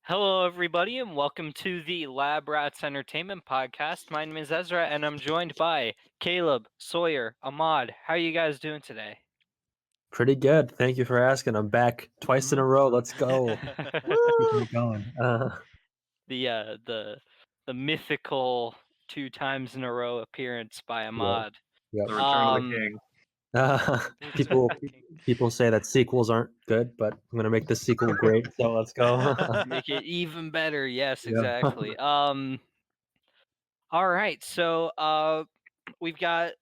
Hello, everybody, and welcome to the Lab Rats Entertainment Podcast. My name is Ezra, and I'm joined by Caleb, Sawyer, Ahmad. How are you guys doing today? Pretty good. Thank you for asking. I'm back twice in a row. Let's go. Keeping it going. the uh, the the mythical 2 times in a row appearance by Yep. Ahmad. Yep. The Return of the Um, King. Return People of the King. people say that sequels aren't good, but I'm gonna make this sequel great. So let's go. Make it even better. Yes, Yeah. exactly. All right. So, we've got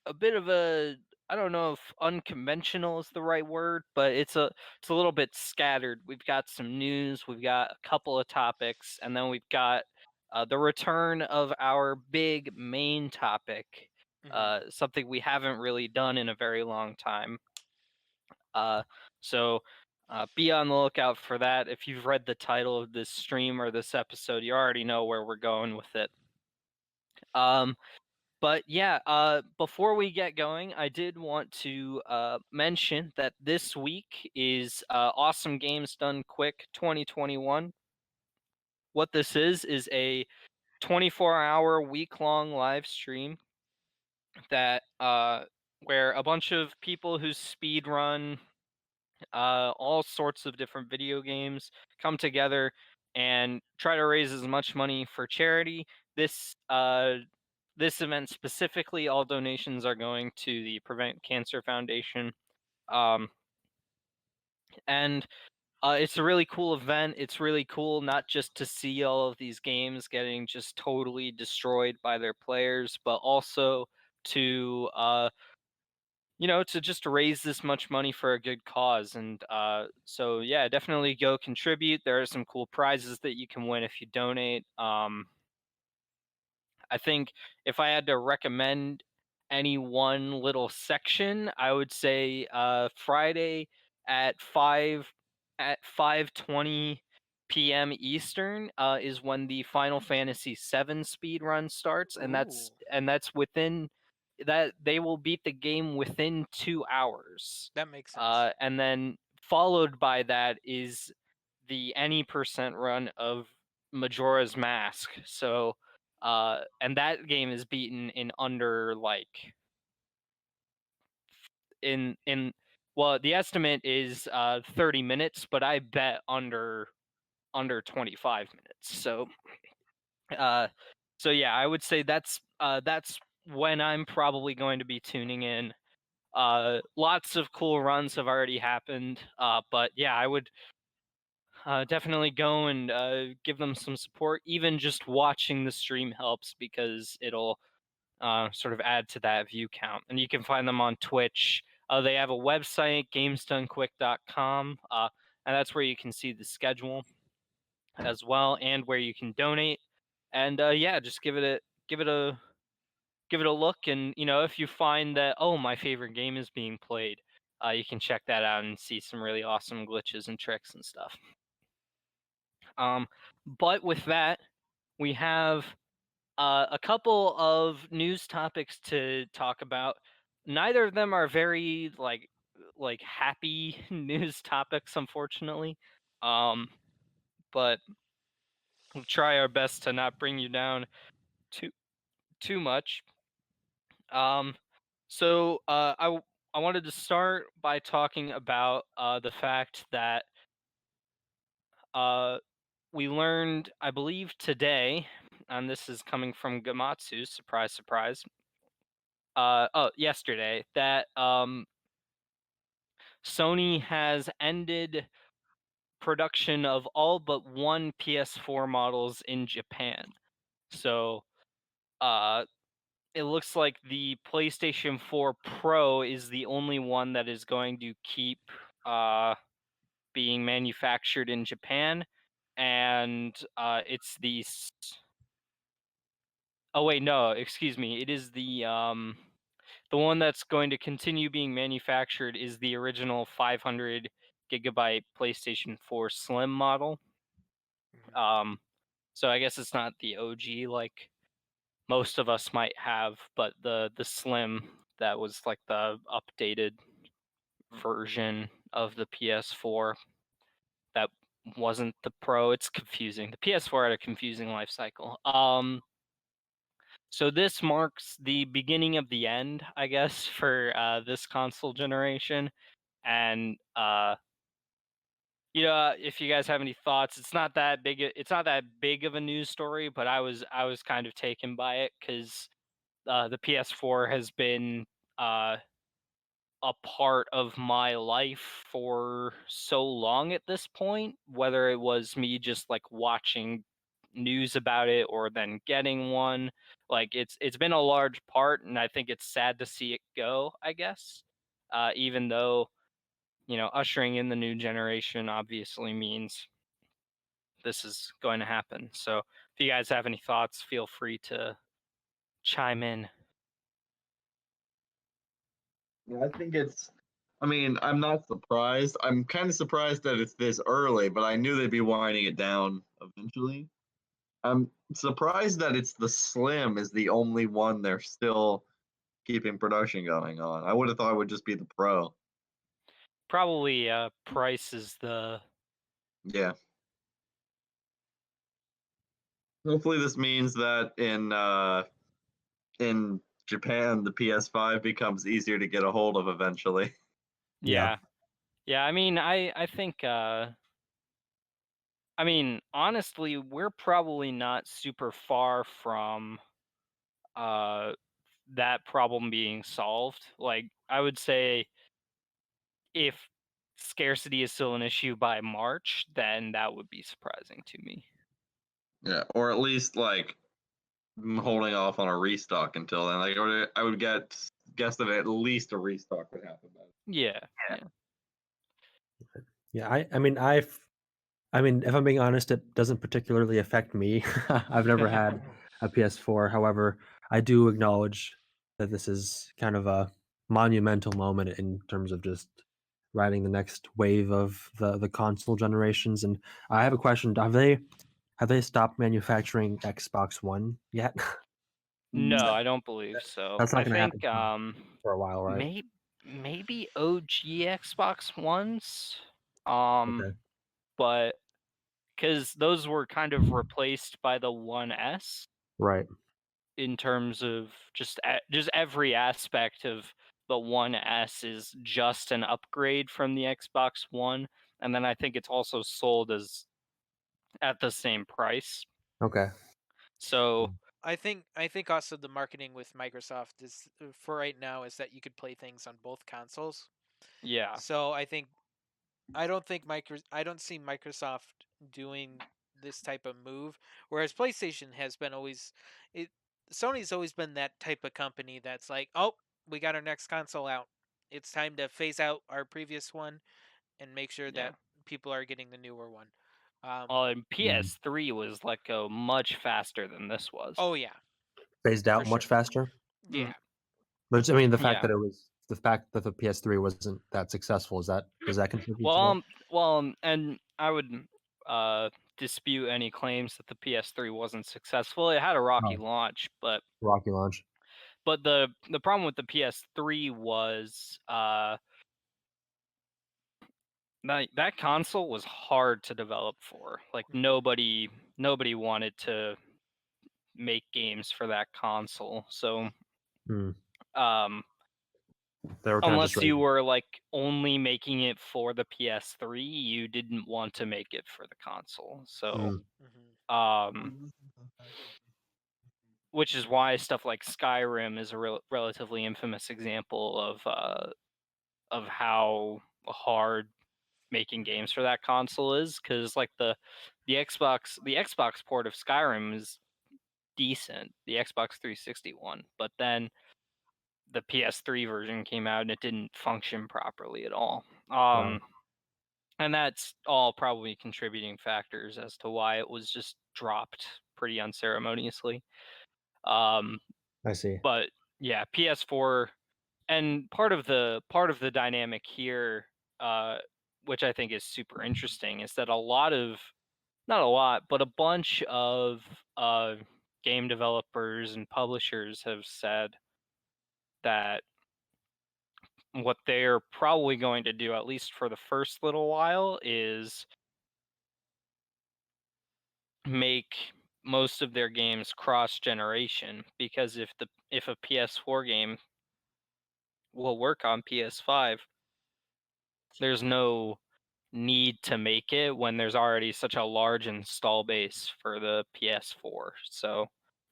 a bit of a, I don't know if unconventional is the right word, but it's a little bit scattered. We've got some news, we've got a couple of topics, and then we've got the return of our big main topic, something we haven't really done in a very long time. Uh, so be on the lookout for that. If you've read the title of this stream or this episode, you already know where we're going with it. Um, but yeah, before we get going, I did want to mention that this week is Awesome Games Done Quick 2021. What this is a 24-hour week-long live stream that where a bunch of people who speed run all sorts of different video games come together and try to raise as much money for charity. This event specifically, all donations are going to the Prevent Cancer Foundation. Um, and It's a really cool event. It's really cool not just to see all of these games getting just totally destroyed by their players, but also to to just raise this much money for a good cause. And so yeah, definitely go contribute. There are some cool prizes that you can win if you donate. I think if I had to recommend any one little section, I would say Friday at 5:20 p.m. Eastern is when the Final Fantasy VII speed run starts, and that's within that they will beat the game within 2 hours. That makes sense. And then followed by that is the any percent run of Majora's Mask. So and that game is beaten in under like in well, the estimate is 30 minutes, but I bet under 25 minutes. Uh so yeah, I would say that's when I'm probably going to be tuning in. Lots of cool runs have already happened, but yeah, I would definitely go and give them some support. Even just watching the stream helps because it'll sort of add to that view count. And you can find them on Twitch. They have a website, gamesdonequick.com, and that's where you can see the schedule as well, and where you can donate. And yeah, just give it a look. And if you find that, oh, my favorite game is being played, you can check that out and see some really awesome glitches and tricks and stuff. But with that, we have a couple of news topics to talk about. Neither of them are very like happy news topics, unfortunately. Um, but we'll try our best to not bring you down too too much. Um, I wanted to start by talking about the fact that uh, we learned, I believe today, and this is coming from Gamatsu, surprise, surprise. Yesterday, that Sony has ended production of all but one PS4 models in Japan. So, uh, it looks like the PlayStation 4 Pro is the only one that is going to keep being manufactured in Japan, and it's oh wait, no, excuse me. It is the one that's going to continue being manufactured is the original 500 gigabyte PlayStation 4 Slim model. Mhm. So I guess it's not the OG like most of us might have, but the Slim that was like the updated version of the PS4 that wasn't the Pro. It's confusing. The PS4 had a confusing life cycle. So this marks the beginning of the end, I guess, for this console generation. And if you guys have any thoughts, it's not that big. It's not that big of a news story, but I was kind of taken by it because the PS4 has been uh, a part of my life for so long at this point. Whether it was me just like watching news about it or then getting one, like it's been a large part, and I think it's sad to see it go. I guess, even though ushering in the new generation obviously means this is going to happen. So if you guys have any thoughts, feel free to chime in. Yeah, I think I mean, I'm not surprised. I'm kind of surprised that it's this early, but I knew they'd be winding it down eventually. I'm surprised that it's the Slim is the only one they're still keeping production going on. I would have thought it would just be the Pro. Probably price is the Yeah. Hopefully this means that in Japan the PS5 becomes easier to get a hold of eventually. Yeah. yeah. Yeah, I mean, I think I mean, honestly, we're probably not super far from uh that problem being solved. Like, I would say if scarcity is still an issue by March, then that would be surprising to me. Yeah, or at least like holding off on a restock until then. Like I would guess that at least a restock would happen by Yeah, yeah. Yeah, I mean, if I'm being honest, it doesn't particularly affect me. I've never had a PS4. However, I do acknowledge that this is kind of a monumental moment in terms of just riding the next wave of the console generations. And I have a question: have they stopped manufacturing Xbox One yet? No, then. I don't believe so. That's not I going to happen think for a while, right? maybe OG Xbox Ones. Um Okay, but because those were kind of replaced by the One S right. in terms of just every aspect of the One S is just an upgrade from the Xbox One, and then I think it's also sold as at the same price. Okay. So I think also the marketing with Microsoft is for right now is that you could play things on both consoles. yeah, So I don't see Microsoft doing this type of move. Whereas PlayStation has been always it Sony's always been that type of company that's like, oh, we got our next console out. It's time to phase out our previous one and make sure yeah. that people are getting the newer one. And Mm. PS3 was like much faster than this was. Oh yeah, Phased for out much sure. faster. Mm, Yeah. But I mean, yeah. the fact that the PS3 wasn't that successful, does that contribute Well, to that? and I would uh dispute any claims that the PS3 wasn't successful. It had a rocky Oh, launch, but rocky launch. the problem with the PS3 was that console was hard to develop for. Like nobody wanted to make games for that console. So Hmm. um They were kind of just unless ready. you were like only making it for the PS3, you didn't want to make it for the console. So Hmm. Hmm. um which is why stuff like Skyrim is a relatively infamous example of how hard making games for that console is, because like the Xbox port of Skyrim is decent, the Xbox 360 one, but then the PS3 version came out and it didn't function properly at all. Wow. And that's all probably contributing factors as to why it was just dropped pretty unceremoniously. Um, I see. but yeah, PS4, and part of the dynamic here, uh, which I think is super interesting, is that a lot of not a lot, but a bunch of uh, game developers and publishers have said that what they're probably going to do, at least for the first little while, is make most of their games cross generation, because if a PS4 game will work on PS5, there's no need to make it when there's already such a large install base for the PS4. So,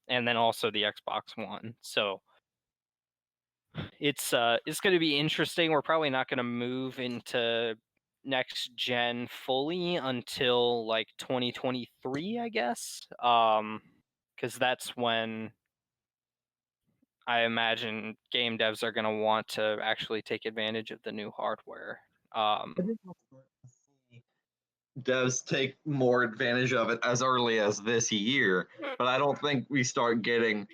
and then also the Xbox One. So it's going to be interesting. We're probably not going to move into next gen fully until like 2023, I guess. Because that's when I imagine game devs are going to want to actually take advantage of the new hardware. I think we'll start to see devs take more advantage of it as early as this year, but I don't think we start getting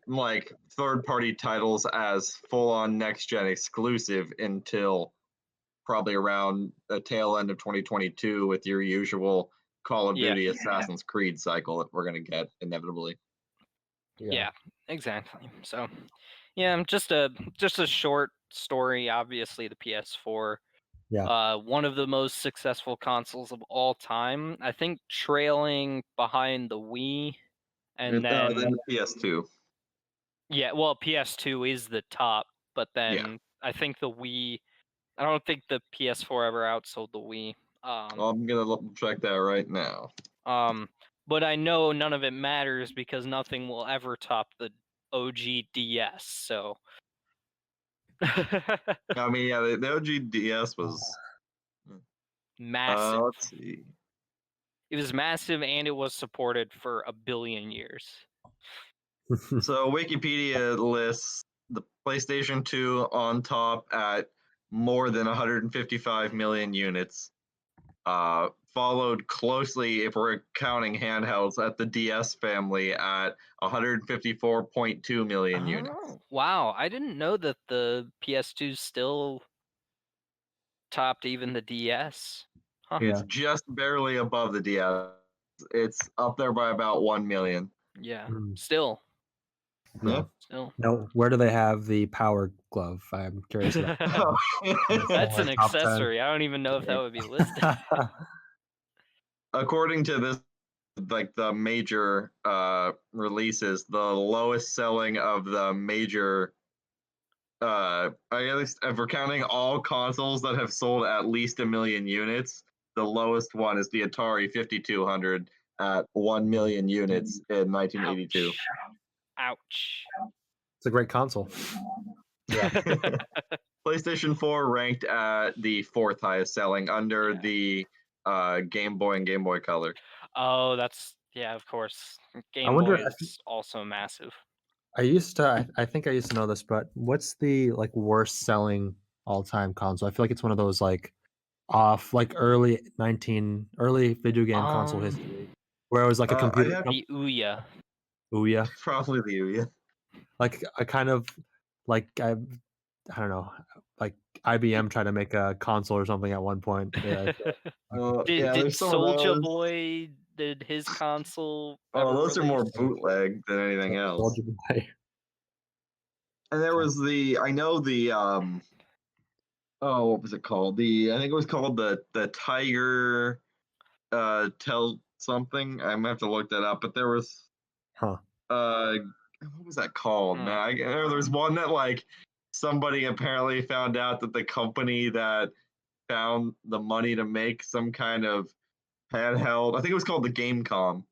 like third-party titles as full-on next-gen exclusive until probably around the tail end of 2022 with your usual Call of Yeah. Duty Assassin's Creed cycle that we're going to get inevitably. Yeah, exactly. So, yeah, just a short story. Obviously, the PS4, one of the most successful consoles of all time. I think trailing behind the Wii, and then the PS2. yeah, well, PS2 is the top, but Yeah. then I think the Wii. I don't think the PS4 ever outsold the Wii. I'm gonna check that right now. But I know none of it matters because nothing will ever top the OG DS. So. I mean, yeah, the OG DS was Massive. let's see. It was massive, and it was supported for a billion years. So Wikipedia lists the PlayStation 2 on top at more than 155 million units. Followed closely, if we're counting handhelds, at the DS family at 154.2 million units. Oh, wow, I didn't know that the PS2 still topped even the DS. Huh. It's just barely above the DS. It's up there by about 1 million. Yeah, Mm. still. Yeah. Still. No, where do they have the Power Glove? I'm curious about That's an Top 10. accessory. I don't even know if that would be listed. According to this, like the major releases, the lowest selling of the major I guess if we're counting all consoles that have sold at least 1 million units, the lowest one is the Atari 5200 at 1 million units in 1982. Ouch. It's a great console. Yeah. PlayStation 4 ranked at the fourth highest selling under the Game Boy and Game Boy Color. Oh, that's, yeah, of course. Game wonder Boy if- is also massive. I think I used to know this, but what's the like worst selling all time console? I feel like it's one of those like early video game console history, where it was like a computer. The Ouya. Ouya. Probably the Ouya. Like a kind of like I don't know, like IBM tried to make a console or something at one point. Yeah, Did there's some of Soulja those. Boy did his console? Oh, ever those are more release? bootleg than anything else. Soulja Boy. And there was I know the what was it called? I think it was called the Tiger Tell something. I'm gonna have to look that up. But there was Huh. what was that called, man? There's one that like somebody apparently found out that the company that found the money to make some kind of handheld, I think it was called the Gamecom.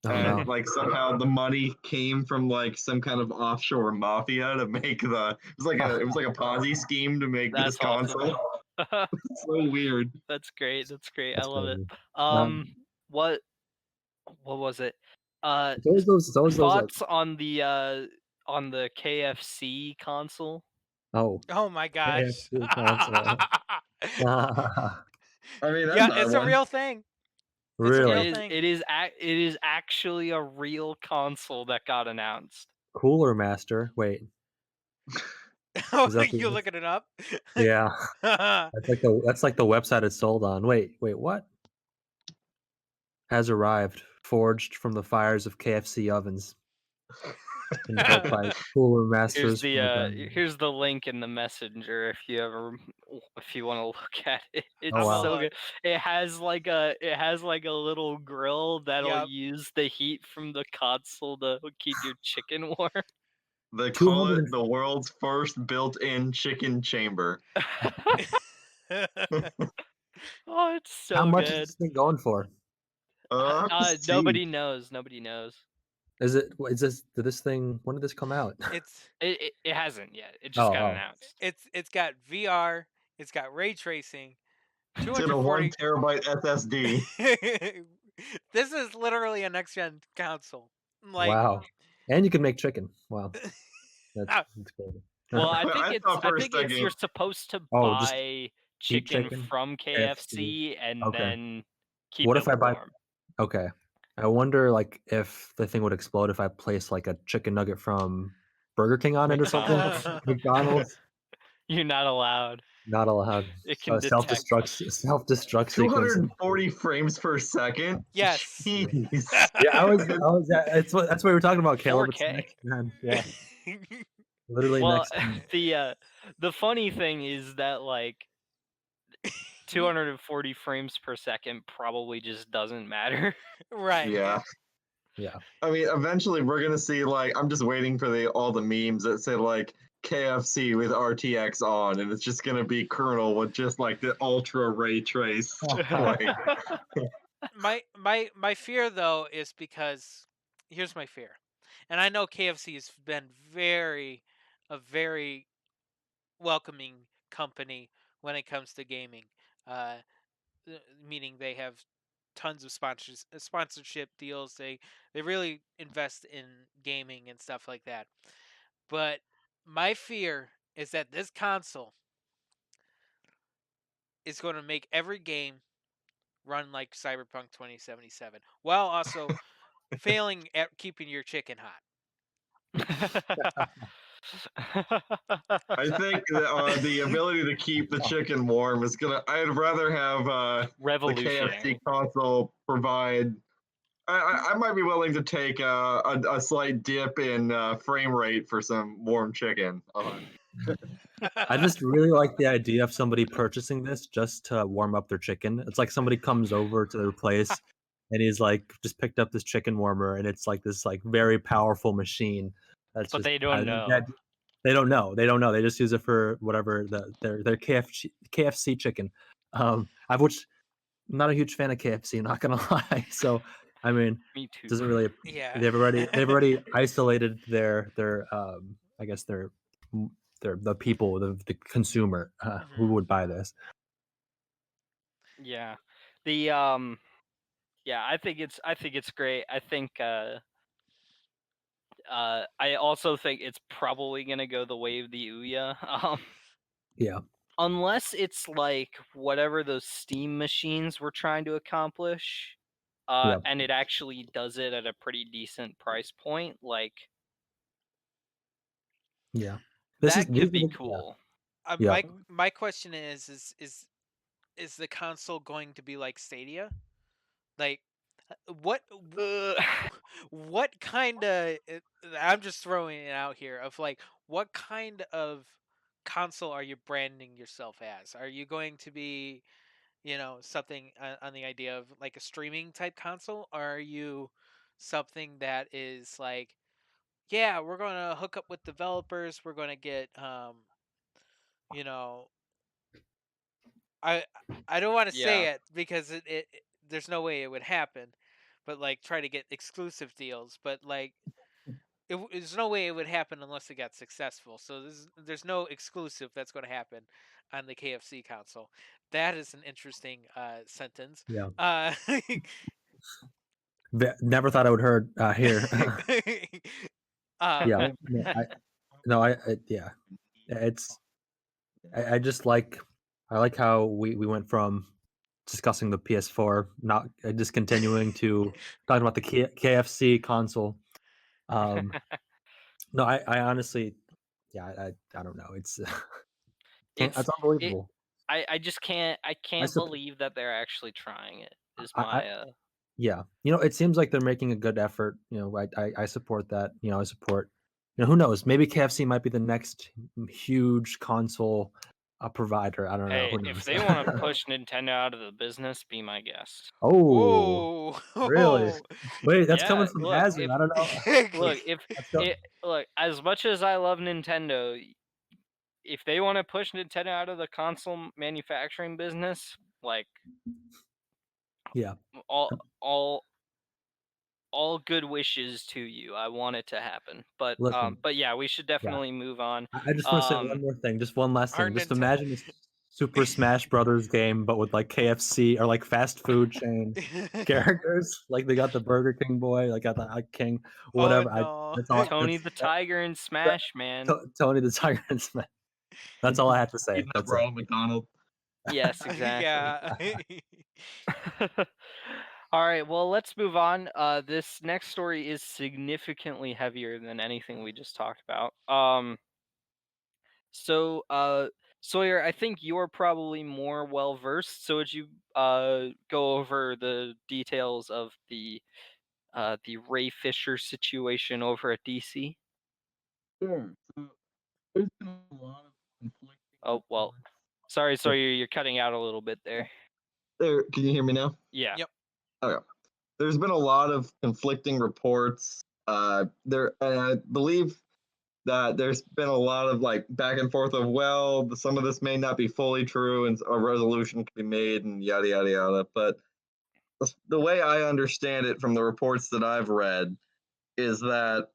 Oh, And no. like somehow the money came from like some kind of offshore mafia to make it was like a Ponzi scheme to make That's this console. awesome. It's so weird. That's great. That's great. That's I love crazy. it. What was it? It's always those like, Thoughts on the KFC console? oh, Oh my gosh. KFC console. I mean, Yeah, it's a real thing. It's a real Really? thing. It is actually a real console that got announced. Cooler Master. Wait. Oh, Is that the you one? looking it up? Yeah. That's like the website it's sold on. Wait, what? Has arrived, forged from the fires of KFC ovens. and built by cooler masters from the ground. Here's the link in the messenger if you want to look at it. It's Oh, wow. so good. It has like a little grill that'll Yep. use the heat from the console to keep your chicken warm. They call 200 it the world's first built-in chicken chamber. Oh, it's so How much is good. this thing going for? Let's see. Nobody knows. Nobody knows. Is this did this thing when did this come out? It hasn't yet. It just got Oh. announced. It's got VR. It's got ray tracing. It's in a 1 terabyte SSD. This is literally a next gen console. Like, Wow. And you can make chicken. Wow. That's cool. Well, I thought think it's you're supposed to Oh, just buy chicken chicken? from KFC and Okay. then keep What it if I buy warm. Okay. I wonder like if the thing would explode if I place like a chicken nugget from Burger King on it or something. McDonald's. McDonald's. You're not allowed. Not allowed. It can detect. Self-destruct sequence. 240 frames per second. Yes. Jeez. Yeah, that's what we were talking about, Caleb. It's 4K. next gen. Yeah. Literally Well, next gen. the funny thing is that like 240 frames per second probably just doesn't matter. Right. Yeah. Yeah. I mean, eventually we're gonna see like I'm just waiting for all the memes that say like KFC with RTX on, and it's just gonna be Colonel with just like the ultra ray trace. Like, My fear though is because here's my fear, and I know KFC has been a very welcoming company when it comes to gaming, uh, meaning they have tons of sponsorship deals. They really invest in gaming and stuff like that. But my fear is that this console is going to make every game run like Cyberpunk 2077 while also failing at keeping your chicken hot. I think that, the ability to keep the chicken warm is gonna. I'd rather have the KFC Revolutionary. console provide. I might be willing to take a slight dip in frame rate for some warm chicken. I just really like the idea of somebody purchasing this just to warm up their chicken. It's like somebody comes over to their place and he's like just picked up this chicken warmer and it's like this like very powerful machine. That's But just they don't know. They don't know. They don't know. They just use it for whatever their KFC chicken. I've watched. I'm not a huge fan of KFC. Not gonna lie. So I mean, Me too. doesn't really. Yeah. They've already isolated their I guess the people, the consumer who would buy this. Yeah. Yeah, I think it's great. I think I also think it's probably gonna go the way of the Ouya. Yeah. Unless it's like whatever those Steam machines were trying to accomplish, Yep. and it actually does it at a pretty decent price point, like Yeah. that could be cool. Yeah. My question is the console going to be like Stadia? Like what kind of I'm just throwing it out here of like what kind of console are you branding yourself as? Are you going to be, something on the idea of like a streaming type console? Or are you something that is like, yeah, we're going to hook up with developers, we're going to get you know, I don't want to say Yeah. it because there's no way it would happen, but like try to get exclusive deals, but like there's no way it would happen unless it got successful. So there's no exclusive that's going to happen on the KFC console. That is an interesting sentence. Yeah. Never thought I would hear. Yeah. Yeah. It's. I just like. I like how we went from discussing the PS4, not discontinuing, to talking about the KFC console. No, I honestly, yeah, I don't know. It's that's unbelievable. I just can't believe that they're actually trying it. Is my Yeah, it seems like they're making a good effort. I support that. I support who knows? Maybe KFC might be the next huge console provider. I don't know. Hey, Who if knows? they want to push Nintendo out of the business, be my guest. Oh, really? Oh, Wait, that's coming Yeah, from look, Azim. if I don't know. look, if That's go- it look, as much as I love Nintendo, if they want to push Nintendo out of the console manufacturing business, like yeah. all all all good wishes to you. I want it to happen. Listen, But yeah, we should yeah. definitely move on. I just want to say one more thing, just one last our thing. Just Nintendo. imagine this Super Smash Brothers game, but with like KFC or like fast food chain characters. Like they got the Burger King boy, like got the King, Oh whatever. no. That's all. Tony the Tiger and Smash, man. Tony the Tiger and Smash. That's all I have to say. Eating up That's it. Ronald McDonald. Yes, exactly. Yeah. All right, well, let's move on. This next story is significantly heavier than anything we just talked about. So, Sawyer, I think you're probably more well versed. So, would you go over the details of the Ray Fisher situation over at DC? Sure. So there's been a lot of conflicting Oh, well, reports. sorry, Sawyer, you're cutting out a little bit there. There, can you hear me now? Yeah. Yep. Okay. There's been a lot of conflicting reports. And I believe that there's been a lot of like back and forth of some of this may not be fully true, and a resolution can be made, and yada yada yada. But the way I understand it from the reports that I've read is that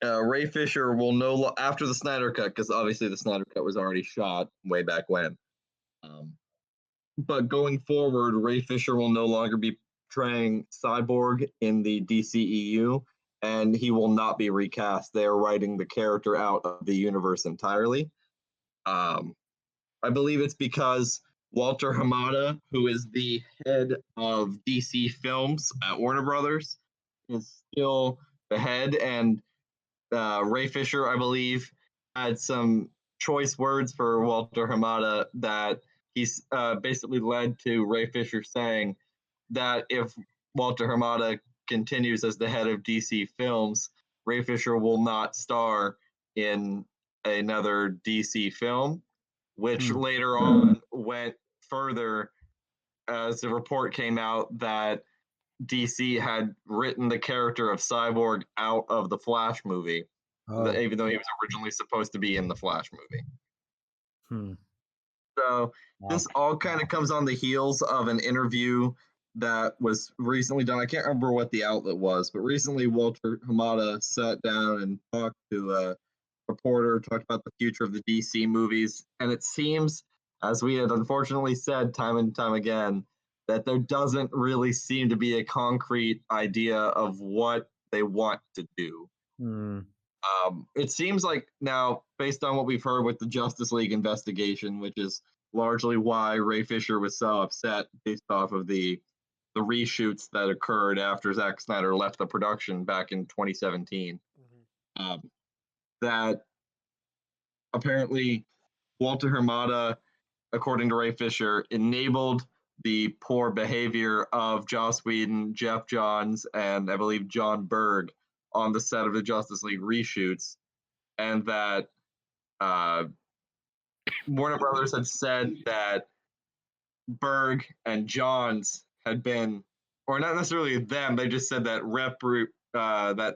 Ray Fisher will after the Snyder Cut, because obviously the Snyder Cut was already shot way back when. Um, but going forward, Ray Fisher will no longer be portraying Cyborg in the DCEU, and he will not be recast. They are writing the character out of the universe entirely. I believe it's because Walter Hamada, who is the head of DC Films at Warner Brothers, is still the head, and Ray Fisher, I believe, had some choice words for Walter Hamada that he's basically led to Ray Fisher saying that if Walter Hamada continues as the head of DC Films, Ray Fisher will not star in another DC film, which later on went further as the report came out that DC had written the character of Cyborg out of the Flash movie, Oh. even though he was originally supposed to be in the Flash movie. Hmm. So Wow. this all kind of comes on the heels of an interview that was recently done. I can't remember what the outlet was, but recently Walter Hamada sat down and talked to a reporter, talked about the future of the DC movies, and it seems, as we had unfortunately said time and time again, that there doesn't really seem to be a concrete idea of what they want to do. Hmm. It seems like now, based on what we've heard with the Justice League investigation, which is largely why Ray Fisher was so upset based off of the reshoots that occurred after Zack Snyder left the production back in 2017, that apparently Walter Hamada, according to Ray Fisher, enabled the poor behavior of Joss Whedon, Jeff Johns, and I believe John Berg on the set of the Justice League reshoots, and that Warner Brothers had said that Berg and Johns had been, or not necessarily them, they just said that that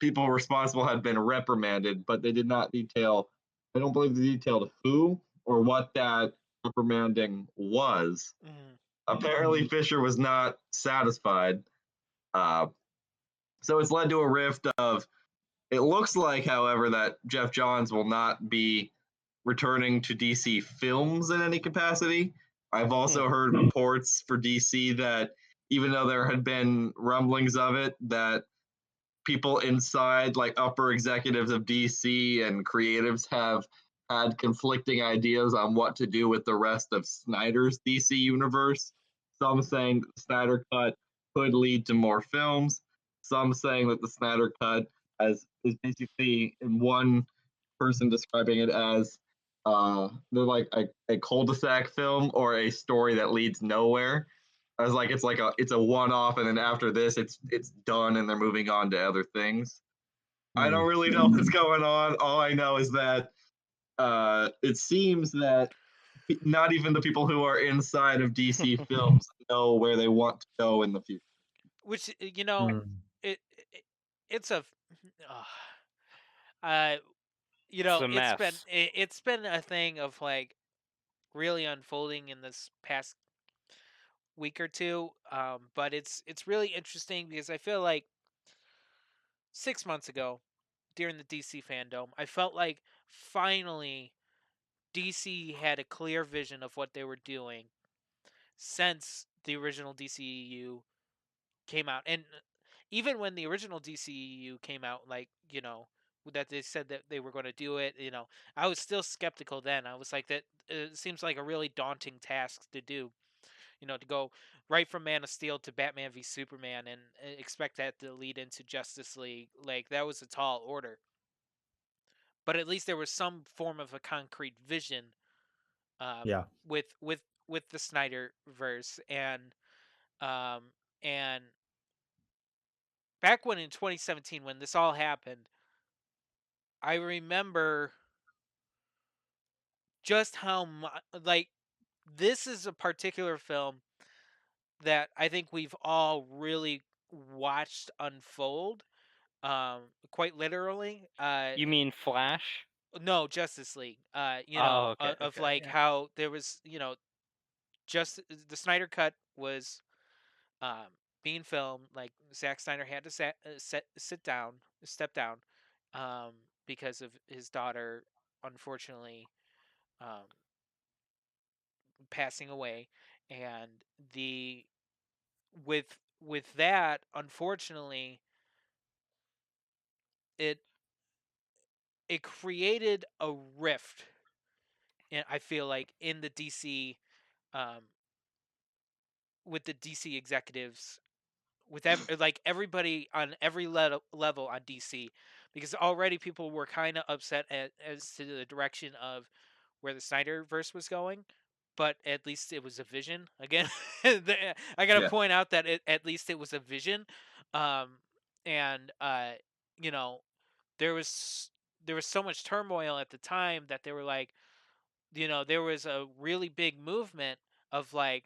people responsible had been reprimanded, but they did not detail. I don't believe they detailed who or what that reprimanding was. Apparently, Fisher was not satisfied. So it's led to a rift of. It looks like, however, that Jeff Johns will not be returning to DC Films in any capacity. I've also heard reports for DC that even though there had been rumblings of it, that people inside, like upper executives of DC and creatives, have had conflicting ideas on what to do with the rest of Snyder's DC universe. Some saying that the Snyder Cut could lead to more films. Some saying that the Snyder Cut is basically, in one person describing it as they're like a cul-de-sac film or a story that leads nowhere. I was like, it's a one-off, and then after this, it's done, and they're moving on to other things. I don't Mm. really know what's going on. All I know is that it seems that not even the people who are inside of DC films know where they want to go in the future. Which Mm. it it's a uh It's a it's been mess. it's been a thing of like really unfolding in this past week or two. But it's really interesting because I feel like 6 months ago during the DC fandom, I felt like finally DC had a clear vision of what they were doing since the original DCEU came out. And even when the original DCEU came out, like, that they said that they were going to do it, I was still skeptical then. I was like, that it seems like a really daunting task to do, to go right from Man of Steel to Batman v Superman and expect that to lead into Justice League. Like, that was a tall order. But at least there was some form of a concrete vision Yeah. with the Snyder verse. Um, and back when in 2017 when this all happened, I remember just how much, like, this is a particular film that I think we've all really watched unfold, quite literally. You mean Flash? No, Justice League. Oh, okay, Of okay, like yeah. how there was, just the Snyder cut was um being filmed. Like, Zack Snyder had to step down, um, because of his daughter, unfortunately, um, passing away, and the with that, unfortunately, it it created a rift. And I feel like in the DC, um, with the DC executives, with like everybody on every level on DC, because already people were kind of upset as to the direction of where the Snyderverse was going, but at least it was a vision. Again, I got to Yeah, point out that at least it was a vision, um, and you know, there was there was so much turmoil at the time that they were like, there was a really big movement of like,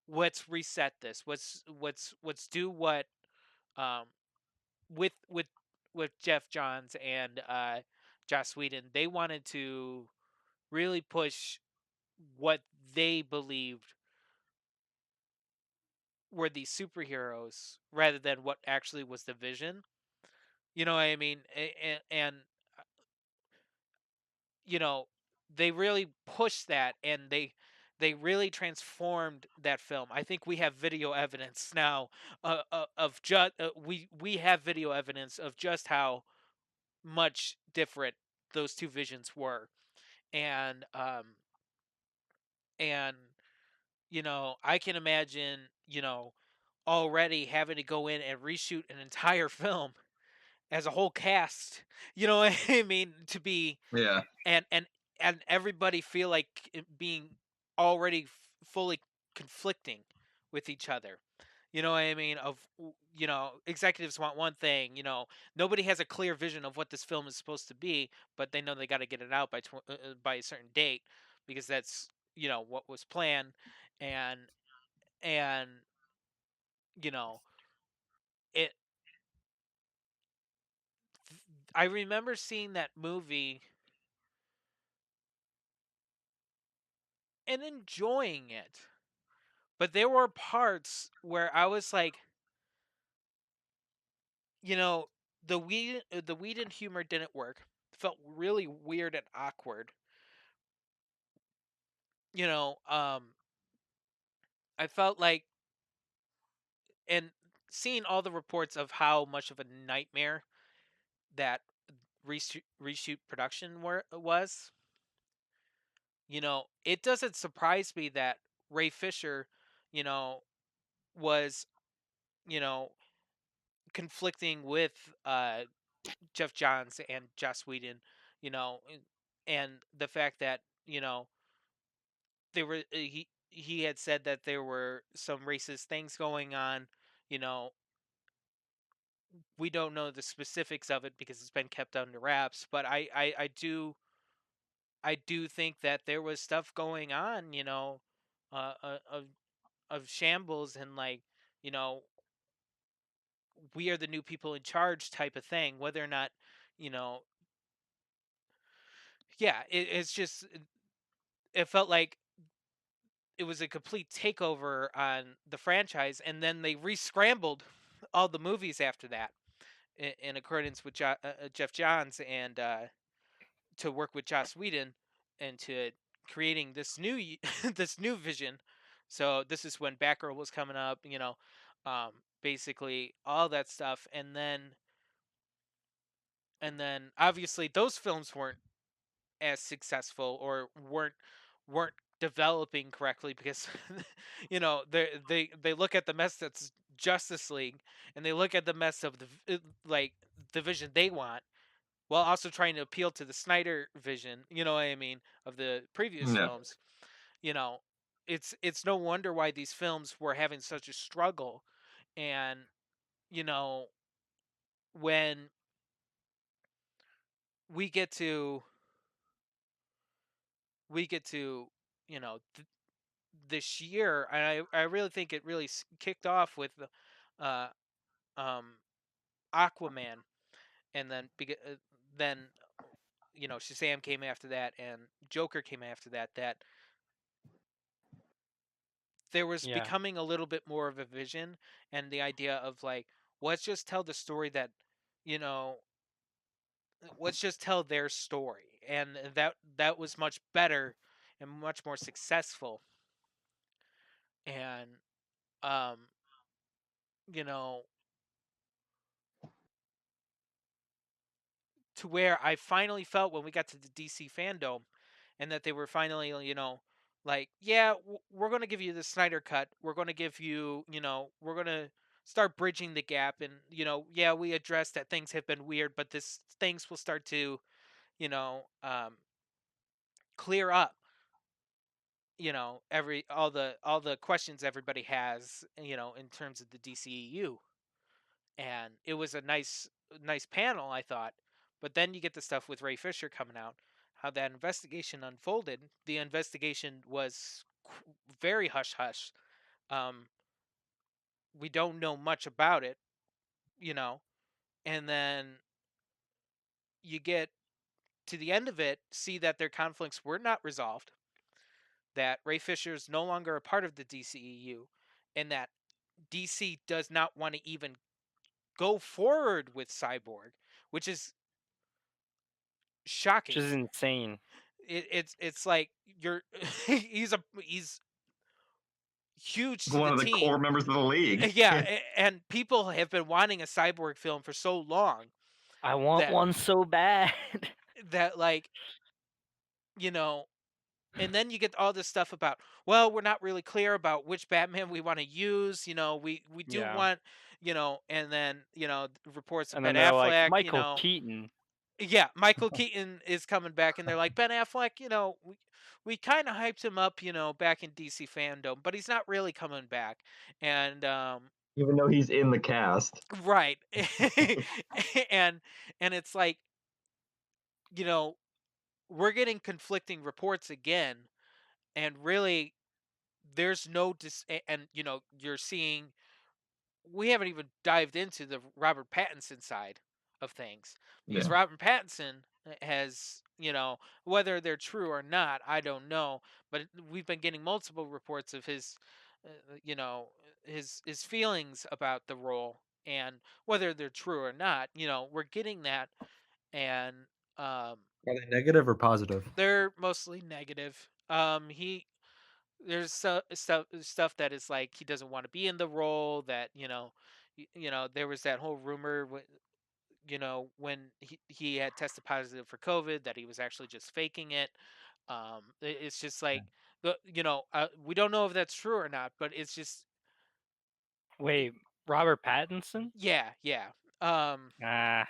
let's reset this. Let's do what, um with Jeff Johns and Joss Whedon. They wanted to really push what they believed were these superheroes rather than what actually was the vision. You know what I mean? And you know, they really pushed that, and they really transformed that film. I think we have video evidence now, of just we have video evidence of just how much different those two visions were. And and I can imagine, already having to go in and reshoot an entire film as a whole cast, what I mean, to be, yeah, and everybody feel like it being already fully conflicting with each other. You know what I mean? Executives want one thing. Nobody has a clear vision of what this film is supposed to be, but they know they got to get it out by a certain date, because that's what was planned. And and you know it. I remember seeing that movie and enjoying it. But there were parts where I was like, you know, the Whedon humor didn't work. Felt really weird and awkward. You know, I felt like, and seeing all the reports of how much of a nightmare that reshoot production was, it doesn't surprise me that Ray Fisher, you know, was, you know, conflicting with Jeff Johns and Joss Whedon, you know, and the fact that they were he had said that there were some racist things going on, you know, we don't know the specifics of it because it's been kept under wraps. But I do think that there was stuff going on, of shambles and like, you know, we are the new people in charge type of thing. Whether or not, you know, yeah, it's just it felt like it was a complete takeover on the franchise, and then they re-scrambled all the movies after that in accordance with Jeff Johns and to work with Joss Whedon into creating this this new vision. So this is when Batgirl was coming up, basically all that stuff, and then obviously those films weren't as successful or weren't developing correctly because they look at the mess that's Justice League, and they look at the mess of like the vision they want, while also trying to appeal to the Snyder vision, you know what I mean, of the previous Yeah. films. You know, it's no wonder why these films were having such a struggle. And you know, when we get to we get to this year, and I really think it really kicked off with uh um Aquaman, and then Shazam came after that, and Joker came after that. That there was Yeah. becoming a little bit more of a vision, and the idea of like, let's just tell the story that, you know let's just tell their story, and that was much better and much more successful. And um you know to where I finally felt when we got to the DC fandom, and that they were finally, like, yeah, we're going to give you the Snyder cut. We're going to give you, we're going to start bridging the gap. And, yeah, we addressed that things have been weird, but things will start to, clear up, all the questions everybody has, in terms of the DCEU. And it was a nice panel, I thought. But then you get the stuff with Ray Fisher coming out, how that investigation unfolded. The investigation was very hush hush. Um, we don't know much about it, you know, and then you get to the end of it, see that their conflicts were not resolved, that Ray Fisher is no longer a part of the DCEU, and that DC does not want to even go forward with Cyborg, which is Which shocking. is insane. It's like you're he's huge to One the of the core team. members of the league. Yeah, and people have been wanting a Cyborg film for so long I want that one so bad. like, you know and then you get all this stuff about, well, we're not really clear about which Batman we want to use. We do Yeah. want, and then reports of And Ben then they're like, Affleck. Michael Keaton. Yeah, Michael Keaton is coming back, and they're like, Ben Affleck, we kind of hyped him up, back in DC fandom, but he's not really coming back. And Even though he's in the cast. right. and it's like, we're getting conflicting reports again, and really there's no and you're seeing, we haven't even dived into the Robert Pattinson side of things, because Yeah. Robert Pattinson has, whether they're true or not, I don't know, but we've been getting multiple reports of his, you know, his feelings about the role, and whether they're true or not, we're getting that. And Are they negative or positive? they're mostly negative. He There's stuff that is like he doesn't want to be in the role, that there was that whole rumor when he had tested positive for COVID, that he was actually just faking it. It's just like, we don't know if that's true or not, but it's just, Wait, Robert Pattinson? yeah. um Ah,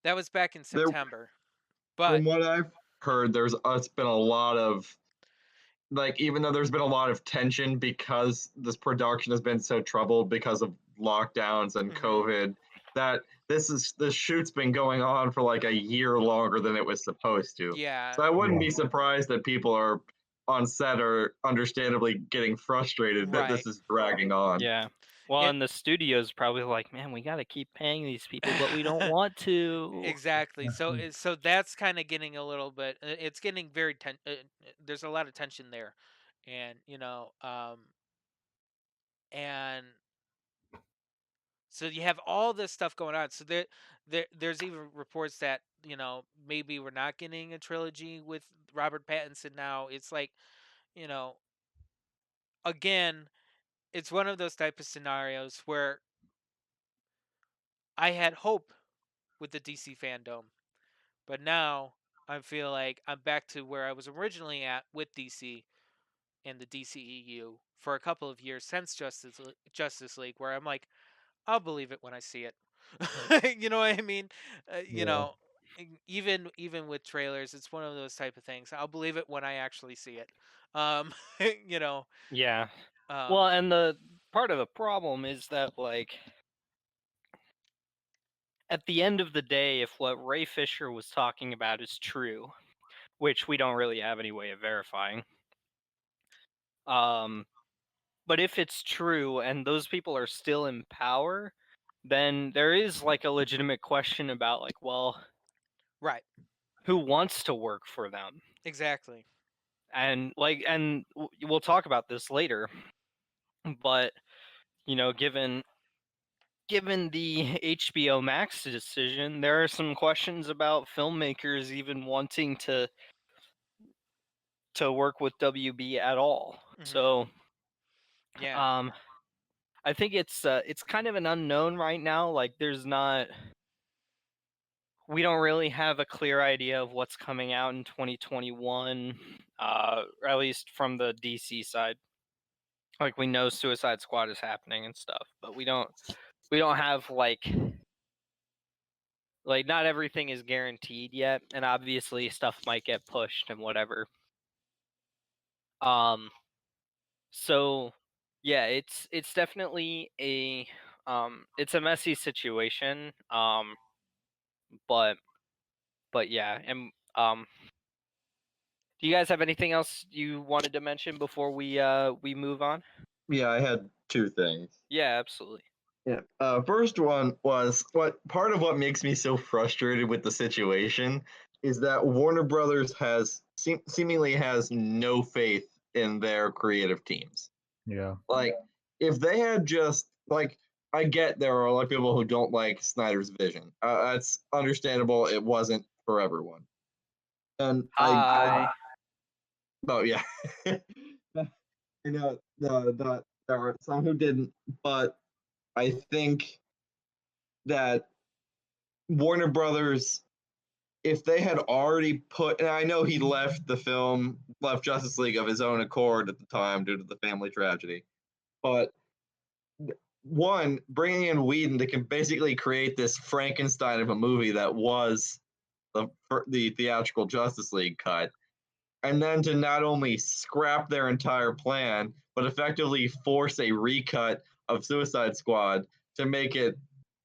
that was back in There, September. But from what I've heard, it's been a lot of, like, even though there's been a lot of tension because this production has been so troubled because of lockdowns and mhm. COVID, that this shoot's been going on for like a year longer than it was supposed to. Yeah. So I wouldn't Yeah. be surprised that people are on set are understandably getting frustrated that Right. this is dragging on. Yeah. Well, It and the studio's probably like, man, we got to keep paying these people, but we don't want to. exactly. So that's kind of getting a little bit. It's getting very there's a lot of tension there, and and so you have all this stuff going on. So there's even reports that maybe we're not getting a trilogy with Robert Pattinson now. It's like you know again, it's one of those type of scenarios where I had hope with the DC fandom, but now I feel like I'm back to where I was originally at with DC and the DCEU for a couple of years since Justice League, where I'm like, I'll believe it when I see it. You know what I mean? Yeah. Even with trailers, it's one of those type of things. I'll believe it when I actually see it. Um, you know, Yeah. um, Well, and the part of the problem is that, like, at the end of the day, if what Ray Fisher was talking about is true, which we don't really have any way of verifying, um, but if it's true and those people are still in power, then there is like a legitimate question about, like, well, right, who wants to work for them? exactly. And like, and we'll talk about this later, but given the HBO Max decision, there are some questions about filmmakers even wanting to work with WB at all. Hmm. So, Yeah, um, I think it's kind of an unknown right now. Like, we don't really have a clear idea of what's coming out in 2021, or at least from the DC side. Like, we know Suicide Squad is happening and stuff, but we don't have like not everything is guaranteed yet, and obviously stuff might get pushed and whatever. Um, so yeah, it's definitely it's a messy situation. But yeah, and do you guys have anything else you wanted to mention before we move on? Yeah, I had two things. Yeah, absolutely. Yeah. First one was what part of what makes me so frustrated with the situation is that Warner Brothers seemingly has no faith in their creative teams. Yeah. Like, if they had just like, I get there are a lot of people who don't like Snyder's vision. That's understandable. It wasn't for everyone, and Hi. oh yeah, I know there are some who didn't, but I think that Warner Brothers, if they had already put, and I know he left Justice League of his own accord at the time due to the family tragedy, but one, bringing in Whedon to can basically create this Frankenstein of a movie that was the theatrical Justice League cut, and then to not only scrap their entire plan, but effectively force a recut of Suicide Squad to make it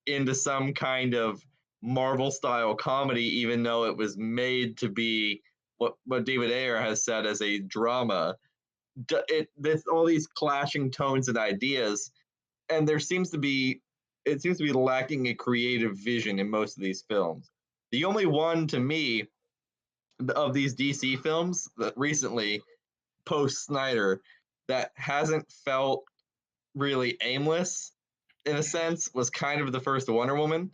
into some kind of Marvel style comedy, even though it was made to be what David Ayer has said as a drama. There's all these clashing tones and ideas, and it seems to be lacking a creative vision in most of these films. The only one to me of these DC films that recently post Snyder that hasn't felt really aimless in a sense was kind of the first Wonder Woman.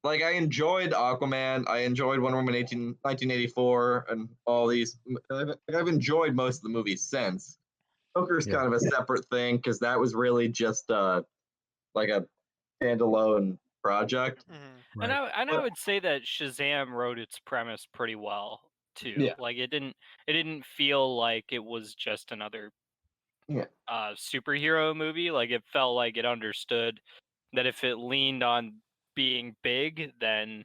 Like, I enjoyed Aquaman, I enjoyed Wonder Woman 1984, and all these. I've enjoyed most of the movies since. Joker's Yeah. kind of a separate thing because that was really just like a standalone project. hmm And Right. I But would say that Shazam wrote its premise pretty well too. yeah, Like, it didn't feel like it was just another yeah, superhero movie. Like, it felt like it understood that if it leaned on being big, then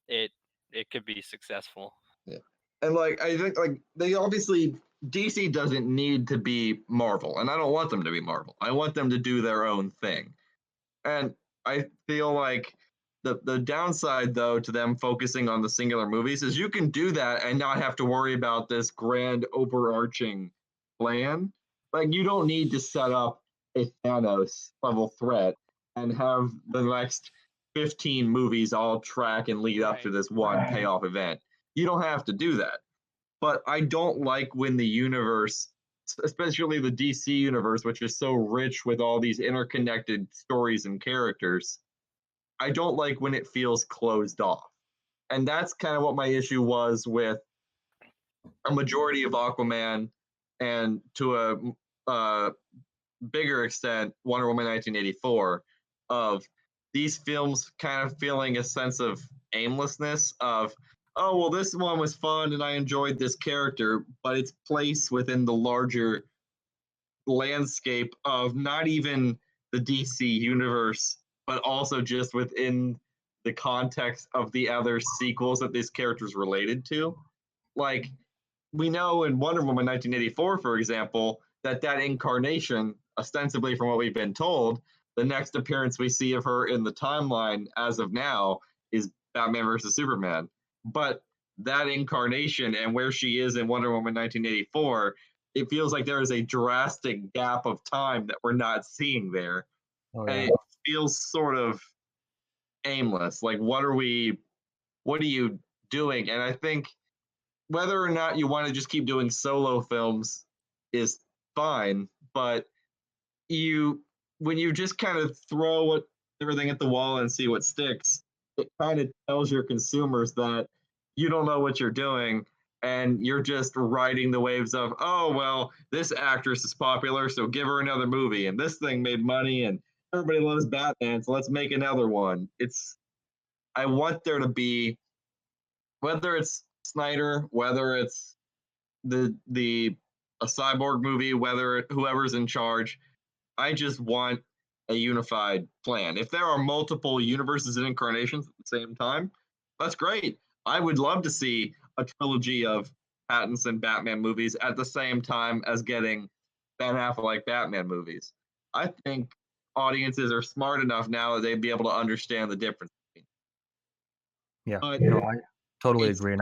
it it could be successful. yeah. And like I think like they obviously DC doesn't need to be Marvel, and I don't want them to be Marvel. I want them to do their own thing. And I feel like the downside though to them focusing on the singular movies is you can do that and not have to worry about this grand overarching plan. Like you don't need to set up a Thanos level threat and have the next 15 movies all track and lead up to Right. this one payoff event. You don't have to do that. But I don't like when the universe, especially the DC universe, which is so rich with all these interconnected stories and characters, I don't like when it feels closed off. And that's kind of what my issue was with a majority of Aquaman and to a bigger extent Wonder Woman 1984 of these films kind of feeling a sense of aimlessness of oh well this one was fun and I enjoyed this character but its place within the larger landscape of not even the DC universe, but also just within the context of the other sequels that this character's related to. Like, we know in Wonder Woman 1984, for example, that incarnation, ostensibly from what we've been told, the next appearance we see of her in the timeline as of now is Batman versus Superman. But that incarnation and where she is in Wonder Woman 1984, it feels like there is a drastic gap of time that we're not seeing there. Oh And yeah. it feels sort of aimless. Like, what are you doing? And I think whether or not you want to just keep doing solo films is fine, but you when you just kind of throw everything at the wall and see what sticks, it kind of tells your consumers that you don't know what you're doing and you're just riding the waves of oh well this actress is popular so give her another movie and this thing made money and everybody loves Batman so let's make another one. It's I want there to be whether it's Snyder, whether it's the a cyborg movie, whether whoever's in charge, I just want a unified plan. If there are multiple universes and incarnations at the same time, that's great. I would love to see a trilogy of Pattinson Batman movies at the same time as getting Ben Affleck Batman movies. I think audiences are smart enough now that they'd be able to understand the difference. Yeah. But No, I totally it's agree. And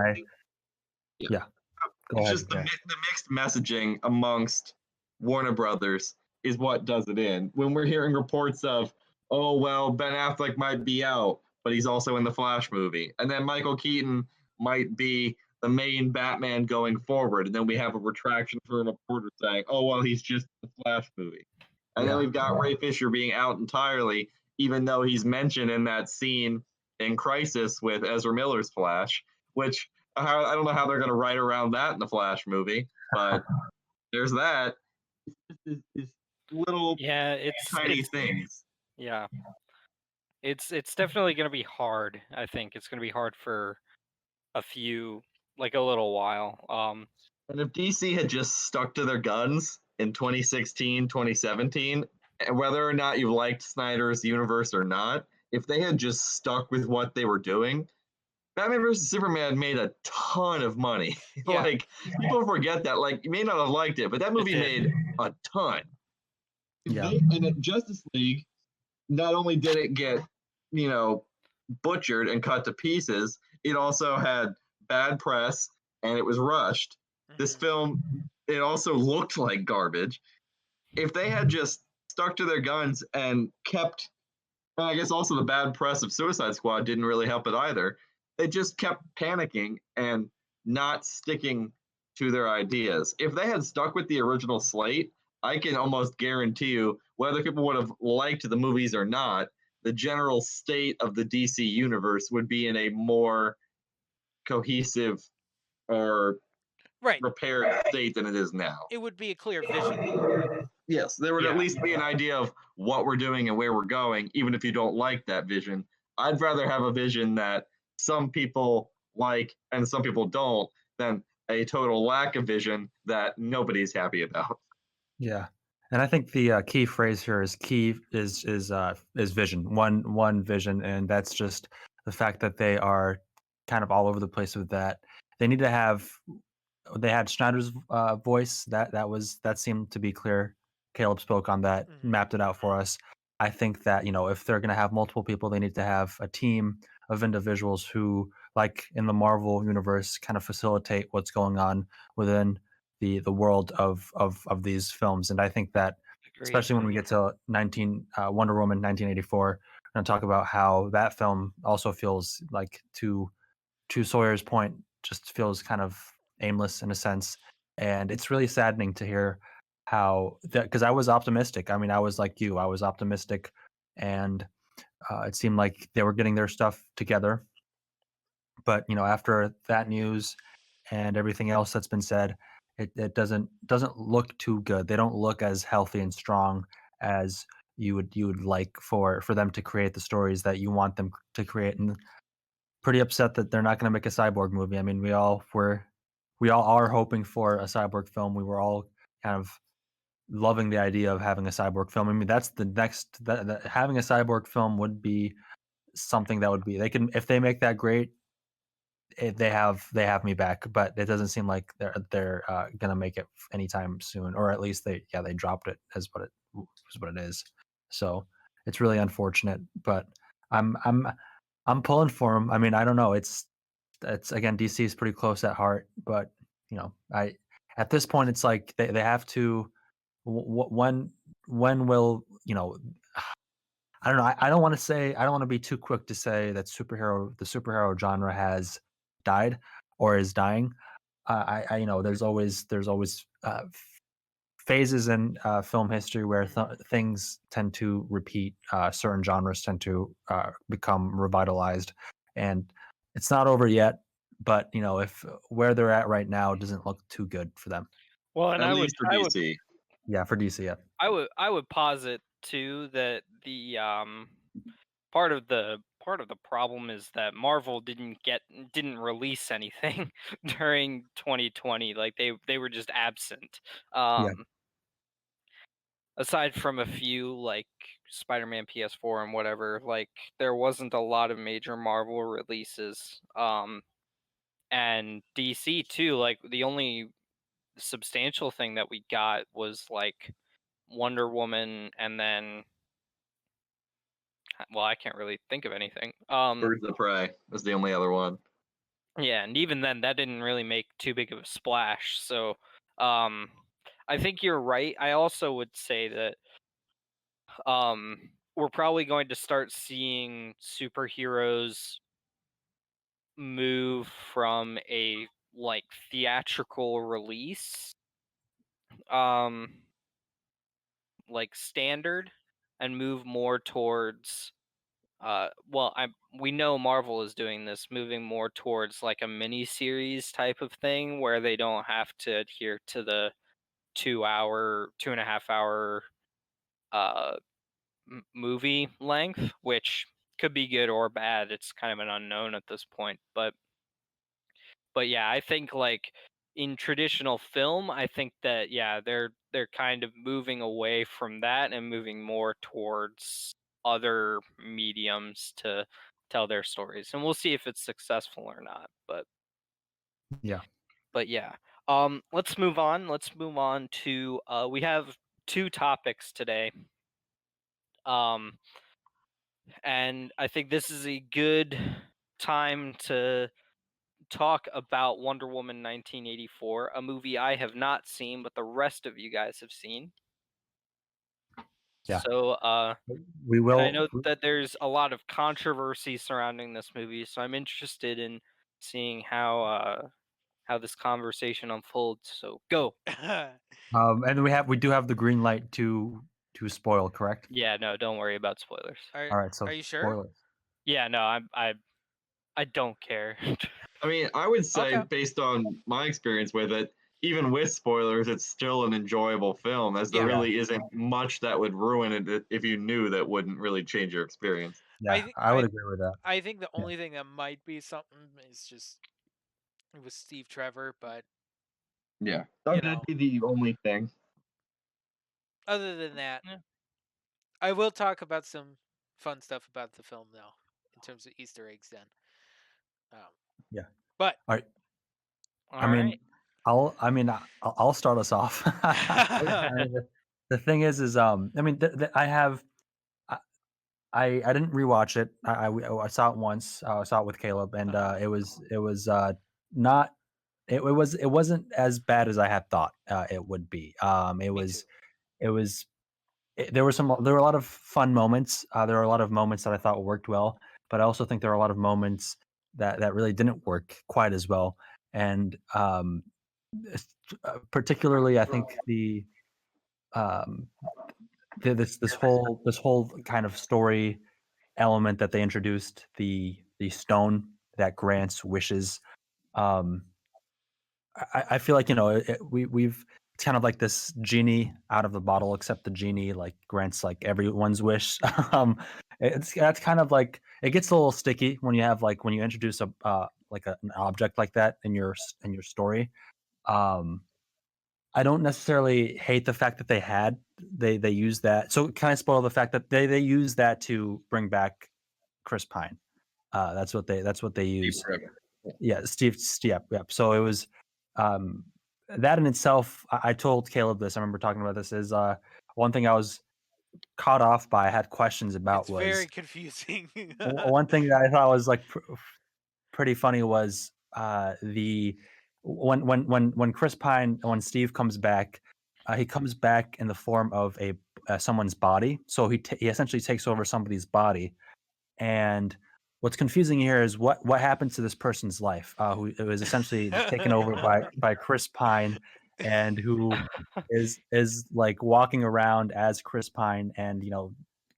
yeah, go it's ahead. just the, Yeah. the mixed messaging amongst Warner Brothers is what does it in. When we're hearing reports of, oh, well, Ben Affleck might be out, but he's also in the Flash movie. And then Michael Keaton might be the main Batman going forward. And then we have a retraction from a reporter saying, oh, well, he's just in the Flash movie. And then Yeah. we've got Ray Fisher being out entirely, even though he's mentioned in that scene in Crisis with Ezra Miller's Flash, which I don't know how they're going to write around that in the Flash movie, but there's that. It's little Yeah, it's tiny things. yeah. It's definitely going to be hard. I think it's going to be hard for a little while. And if DC had just stuck to their guns in 2016, 2017, and whether or not you liked Snyder's universe or not, if they had just stuck with what they were doing, Batman vs Superman made a ton of money. Yeah. Like people forget that. Like you may not have liked it, but that movie did. made a ton. Yeah. And at Justice League, not only did it get, butchered and cut to pieces, it also had bad press and it was rushed. This Mhm. film, it also looked like garbage. If they had just stuck to their guns and kept, and I guess also the bad press of Suicide Squad didn't really help it either. They just kept panicking and not sticking to their ideas. If they had stuck with the original slate, I can almost guarantee you, whether people would have liked the movies or not, the general state of the DC universe would be in a more cohesive or Right. repaired state than it is now. It would be a clear vision. Yes, there would at Yeah. least be an idea of what we're doing and where we're going, even if you don't like that vision. I'd rather have a vision that some people like and some people don't than a total lack of vision that nobody's happy about. Yeah. And I think the key phrase here is vision. One vision, and that's just the fact that they are kind of all over the place with that. They need to have. They had Schneider's voice. That seemed to be clear. Caleb spoke on that, Mhm. mapped it out for us. I think that, if they're going to have multiple people, they need to have a team of individuals who, like in the Marvel universe, kind of facilitate what's going on within the world of these films. And I think that, Agreed. especially when we get to Wonder Woman 1984, we're going to talk about how that film also feels like, to Sawyer's point, just feels kind of aimless in a sense. And it's really saddening to hear how that, because I was optimistic. I mean, I was like you, I was optimistic, and it seemed like they were getting their stuff together. But after that news and everything else that's been said, it doesn't look too good. They don't look as healthy and strong as you would like for them to create the stories that you want them to create. And pretty upset that they're not going to make a cyborg movie. I mean, we all are hoping for a cyborg film. We were all kind of loving the idea of having a cyborg film. I mean, that's the next having a cyborg film would be something that would be, they can, if they make that great, they have me back. But it doesn't seem like they're gonna make it anytime soon, or at least they dropped it as what it is. So it's really unfortunate, but I'm I'm I'm pulling for them. I mean, I don't know. It's again, DC is pretty close at heart, but I at this point, it's like they have to. When will I don't know. I don't want to say. I don't want to be too quick to say that the superhero genre has died or is dying. I there's always phases in film history where things tend to repeat. Certain genres tend to become revitalized, and it's not over yet. But if where they're at right now doesn't look too good for them. Well, and At least for DC. Yeah, for DC. Yeah, I would posit too that the part of the problem is that Marvel didn't release anything during 2020. Like they were just absent. yeah, Um, aside from a few like Spider-Man PS4 and whatever, like there wasn't a lot of major Marvel releases. And DC too, like the only substantial thing that we got was like Wonder Woman, and then well, I can't really think of anything. Birds of Prey was the only other one. Yeah, and even then that didn't really make too big of a splash. So, um I think you're right. I also would say that we're probably going to start seeing superheroes move from a like theatrical release um like standard and move more towards well, we know Marvel is doing this, moving more towards like a mini series type of thing where they don't have to adhere to the 2 hour 2.5 hour uh movie length, which could be good or bad. It's kind of an unknown at this point. But yeah, I think like in traditional film, I think that yeah, they're kind of moving away from that and moving more towards other mediums to tell their stories. And we'll see if it's successful or not. yeah. But yeah. Let's move on. Let's move on to we have two topics today. Um and I think this is a good time to talk about Wonder Woman 1984, a movie I have not seen, but the rest of you guys have seen. Yeah. So, We and I will. know that there's a lot of controversy surrounding this movie, so I'm interested in seeing how this conversation unfolds. So, go. And we do have the green light to spoil, correct? Yeah, no, don't worry about spoilers. are All right, so are you sure? spoilers. Yeah, no, I don't care. I mean, I would say, Okay. based on my experience with it, even with spoilers, it's still an enjoyable film, as there Yeah. really isn't much that would ruin it if you knew that wouldn't really change your experience. Yeah, I thi- I would I agree with that. I think the Yeah, only thing that might be something is just it was Steve Trevor, but Yeah. you That'd know, be the only thing. other than that, Yeah. I will talk about some fun stuff about the film though, in terms of Easter eggs. Then, um, yeah. but All right. I All mean, right. I'll start us off. I mean, the thing is I mean, I didn't rewatch it. I saw it once. I saw it with Caleb, and it was not it wasn't as bad as I had thought it would be. Me too. It was there were a lot of fun moments. There were a lot of moments that I thought worked well, but I also think there are a lot of moments that really didn't work quite as well. And particularly, I think um, this whole kind of story element that they introduced, the stone that grants wishes. Um, I feel like we've it's kind of like this genie out of the bottle, except the genie like grants like everyone's wish. um, that's kind of like it gets a little sticky when you have like when you introduce an object like that in your story. Um, I don't necessarily hate the fact that they use that. So kind of spoil the fact that they use that to bring back Chris Pine. That's what they Deep use. forever. Yeah, Yep, yep. So it was um, that in itself. I told Caleb this. I remember talking about this. Is one thing I was caught off by. I had questions about It's very was confusing. one thing that I thought was like pretty funny was the when Chris Pine when Steve comes back, he comes back in the form of a someone's body. So he essentially takes over somebody's body, and what's confusing here is what happened to this person's life, who it was essentially taken over by Chris Pine, and who is like walking around as Chris Pine, and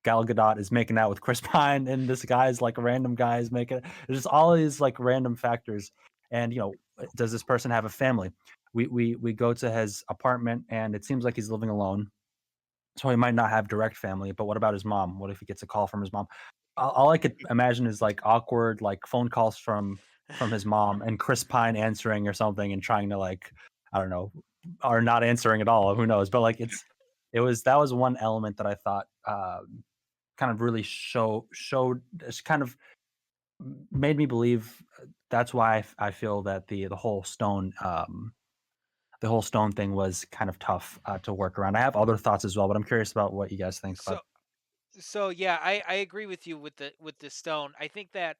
Gal Gadot is making out with Chris Pine, and this guy's like a random guy is making. There's just all these like random factors, and does this person have a family? We go to his apartment, and it seems like he's living alone, so he might not have direct family. But what about his mom? What if he gets a call from his mom? All I could imagine is like awkward like phone calls from his mom and Chris Pine answering or something and trying to like I don't know or not answering at all. Who knows? But like it was that was one element that I thought kind of really showed it's kind of made me believe that's why I feel that the whole stone thing was kind of tough to work around. I have other thoughts as well, but I'm curious about what you guys think so about. so yeah, I agree with you with the stone. I think that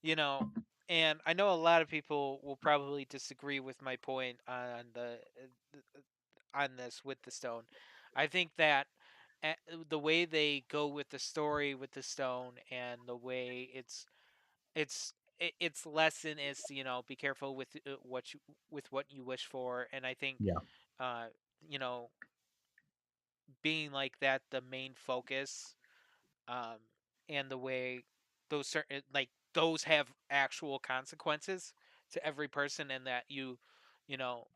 you know, and I know a lot of people will probably disagree with my point on on this with the stone. I think that the way they go with the story with the stone and the way its lesson is to, be careful with what you wish for, and I think Yeah, uh you know being like that the main focus, um and the way those certain like those have actual consequences to every person, and that you know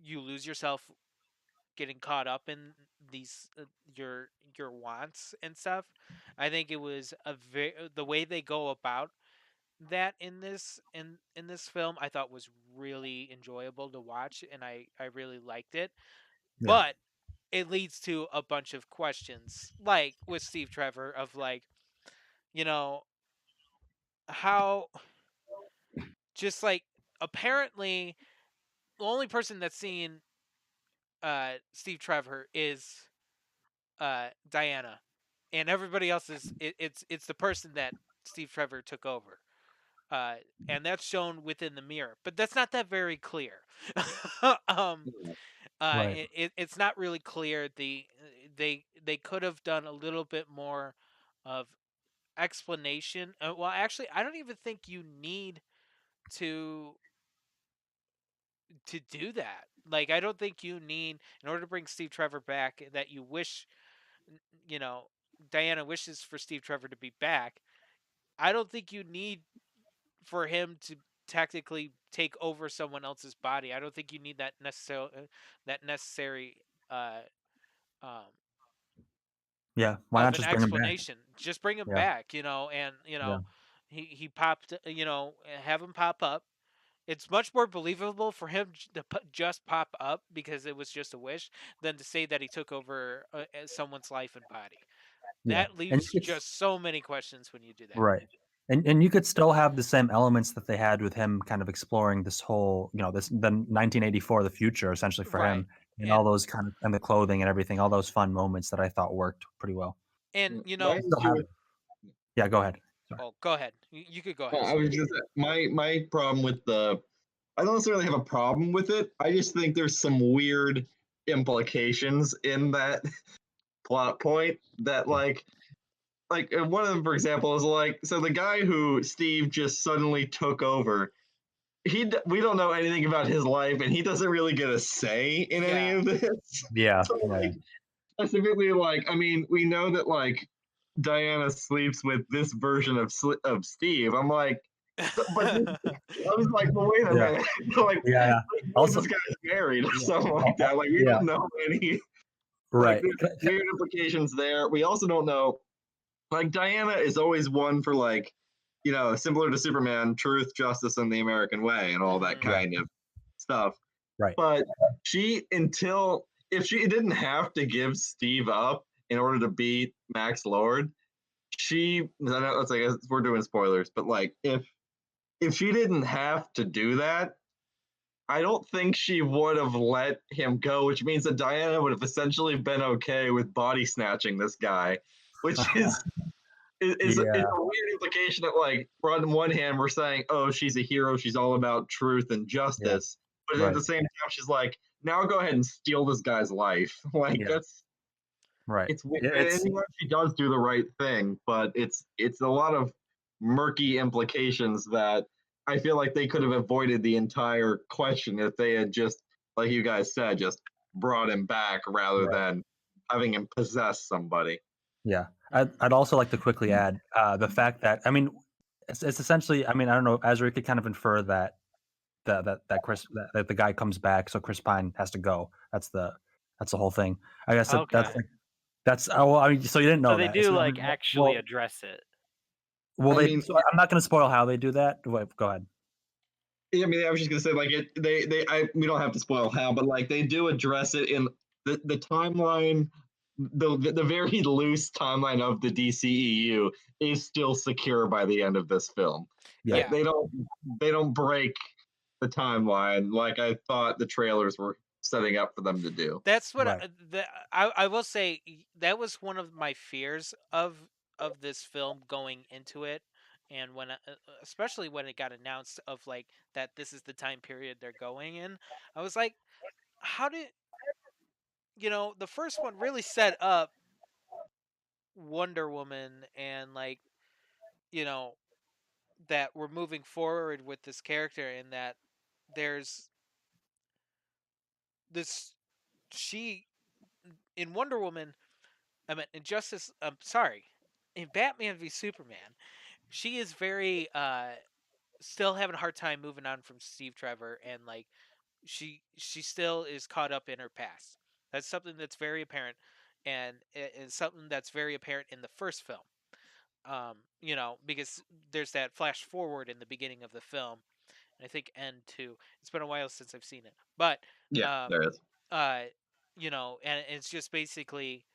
you lose yourself getting caught up in these your wants and stuff. I think it was a very the way they go about that in this film I thought was really enjoyable to watch, and I really liked it. yeah, But it leads to a bunch of questions, like with Steve Trevor, of like, you know, how just like apparently the only person that's seen Steve Trevor is Diana, and everybody else is it's the person that Steve Trevor took over. Uh, and that's shown within the mirror, but that's not that very clear. um, right. it's not really clear. They could have done a little bit more of explanation. Well, actually, I don't even think you need to do that. Like, I don't think you need, in order to bring Steve Trevor back, that you wish, you know, Diana wishes for Steve Trevor to be back. I don't think you need for him to technically take over someone else's body. I don't think you need that necessary uh, um, Yeah, why of not an just bring him back? explanation. Just bring him Yeah, back, and yeah, he popped, have him pop up. It's much more believable for him to just pop up because it was just a wish than to say that he took over someone's life and body. yeah, That and leaves you could just so many questions when you do that. right, and you could still have the same elements that they had with him kind of exploring this whole, the 1984, the future essentially for Right. him, and all And those kind of and the clothing and everything, all those fun moments that I thought worked pretty well. And My Still issue have with it. Yeah, go ahead. Sorry. oh, go ahead. You could go ahead, I sir. was just my problem with the I don't necessarily have a problem with it. I just think there's some weird implications in that plot point that one of them, for example, is like, so the guy who Steve just suddenly took over, we don't know anything about his life, and he doesn't really get a say in any Yeah. of this. Yeah. So like specifically, like, I mean, we know that like Diana sleeps with this version of Steve. I'm like, but I was like, well, wait a Yeah. minute, like, Yeah. what if Also, this guy's married or yeah. something like that? Like, we Yeah. don't know any. Like, Right. there's weird implications there. We also don't know. Like, Diana is always one for like, similar to Superman, truth, justice, and the American way, and all that Mhm. Yeah. kind of stuff. Right. But if she didn't have to give Steve up in order to beat Max Lord, I know it's like we're doing spoilers, but like if she didn't have to do that, I don't think she would have let him go, which means that Diana would have essentially been okay with body snatching this guy, which is a Yeah. weird implication that, like, on one hand we're saying, oh, she's a hero, she's all about truth and Yeah. justice, but at Right. the same time she's like, now go ahead and steal this guy's life. Like, Yeah. Right. it's weird. It's And she does do the right thing, but it's a lot of murky implications that I feel like they could have avoided the entire question if they had just, like you guys said, just brought him back rather right. than having him possess somebody. Yeah. I'd also like to quickly add the fact that it's essentially, I mean, I don't know, Ezra could kind of infer that that the guy comes back, so Chris Pine has to go. That's the whole thing. I guess Okay. that's well, I mean, so you didn't So know they that. do So, I like mean, actually address it. I mean, so I'm not going to spoil how they do that. Wait, go ahead. I mean, I was just gonna say, like, we don't have to spoil how, but like they do address it in the timeline. The very loose timeline of the DCEU is still secure by the end of this film. Yeah. They don't break the timeline like I thought the trailers were setting up for them to do. That's what Right. I will say. That was one of my fears of this film going into it, and especially when it got announced of like that this is the time period they're going in. I was like, how did the first one really set up Wonder Woman and like you know that we're moving forward with this character and that there's this she in Wonder Woman. I mean, in Justice. I'm sorry, in Batman v Superman, she is very still having a hard time moving on from Steve Trevor, and like she still is caught up in her past. That's something that's very apparent, and it's something that's very apparent in the first film. Because there's that flash forward in the beginning of the film, and I think end too. It's been a while since I've seen it, but Yeah, um, there is. and it's just basically,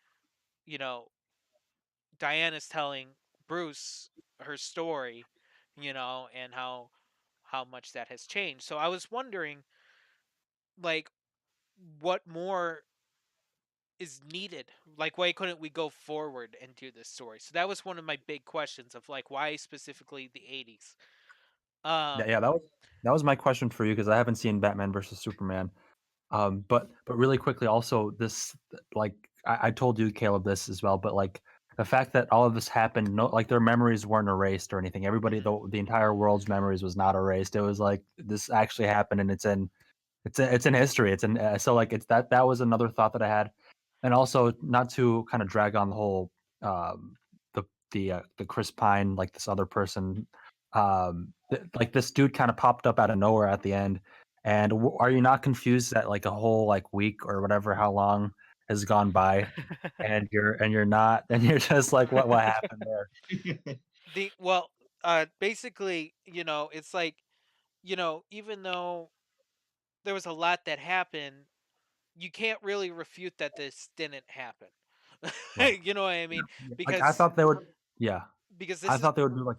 you know, Diana's telling Bruce her story, and how much that has changed. So I was wondering, like, what more is needed? Like, why couldn't we go forward and do this story? So that was one of my big questions of like, why specifically the '80s? Yeah, that was my question for you because I haven't seen Batman versus Superman. But really quickly, also this like I told you, Caleb, this as well. But like the fact that all of this happened, no, like their memories weren't erased or anything. Everybody, the entire world's memories was not erased. It was like this actually happened, and it's in history. It's in so like it's that was another thought that I had, and also not to kind of drag on the whole um, the Chris Pine, like this other person, like this dude kind of popped up out of nowhere at the end. And are you not confused that like a whole like week or whatever how long has gone by, and you're not, and you're just like what happened there? Basically, it's like, even though there was a lot that happened, you can't really refute that this didn't happen. Right. You know what I mean? Like I Because thought they would. Yeah, because I this is thought they would do like.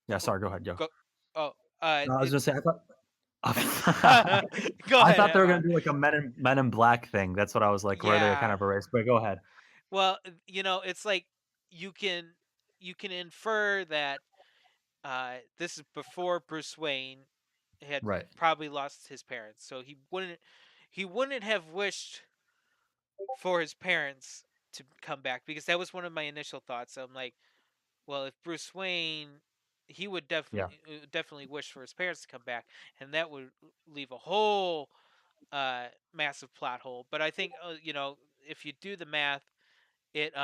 Yeah, sorry. Go ahead, Joe. go oh No, I was it gonna say I thought. go I ahead, thought they were gonna Evan. do like a Men in Black thing. That's what I was like, where they kind Yeah. of erased. But go ahead. Well, it's like you can infer that this is before Bruce Wayne had Right. probably lost his parents, so he wouldn't have wished for his parents to come back, because that was one of my initial thoughts. I'm like, well, if Bruce Wayne, he would Yeah. definitely wish for his parents to come back, and that would leave a whole massive plot hole. But I think if you do the math, it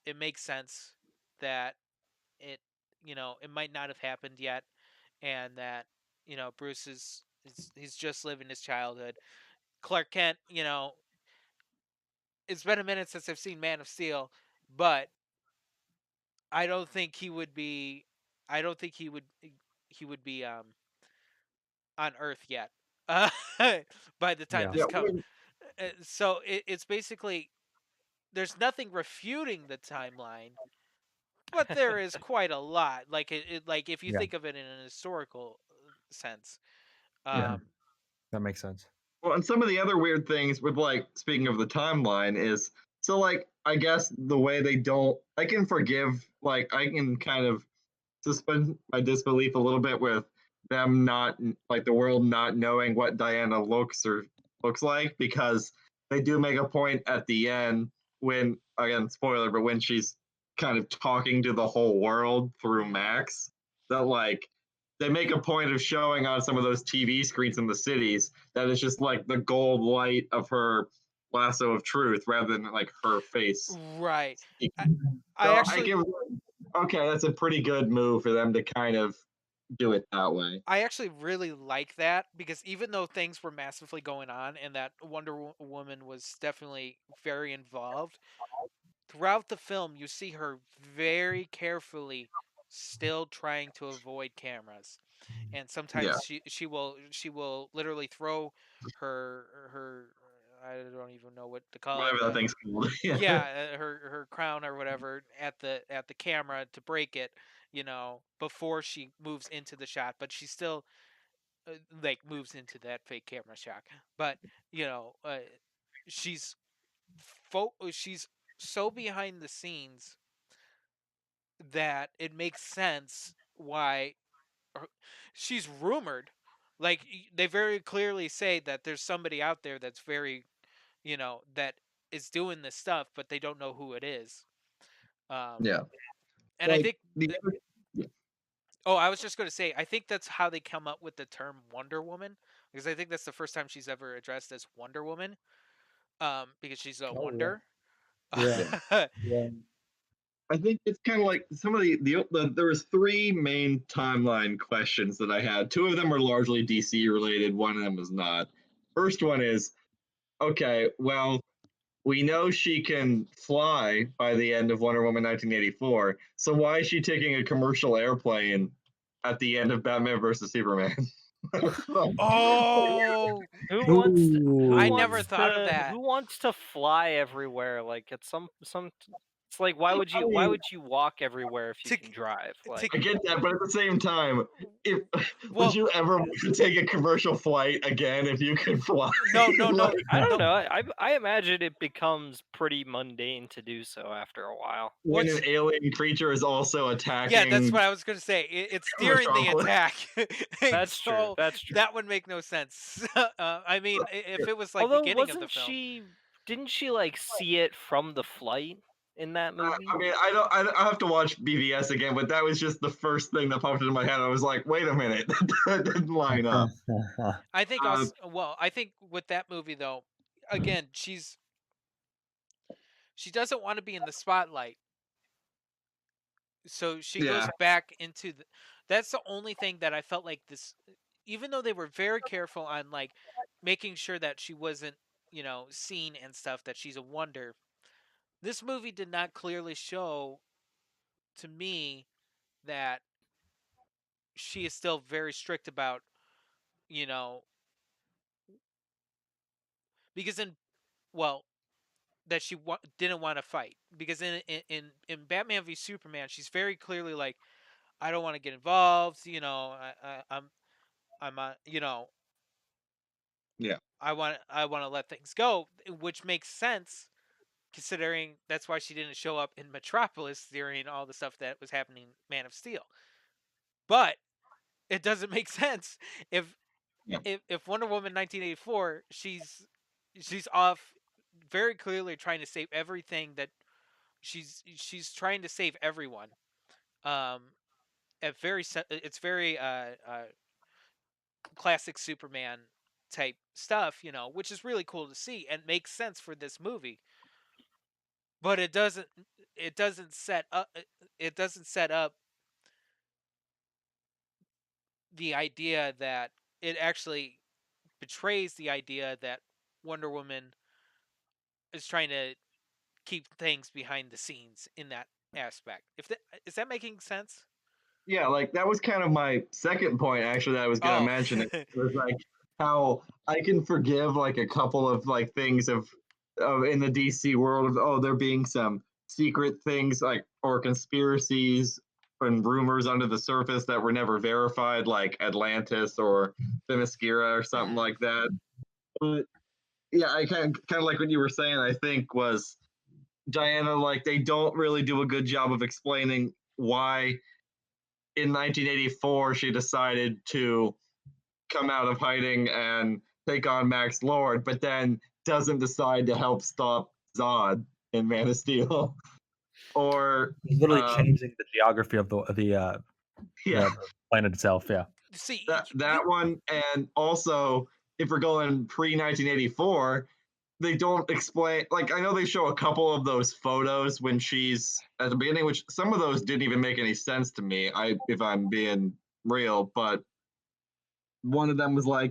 it makes sense that it it might not have happened yet, and that Bruce is he's just living his childhood. Clark Kent, it's been a minute since I've seen Man of Steel, but I don't think he would be. I don't think he would be on Earth yet uh, by the time Yeah. Yeah, this comes. So it's basically, there's nothing refuting the timeline, but there is quite a lot. Like like if you Yeah. think of it in an historical sense. Yeah. Um, That makes sense. well, and some of the other weird things with, like, speaking of the timeline is, so, like, I guess the way they don't, I can forgive, like, I can kind of suspend my disbelief a little bit with them not, like, the world not knowing what Diana looks like, because they do make a point at the end when, again, spoiler, but when she's kind of talking to the whole world through Max, that, like, they make a point of showing on some of those TV screens in the cities that it's just like the gold light of her lasso of truth rather than like her face. right. I So I actually give, okay, that's a pretty good move for them to kind of do it that way. I actually really like that, because even though things were massively going on and that Woman was definitely very involved, throughout the film you see her very carefully still trying to avoid cameras. And Yeah, sometimes she will literally throw her I don't even know what to call it, whatever that thing's called. Yeah, yeah, her crown or whatever at the camera to break it, before she moves into the shot, but she still like moves into that fake camera shot. But she's she's so behind the scenes that it makes sense why her- she's rumored. Like they very clearly say that there's somebody out there that's very, that is doing this stuff, but they don't know who it is. Um, yeah. and I Like think, the other, oh, I was just going to say, I think that's how they come up with the term Wonder Woman, because I think that's the first time she's ever addressed as Wonder Woman, because she's a Oh yeah. wonder. Yeah. yeah. Yeah. I think it's kind of like some of the there was three main timeline questions that I had. Two of them are largely DC related. One of them is not. First one is, okay, well, we know she can fly by the end of Wonder Woman 1984. So why is she taking a commercial airplane at the end of Batman versus Superman? Oh, I Who Ooh. never wants thought of to that. who wants to fly everywhere? Like at some it's like I why mean, would you walk everywhere if you To can drive? to I Like get that, but at the same time, if would well, you ever want to take a commercial flight again if you could fly? no, no, Like, no, I don't no. know. I imagine it becomes pretty mundane to do so after a while. when an What's alien creature is also Yeah, that's attacking what I was gonna say. It's the during the metropolis. attack, That's true. so That's true. that would make no sense. I mean, if it was like Although beginning of the wasn't film, she didn't she like see it from the flight in that movie? I mean, I don't. I have to watch BVS again, but that was just the first thing that popped into my head. I was like, wait a minute, that didn't line up. I think Uh, also. Well, I think with that movie though, again, she doesn't want to be in the spotlight, so she yeah, goes back into the. That's the only thing that I felt like this. Even though they were very careful on like making sure that she wasn't, seen and stuff, that she's a wonder. This movie did not clearly show to me that she is still very strict about, you know, because well, that she didn't want to fight, because in Batman v Superman, she's very clearly like, I don't want to get involved, I'm yeah, I want to let things go, which makes sense considering that's why she didn't show up in Metropolis during all the stuff that was happening in Man of Steel. But it doesn't make sense if Yeah. if Wonder Woman 1984, she's off very clearly trying to save everything that she's trying to save everyone. Um, it's very classic Superman type stuff, which is really cool to see and makes sense for this movie. But it doesn't set up the idea that it actually betrays the idea that Wonder Woman is trying to keep things behind the scenes in that aspect. Is that making sense? Yeah, like that was kind of my second point actually that I was gonna Oh, mention. It was like how I can forgive like a couple of like things of in the DC world of there being some secret things like or conspiracies and rumors under the surface that were never verified, like Atlantis or Themyscira or something Mhm. like that. But yeah, I kind of like what you were saying. I think was Diana, like they don't really do a good job of explaining why in 1984 she decided to come out of hiding and take on Max Lord, but then doesn't decide to help stop Zod in Man of Steel. Or He's literally um, changing the geography of yeah, the planet itself. Yeah. See, that one, and also if we're going pre 1984, they don't explain. Like I know they show a couple of those photos when she's at the beginning, which some of those didn't even make any sense to me. If I'm being real, but one of them was like,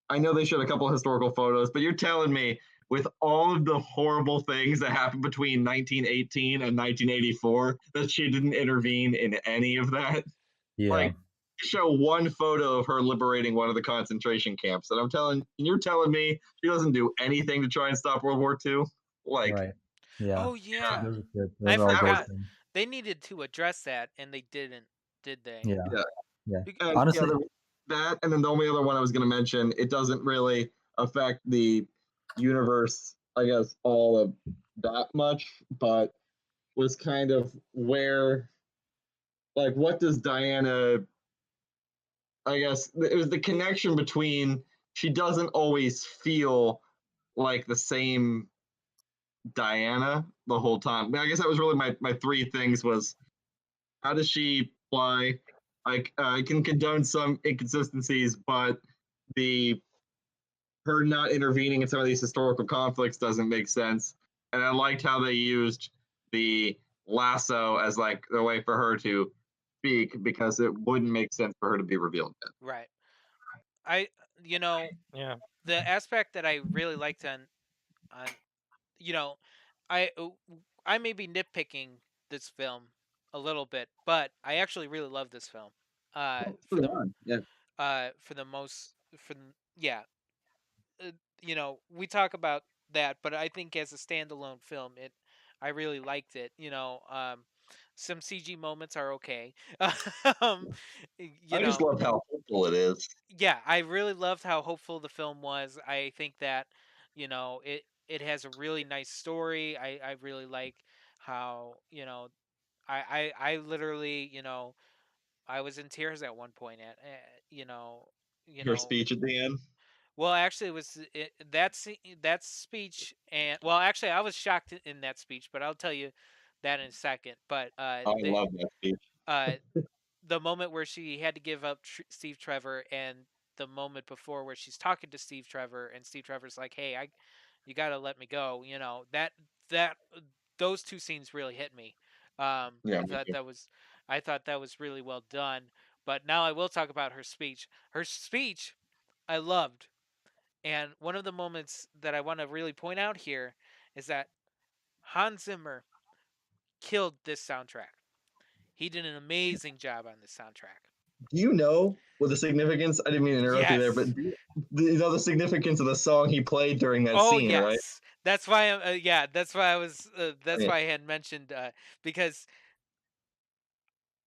I know they showed a couple of historical photos, but you're telling me with all of the horrible things that happened between 1918 and 1984 that she didn't intervene in any of that? Yeah. Like, show one photo of her liberating one of the concentration camps, and you're telling me she doesn't do anything to try and stop World War II? Like, Right. Yeah. oh yeah, Those are good. I Those are all that great was forgot. things. They needed to address that, and they didn't, did they? Yeah. yeah. Yeah. And yeah, Honestly, that, and then the only other one I was going to mention, it doesn't really affect the universe, I guess, all of that much, but was kind of where, like, what does Diana, I guess, it was the connection between she doesn't always feel like the same Diana the whole time. I mean, I guess that was really my three things was how does she fly? I can condone some inconsistencies, but the her not intervening in some of these historical conflicts doesn't make sense. And I liked how they used the lasso as like the way for her to speak because it wouldn't make sense for her to be revealed yet. Right. I, you know, Yeah. the aspect that I really liked on, you know, I I may be nitpicking this film a little bit, but I actually really love this film. For the Yeah. for the most for the- yeah, we talk about that, but I think as a standalone film, I really liked it. Some CG moments are okay. um, you I just know, love how hopeful it is. yeah, I really loved how hopeful the film was. I think that, it has a really nice story. I really like how, I literally, I was in tears at one point you Her know, speech at the end. well, actually, it was that speech, and well, actually, I was shocked in that speech, but I'll tell you that in a second. But I love that speech. uh, the moment where she had to give up Steve Trevor, and the moment before where she's talking to Steve Trevor, and Steve Trevor's like, "Hey, you got to let me go." That those two scenes really hit me. Yeah, I me thought too. that was really well done. But now I will talk about her speech. Her speech, I loved. And one of the moments that I want to really point out here is that Hans Zimmer killed this soundtrack. He did an amazing job on this soundtrack. Do you know what the significance? I didn't mean to interrupt you there, but Yes. you know the significance of the song he played during that Oh scene, right? yes. That's why I'm. Yeah. That's why I was. That's Yeah, why I had mentioned because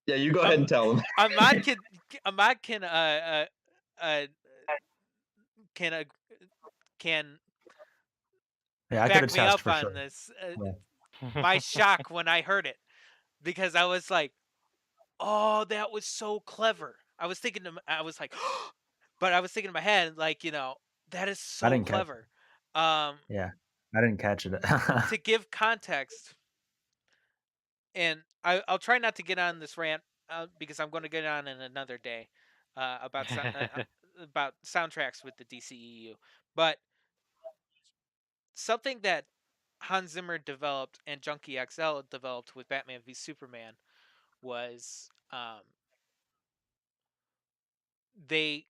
yeah. You go ahead um, and tell him. Ahmad can Ahmad uh, can can Yeah, I could back me attest up for on sure. this. Yeah. My shock when I heard it, because I was like, "Oh, that was so clever." I was like, but I was thinking in my head, like, that is I so didn't catch it. clever. Um, Yeah, I didn't catch it. to give context, and I'll try not to get on this rant because I'm going to get on in another day about soundtracks with the DCEU. But something that Hans Zimmer developed and Junkie XL developed with Batman v Superman was they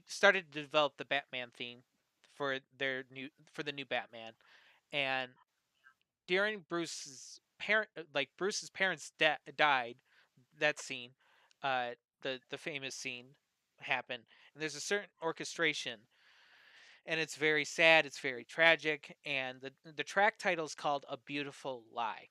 started to develop the Batman theme for the new Batman, and during Bruce's parents died. That scene, uh, the famous scene happened, and there's a certain orchestration, and it's very sad, it's very tragic, and the track title is called "A Beautiful Lie."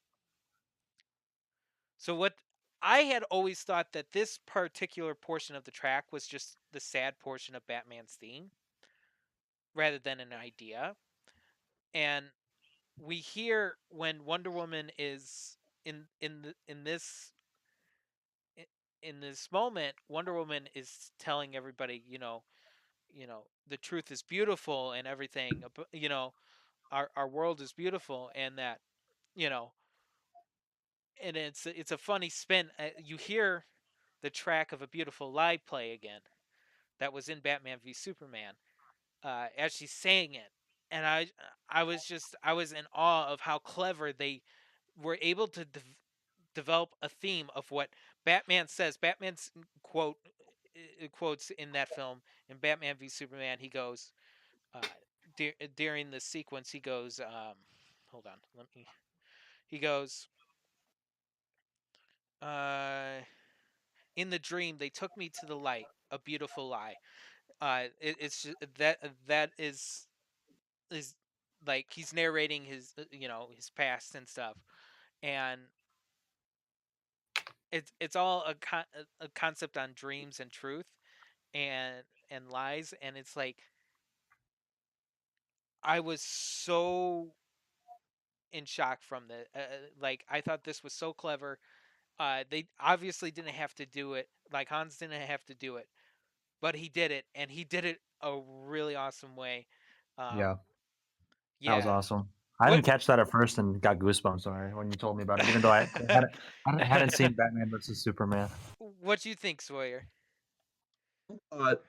So what I had always thought that this particular portion of the track was just the sad portion of Batman's theme rather than an idea. And we hear when Wonder Woman is in this in this moment, Wonder Woman is telling everybody, the truth is beautiful and everything, our world is beautiful, and that, you know, and it's a funny spin. You hear the track of "A Beautiful Lie" play again that was in Batman v Superman, as she's saying it, and I was in awe of how clever they were able to develop a theme of what Batman says. Batman's quotes in that film in Batman v Superman. He goes during the sequence. He goes, hold on, let me. He goes, uh, in the dream they took me to the light, a beautiful lie. It's just, that is like he's narrating his his past and stuff, and it's all a concept on dreams and truth and lies, and it's like I was so in shock from the like I thought this was so clever. They obviously didn't have to do it, like Hans didn't have to do it, but he did it, and he did it a really awesome way. um Yeah, that was yeah. awesome. I What didn't catch that at first and got goosebumps, sorry, when you told me about it, even though I hadn't seen Batman versus Superman. what do you think, Sawyer?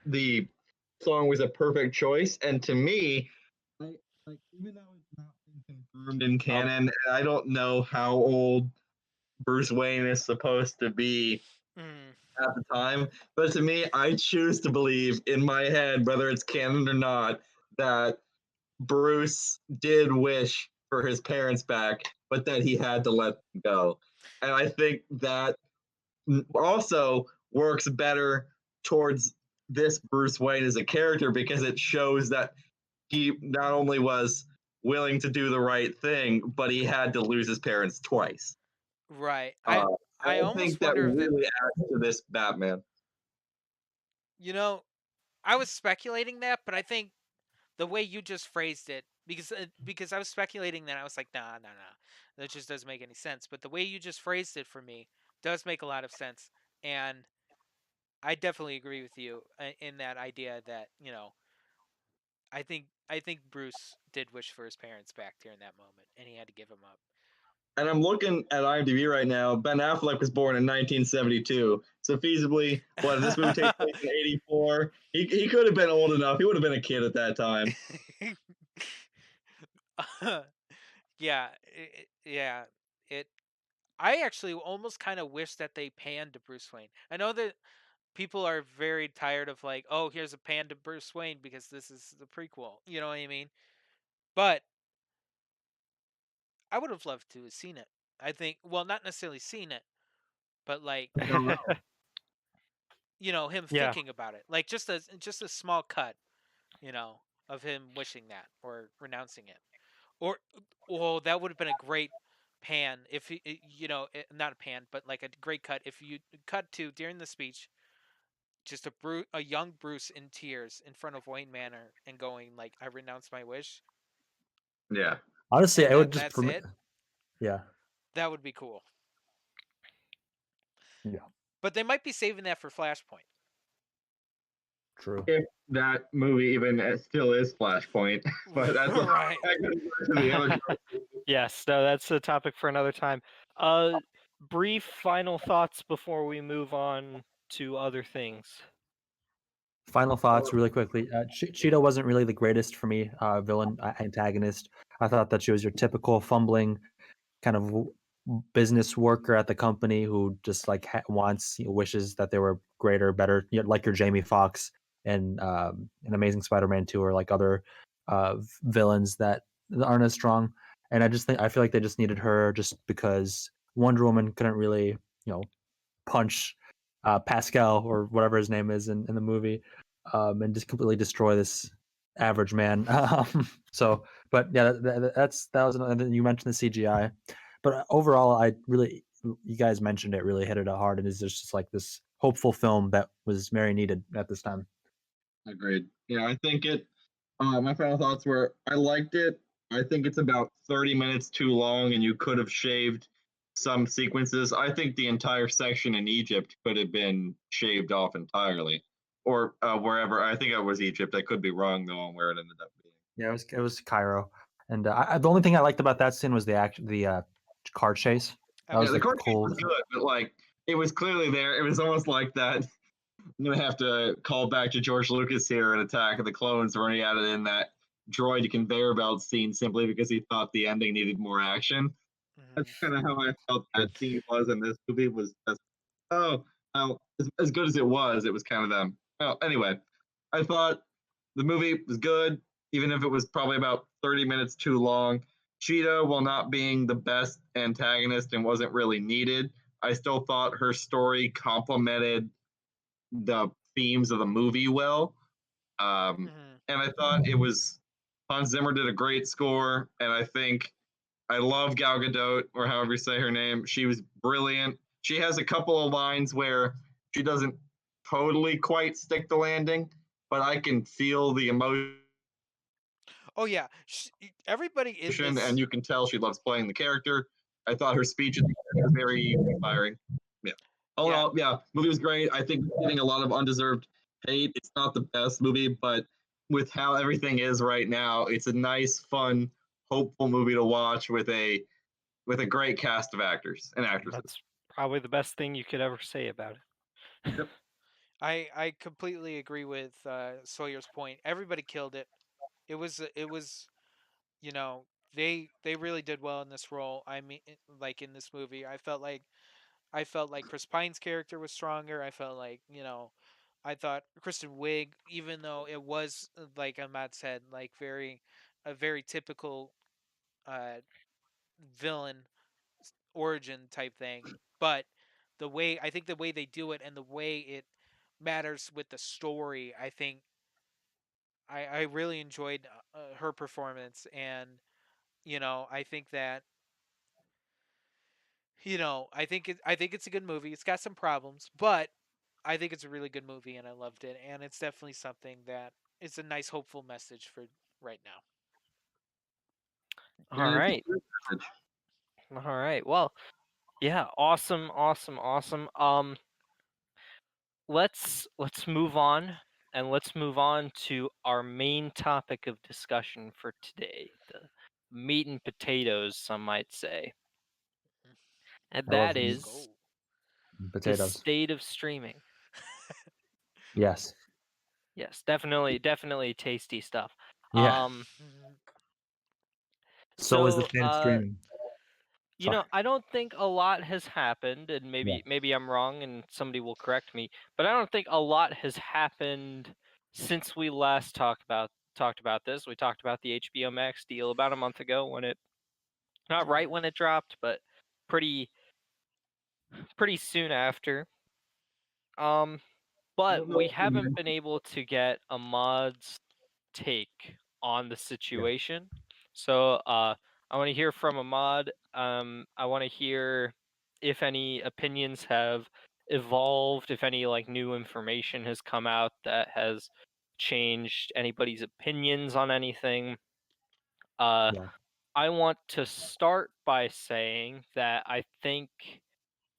The song was a perfect choice, and to me, like even though it's not been confirmed in Oh, canon, and I don't know how old Bruce Wayne is supposed to be Mm, at the time, but to me, I choose to believe in my head, whether it's canon or not, that Bruce did wish for his parents back, but that he had to let them go. And I think that also works better towards this Bruce Wayne as a character because it shows that he not only was willing to do the right thing, but he had to lose his parents twice. right. I I almost think that wonder if it, really adds to this Batman. you know I was speculating that, but I think the way you just phrased it, because I was speculating that, I was like, nah, nah, nah, that just doesn't make any sense. But the way you just phrased it for me does make a lot of sense, and I definitely agree with you in that idea that I think Bruce did wish for his parents back during that moment, and he had to give them up. And I'm looking at IMDb right now. Ben Affleck was born in 1972. So feasibly, what, this movie takes place in 84? He could have been old enough. He would have been a kid at that time. Yeah, yeah. It. I actually almost kind of wish that they panned to Bruce Wayne. I know that people are very tired of like, oh, here's a pan to Bruce Wayne because this is the prequel. You know what I mean? But I would have loved to have seen it. I think, well, not necessarily seen it, but like, I don't know. him Yeah. thinking about it, like just a small cut, of him wishing that or renouncing it, or oh, that would have been a great pan if he, not a pan, but like a great cut if you cut to during the speech, just a young Bruce in tears in front of Wayne Manor and going like, "I renounce my wish." Yeah. Honestly, and it would just that's it. yeah. That would be cool. Yeah. But they might be saving that for Flashpoint. True. If that movie even still is Flashpoint, but that's Right. that goes back to the other. Yes, no, that's a topic for another time. Brief final thoughts before we move on to other things. Final thoughts, really quickly. Cheetah wasn't really the greatest for me, villain antagonist. I thought that she was your typical fumbling kind of business worker at the company who just like wants, wishes that they were greater, better, like your Jamie Foxx and an Amazing Spider-Man 2, or like other villains that aren't as strong. And I feel like they just needed her just because Wonder Woman couldn't really, punch Pascal or whatever his name is in the movie, and just completely destroy this average man. So, but yeah, that was. And then you mentioned the CGI, but overall, you guys mentioned it, really hit it hard, and is just like this hopeful film that was very needed at this time. Agreed. Yeah, I think it. My final thoughts were I liked it. I think it's about 30 minutes too long, and you could have shaved some sequences. I think the entire section in Egypt could have been shaved off entirely, or wherever. I think it was Egypt. I could be wrong though on where it ended up being. Yeah, it was Cairo, and the only thing I liked about that scene was the car chase. That Yeah, was the the car chase cool. was good, but like it was clearly there. It was almost like that. I'm gonna have to call back to George Lucas here in Attack of the Clones, where he added in that droid conveyor belt scene simply because he thought the ending needed more action. That's kind of how I felt that scene was in this movie. Was just well, as good as it was kind of them. Well, anyway, I thought the movie was good, even if it was probably about 30 minutes too long. Cheetah, while not being the best antagonist and wasn't really needed, I still thought her story complemented the themes of the movie well. And I thought it was Hans Zimmer did a great score, and I think I love Gal Gadot, or however you say her name. She was brilliant. She has a couple of lines where she doesn't totally quite stick the landing, but I can feel the emotion, Oh yeah, everybody in and this. you can tell she loves playing the character. I thought her speech was very inspiring. Yeah. All in Yeah, all, yeah, movie was great. I think it's getting a lot of undeserved hate. It's not the best movie, but with how everything is right now, it's a nice, fun, hopeful movie to watch with a great cast of actors and actresses. That's probably the best thing you could ever say about it. Yep. I completely agree with Sawyer's point. Everybody killed it. It was you know they really did well in this role. I mean, like in this movie, I felt like Chris Pine's character was stronger. I felt like I thought Kristen Wiig, even though it was like Ahmad said, like a very typical uh, villain origin type thing, but the way they do it and the way it matters with the story, I think I really enjoyed her performance, and I think that I think it's a good movie. It's got some problems, but I think it's a really good movie, and I loved it, and it's definitely something that is a nice hopeful message for right now. All And it's right. All right. Well, yeah, awesome, awesome, awesome. Let's move on, and let's move on to our main topic of discussion for today, the meat and potatoes, some might say. And I love that meat Let's is go. and the potatoes. state of streaming. Yes. Yes, definitely tasty stuff. Yeah. Mhm. So is the So state of streaming. Sorry. I don't think a lot has happened, and Yeah. maybe I'm wrong, and somebody will correct me. But I don't think a lot has happened since we last talked about this. We talked about the HBO Max deal about a month ago, when it not right when it dropped, but pretty pretty soon after. Um, I but don't know we if you haven't been able to get a mod's take on the Yeah. situation. So I want to hear from Ahmad. I want to hear if any opinions have evolved, if any like new information has come out that has changed anybody's opinions on anything. Uh, Yeah. I want to start by saying that I think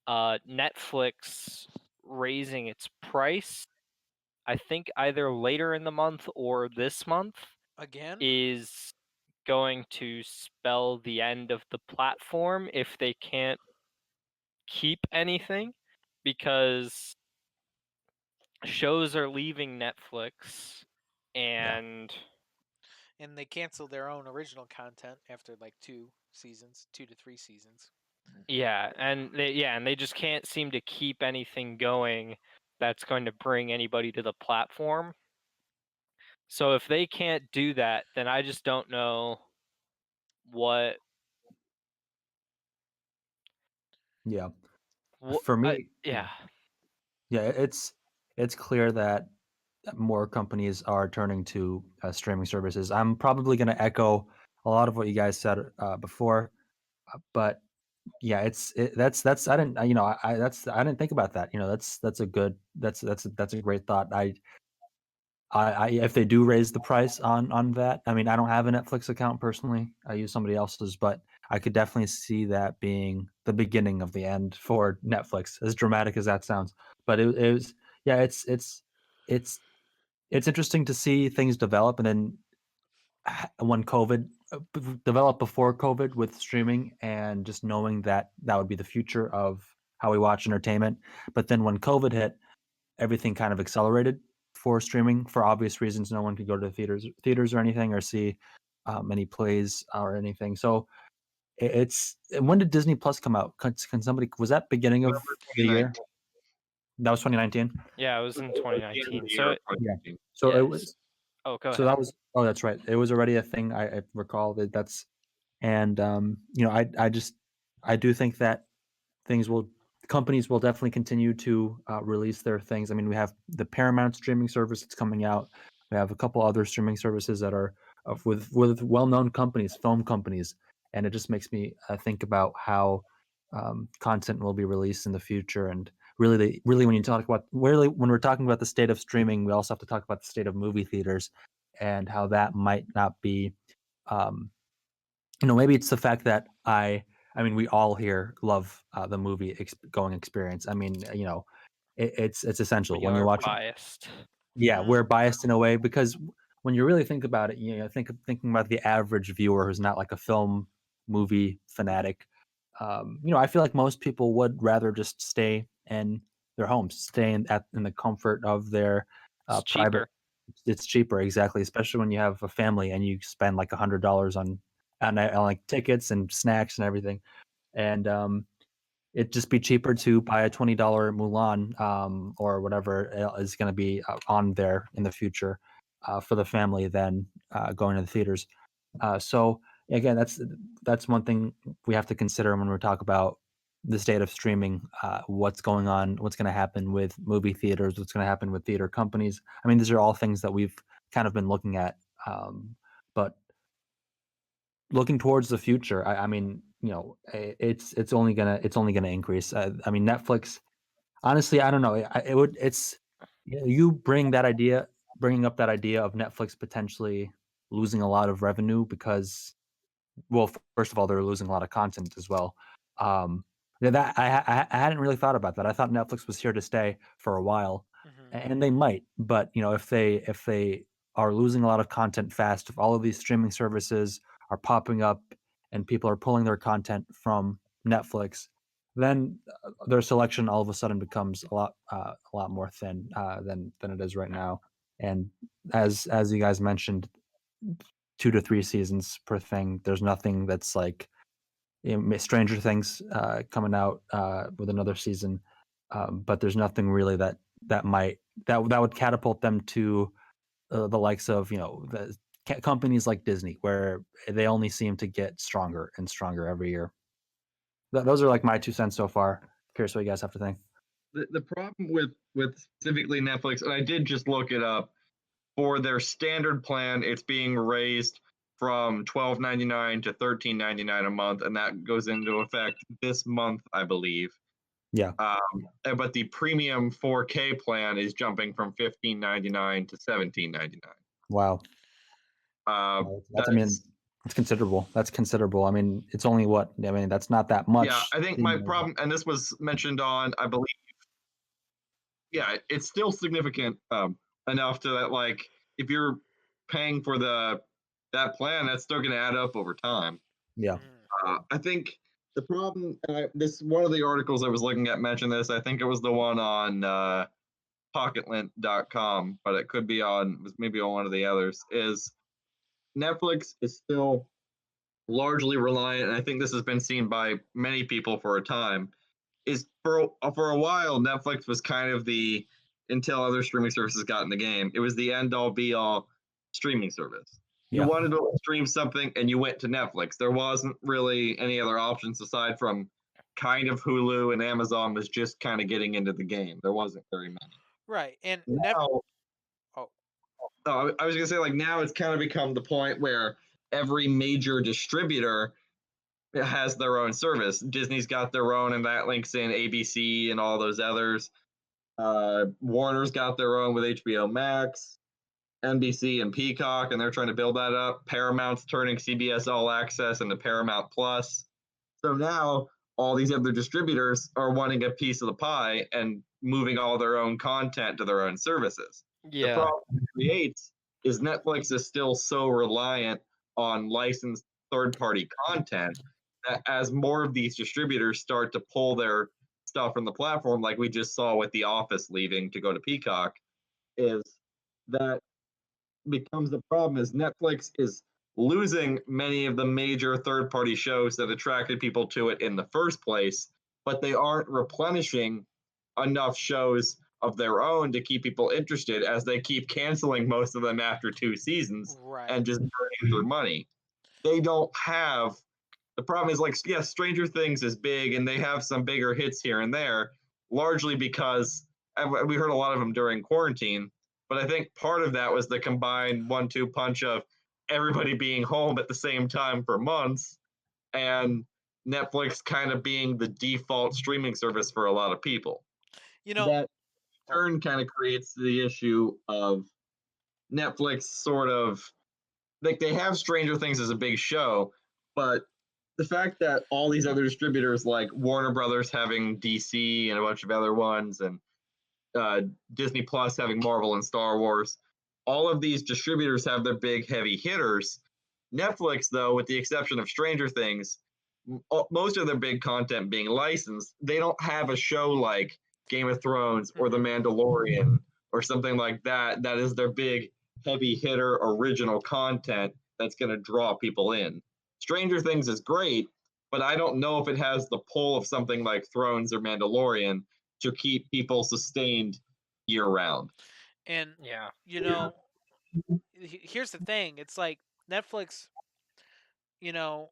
Netflix raising its price, I think either later in the month or this month, Again? is going to spell the end of the platform if they can't keep anything, because shows are leaving Netflix and And they canceled their own original content after like 2 seasons, 2 to 3 seasons. and they just can't seem to keep anything going that's going to bring anybody to the platform. So if they can't do that, then I just don't know what Yeah. what For me, yeah. yeah, it's clear that more companies are turning to streaming services. I'm probably going to echo a lot of what you guys said before, but yeah, that's I didn't I didn't think about that. That's a good that's a great thought. I if they do raise the price on that, I mean, I don't have a Netflix account personally. I use somebody else's, but I could definitely see that being the beginning of the end for Netflix, as dramatic as that sounds. But it was yeah, it's it's interesting to see things develop, and then when COVID developed before COVID with streaming, and just knowing that that would be the future of how we watch entertainment. But then when COVID hit, everything kind of accelerated for streaming for obvious reasons. No one could go to the theaters or anything, or see any plays or anything. So it's when did Disney Plus come out? Can somebody was that beginning of November the year? 2019. That was 2019. Yeah, it was It in was at the end of 2019. the year So of 2019. So it yes. was Oh, go so ahead. that was oh that's right. It was already a thing. I recall that that's and I just I do think that things will companies will definitely continue to release their things. I mean, we have the Paramount streaming service that's coming out. We have a couple other streaming services that are with well-known companies, film companies, and it just makes me think about how content will be released in the future. And really, when you talk about really when we're talking about the state of streaming, we also have to talk about the state of movie theaters and how that might not be. Um, maybe it's the fact that I mean, we all here love the movie going experience. I mean, it's essential We when you are watch. biased. Yeah, Mhm. we're biased in a way because when you really think about it, thinking about the average viewer who's not like a film movie fanatic. I feel like most people would rather just stay in their homes, stay in the comfort of their It's private. cheaper. It's cheaper, exactly, especially when you have a family and you spend like $100 on like tickets and snacks and everything. And it'd just be cheaper to buy a $20 Mulan, or whatever is going to be on there in the future for the family than going to the theaters. So again, that's one thing we have to consider when we talk about the state of streaming. What's going on? What's going to happen with movie theaters? What's going to happen with theater companies? I mean, these are all things that we've kind of been looking at. But looking towards the future, I mean, it's only gonna increase. I mean, Netflix. Honestly, I don't know. It would. It's you bringing up that idea of Netflix potentially losing a lot of revenue because, well, first of all, they're losing a lot of content as well. Um, yeah, that I hadn't really thought about that. I thought Netflix was here to stay for a while, Mhm. and they might. But if they are losing a lot of content fast, if all of these streaming services are popping up and people are pulling their content from Netflix, then their selection all of a sudden becomes a lot more thin than it is right now. And as you guys mentioned, 2 to 3 seasons per thing. There's nothing that's like Stranger Things coming out with another season, but there's nothing really that would catapult them to the likes of the companies like Disney, where they only seem to get stronger and stronger every year. Those are like my 2 cents so far. Curious what you guys have to think. The problem with specifically Netflix, and I did just look it up, for their standard plan, it's being raised from $12.99 to $13.99 a month, and that goes into effect this month, I believe. Yeah. But the premium 4K plan is jumping from $15.99 to $17.99. Wow. Uh, I mean, that's It's considerable. That's considerable. I mean, it's only what? I mean, that's not that Yeah, much. I think my problem, and this was mentioned on, I believe, yeah, it's still significant enough to that, like, if you're paying for that plan, that's still going to add up over time. Yeah. I think the problem, this one of the articles I was looking at mentioned this. I think it was the one on pocketlint.com, but it could be on, was maybe on one of the others, is Netflix is still largely reliant, and I think this has been seen by many people for a time, is for a while Netflix was kind of the, until other streaming services got in the game, it was the end all be all streaming service. You Yeah. wanted to stream something and you went to Netflix. There wasn't really any other options aside from kind of Hulu, and Amazon was just kind of getting into the game. There wasn't very many. Right. And Now, oh, I was gonna say, like, now it's kind of become the point where every major distributor has their own service. Disney's got their own, and that links in ABC and all those others. Warner's got their own with HBO Max, NBC and Peacock, and they're trying to build that up. Paramount's turning CBS All Access into Paramount Plus. So now all these other distributors are wanting a piece of the pie and moving all their own content to their own services. The Yeah. problem it creates is Netflix is still so reliant on licensed third-party content that as more of these distributors start to pull their stuff from the platform, like we just saw with The Office leaving to go to Peacock, is that becomes the problem is Netflix is losing many of the major third party shows that attracted people to it in the first place, but they aren't replenishing enough shows of their own to keep people interested, as they keep canceling most of them after 2 seasons right. and just burning their money. They don't have, the problem is, like, yes, Stranger Things is big and they have some bigger hits here and there, largely because we heard a lot of them during quarantine. But I think part of that was the combined 1-2 punch of everybody being home at the same time for months, and Netflix kind of being the default streaming service for a lot of people. You know, That turn kind of creates the issue of Netflix sort of, like, they have Stranger Things as a big show, but the fact that all these other distributors like Warner Brothers having DC and a bunch of other ones, and Disney Plus having Marvel and Star Wars, all of these distributors have their big heavy hitters. Netflix, though, with the exception of Stranger Things, most of their big content being licensed, they don't have a show like Game of Thrones or The Mandalorian or something like that that is their big heavy hitter original content that's going to draw people in. Stranger Things is great, but I don't know if it has the pull of something like Thrones or Mandalorian to keep people sustained year round. and Yeah. you know, here's the thing. It's like Netflix, you know,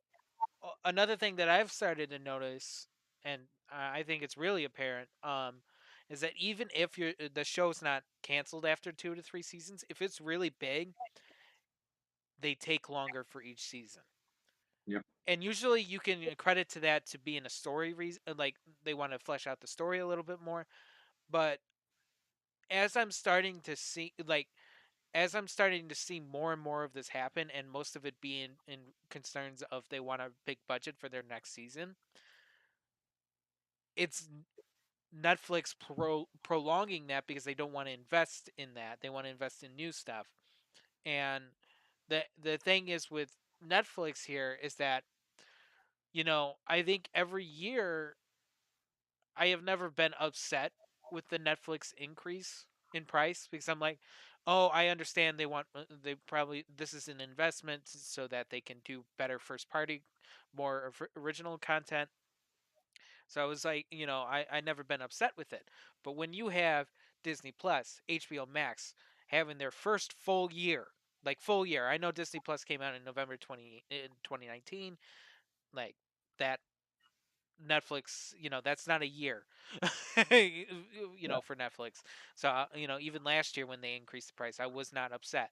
another thing that I've started to notice, and I think it's really apparent, is that even if the show's not canceled after 2 to 3 seasons, if it's really big, they take longer for each season. Yep. And usually you can credit to that to being a story reason, like they want to flesh out the story a little bit more. But as I'm starting to see, like, as I'm starting to see more and more of this happen, and most of it being in concerns of they want a big budget for their next season, it's Netflix prolonging that because they don't want to invest in that. They want to invest in new stuff. And the thing is with Netflix here is that, I think every year I have never been upset with the Netflix increase in price, because I'm like, oh, I understand they probably, this is an investment so that they can do better first party, more original content. So I was like, I never been upset with it. But when you have Disney Plus, HBO Max having their first full year, like full year, I know Disney Plus came out in November 2019, like that Netflix, that's not a year, for Netflix. So, even last year when they increased the price, I was not upset.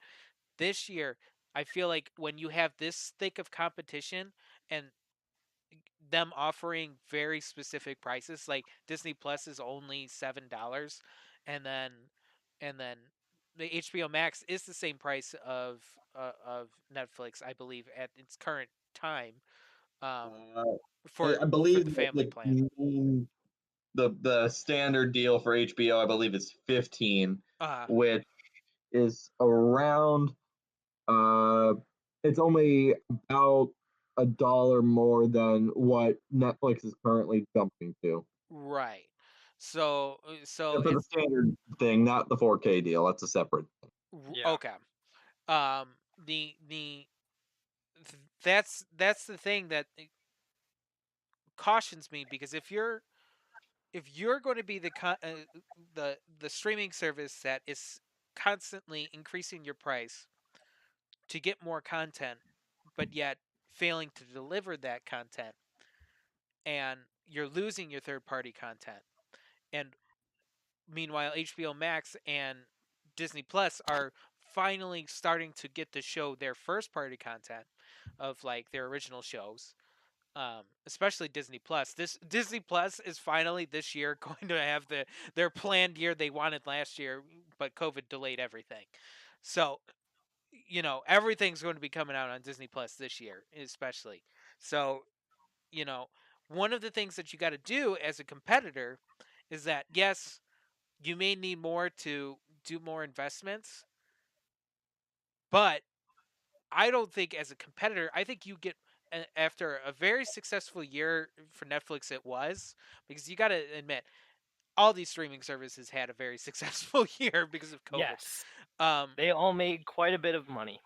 This year, I feel like when you have this thick of competition and them offering very specific prices, like Disney Plus is only $7, and then the HBO Max is the same price of Netflix, I believe, at its current time, um, Uh, for I for believe the that family plan. the standard deal for HBO, I believe, is 15, Uh, which is around. Uh, it's only about $1 more than what Netflix is currently jumping to. right. So For the it's standard thing, not the 4K deal. That's a separate. Yeah. okay. Um, the that's the thing that cautions me, because if you're going to be the streaming service that is constantly increasing your price to get more content, but yet failing to deliver that content, and you're losing your third party content, and meanwhile HBO Max and Disney Plus are finally starting to get to show their first party content of like their original shows, especially Disney Plus. This Disney Plus is finally this year going to have their planned year they wanted last year, but COVID delayed everything. So, everything's going to be coming out on Disney Plus this year, especially. So, you know, one of the things that you got to do as a competitor is that, yes, you may need more to do more investments, but I don't think as a competitor, I think you get after a very successful year for Netflix, it was, because you got to admit all these streaming services had a very successful year because of COVID. Yes. Um, They all made quite a bit of money.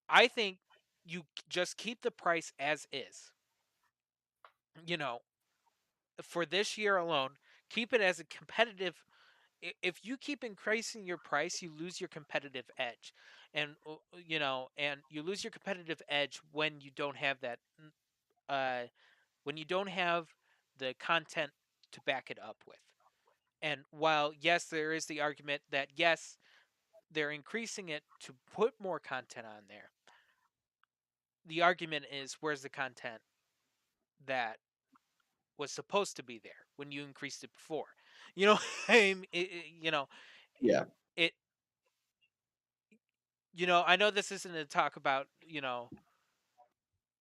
I think you just keep the price as is. You know, for this year alone, keep it as a competitive. If you keep increasing your price, you lose your competitive edge, and and you lose your competitive edge when you don't have that. Uh, when you don't have the content to back it up with. And while, yes, there is the argument that, yes, they're increasing it to put more content on there, the argument is, where's the content that was supposed to be there when you increased it before? You know, Yeah. it. I know this isn't a talk about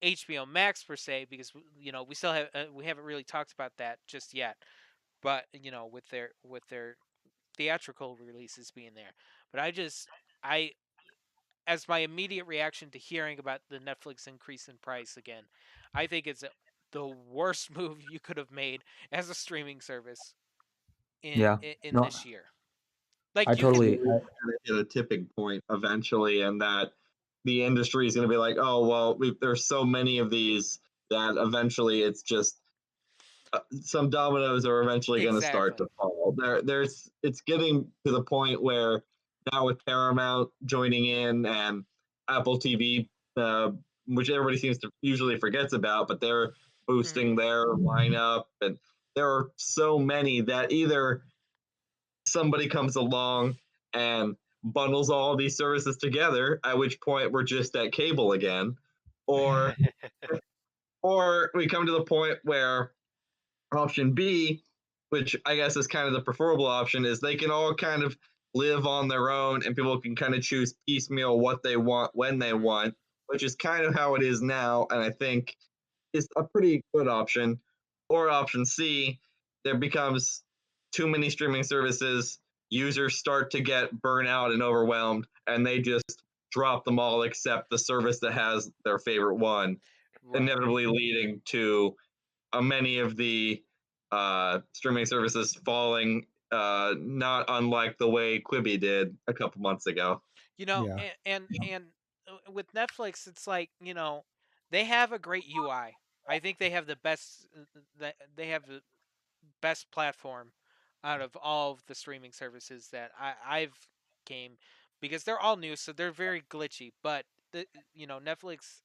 HBO Max per se, because we still have we haven't really talked about that just yet. But with their theatrical releases being there. But I as my immediate reaction to hearing about the Netflix increase in price again, I think it's the worst move you could have made as a streaming service in Yeah. in No, this year. Like I you can totally. Gonna hit a tipping point eventually, and that the industry is going to be like, oh well, there's so many of these that eventually it's just some dominoes are eventually going to start exactly. to fall. It's getting to the point where now with Paramount joining in and Apple TV, which everybody seems to usually forgets about, but they're Mhm. boosting their lineup, and there are so many that either somebody comes along and bundles all these services together, at which point we're just at cable again, or or we come to the point where option B, which I guess is kind of the preferable option, is they can all kind of live on their own and people can kind of choose piecemeal what they want when they Mhm. want, which is kind of how it is now. And I think is a pretty good option. Or option C, there becomes too many streaming services, users start to get burnout and overwhelmed, and they just drop them all except the service that has their favorite one, Right. inevitably leading to many of the streaming services falling, not unlike the way Quibi did a couple months ago. Yeah. And with Netflix, it's like, they have a great UI. I think they have the best they have the best platform out of all of the streaming services that I've came, because they're all new, so they're very glitchy. But Netflix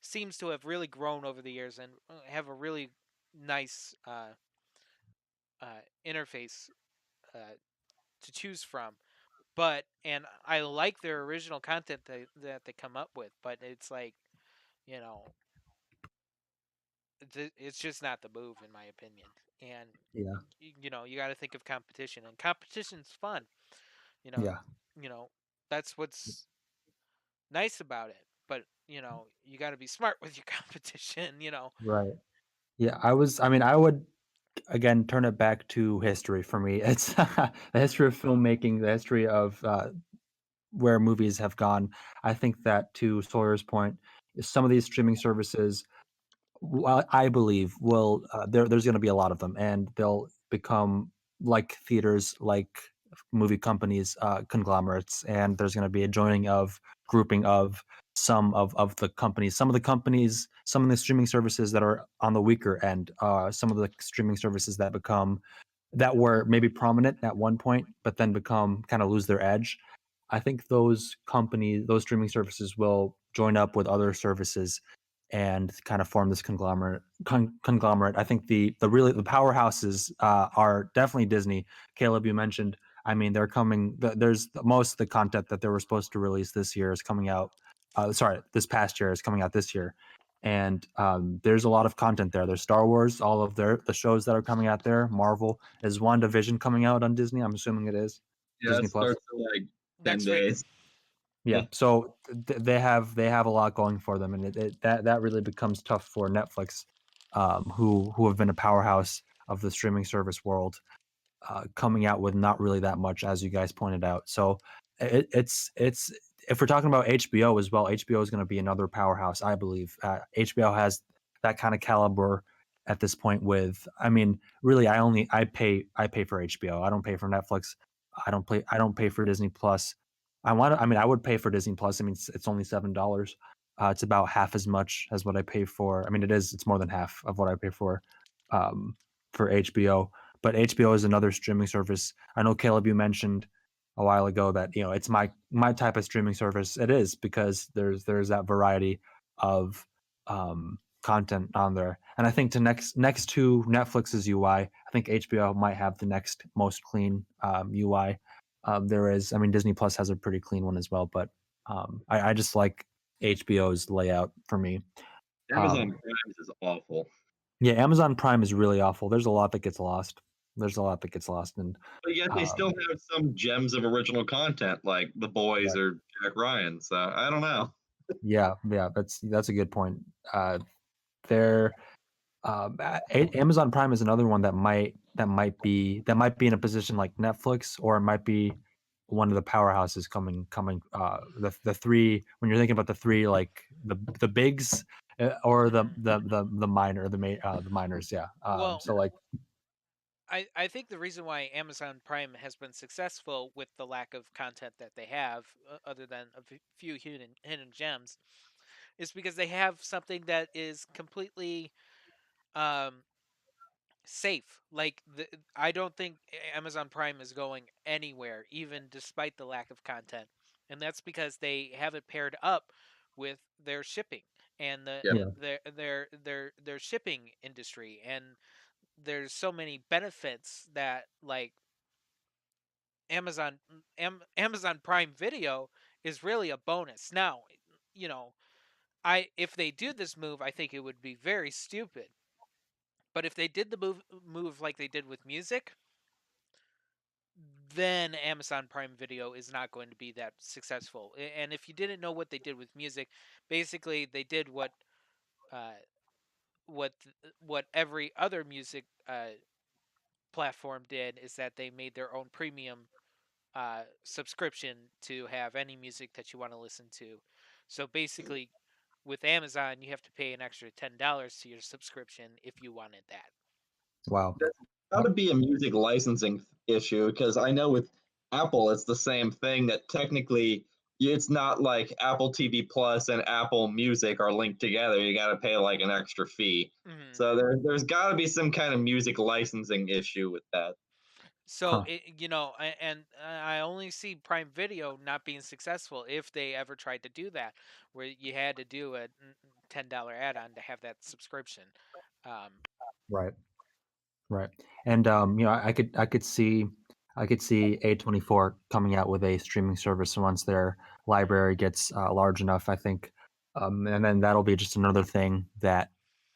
seems to have really grown over the years and have a really nice interface uh, to choose from. And I like their original content that they come up with, but it's like, you know, it's just not the move in my opinion. And Yeah. you got to think of competition, and competition's fun. You know, Yeah. you know, that's what's nice about it. But you got to be smart with your competition. Right. Yeah. I would again turn it back to history for me. It's the history of filmmaking, the history of where movies have gone. I think that to Sawyer's point, some of these streaming services, well, I believe there's going to be a lot of them, and they'll become like theaters, like movie companies, conglomerates, and there's going to be a joining of grouping of some of the companies, some of the streaming services that are on the weaker end, some of the streaming services that were maybe prominent at one point, but then become kind of lose their edge. I think those streaming services will join up with other services and kind of form this conglomerate. I think the powerhouses are definitely Disney. Caleb, you mentioned. I mean, they're coming. There's most of the content that they were supposed to release this year is coming out. Sorry, this past year is coming out this year, and there's a lot of content there. There's Star Wars, all of the shows that are coming out there. Marvel, is WandaVision coming out on Disney? I'm assuming it is. Yeah, it Disney Plus. starts in like 10 Next week. days. Yeah, so they have a lot going for them, and that really becomes tough for Netflix, who have been a powerhouse of the streaming service world, coming out with not really that much, as you guys pointed out. So it's if we're talking about HBO as well, HBO is going to be another powerhouse, I believe. HBO has that kind of caliber at this point. I mean, really, I pay for HBO. I don't pay for Netflix. I don't pay for Disney Plus. I mean, I would pay for Disney Plus. I mean, it's only $7. It's about half as much as what I pay for. I mean, it's more than half of what I pay um, for HBO. But HBO is another streaming service. I know Caleb, you mentioned a while ago that it's my type of streaming service. It is because there's that variety of content on there, and I think to next to Netflix's UI, I think HBO might have the next most clean UI. There is, I mean, Disney Plus has a pretty clean one as well, but I just like HBO's layout for me. Amazon Um, Prime is awful. yeah, Amazon Prime is really awful. There's a lot that gets lost. And But yet they still um, have some gems of original content like The Boys right. or Jack Ryan. So I don't know. Yeah, that's a good point. There, Amazon Prime is another one that might be in a position like Netflix, or it might be one of the powerhouses coming. The three, when you're thinking about the three, like the bigs, or the minors. Yeah. Well, So like, I think the reason why Amazon Prime has been successful with the lack of content that they have, other than a few hidden gems, is because they have something that is completely um, safe. Like I don't think Amazon Prime is going anywhere, even despite the lack of content, and that's because they have it paired up with their shipping and Yep. yeah, their shipping industry, and there's so many benefits that like Amazon Prime Video is really a bonus. Now, you know, I if they do this move, I think it would be very stupid. But if they did the move like they did with music, then Amazon Prime Video is not going to be that successful. And if you didn't know what they did with music, basically they did uh, what what every other music platform did, is that they made their own premium subscription to have any music that you want to listen to. So basically, with Amazon, you have to pay an extra $10 to your subscription if you wanted that. wow. That's got to be a music licensing issue because I know with Apple it's the same thing that technically it's not like Apple TV Plus and Apple Music are linked together. You got to pay like an extra fee. Hmm. So there's got to be some kind of music licensing issue with that. So Huh. and I only see Prime Video not being successful if they ever tried to do that, where you had to do a $10 add-on to have that subscription. Um, Right. Right. And I could see A24 coming out with a streaming service once their library gets large enough, I think. And then that'll be just another thing that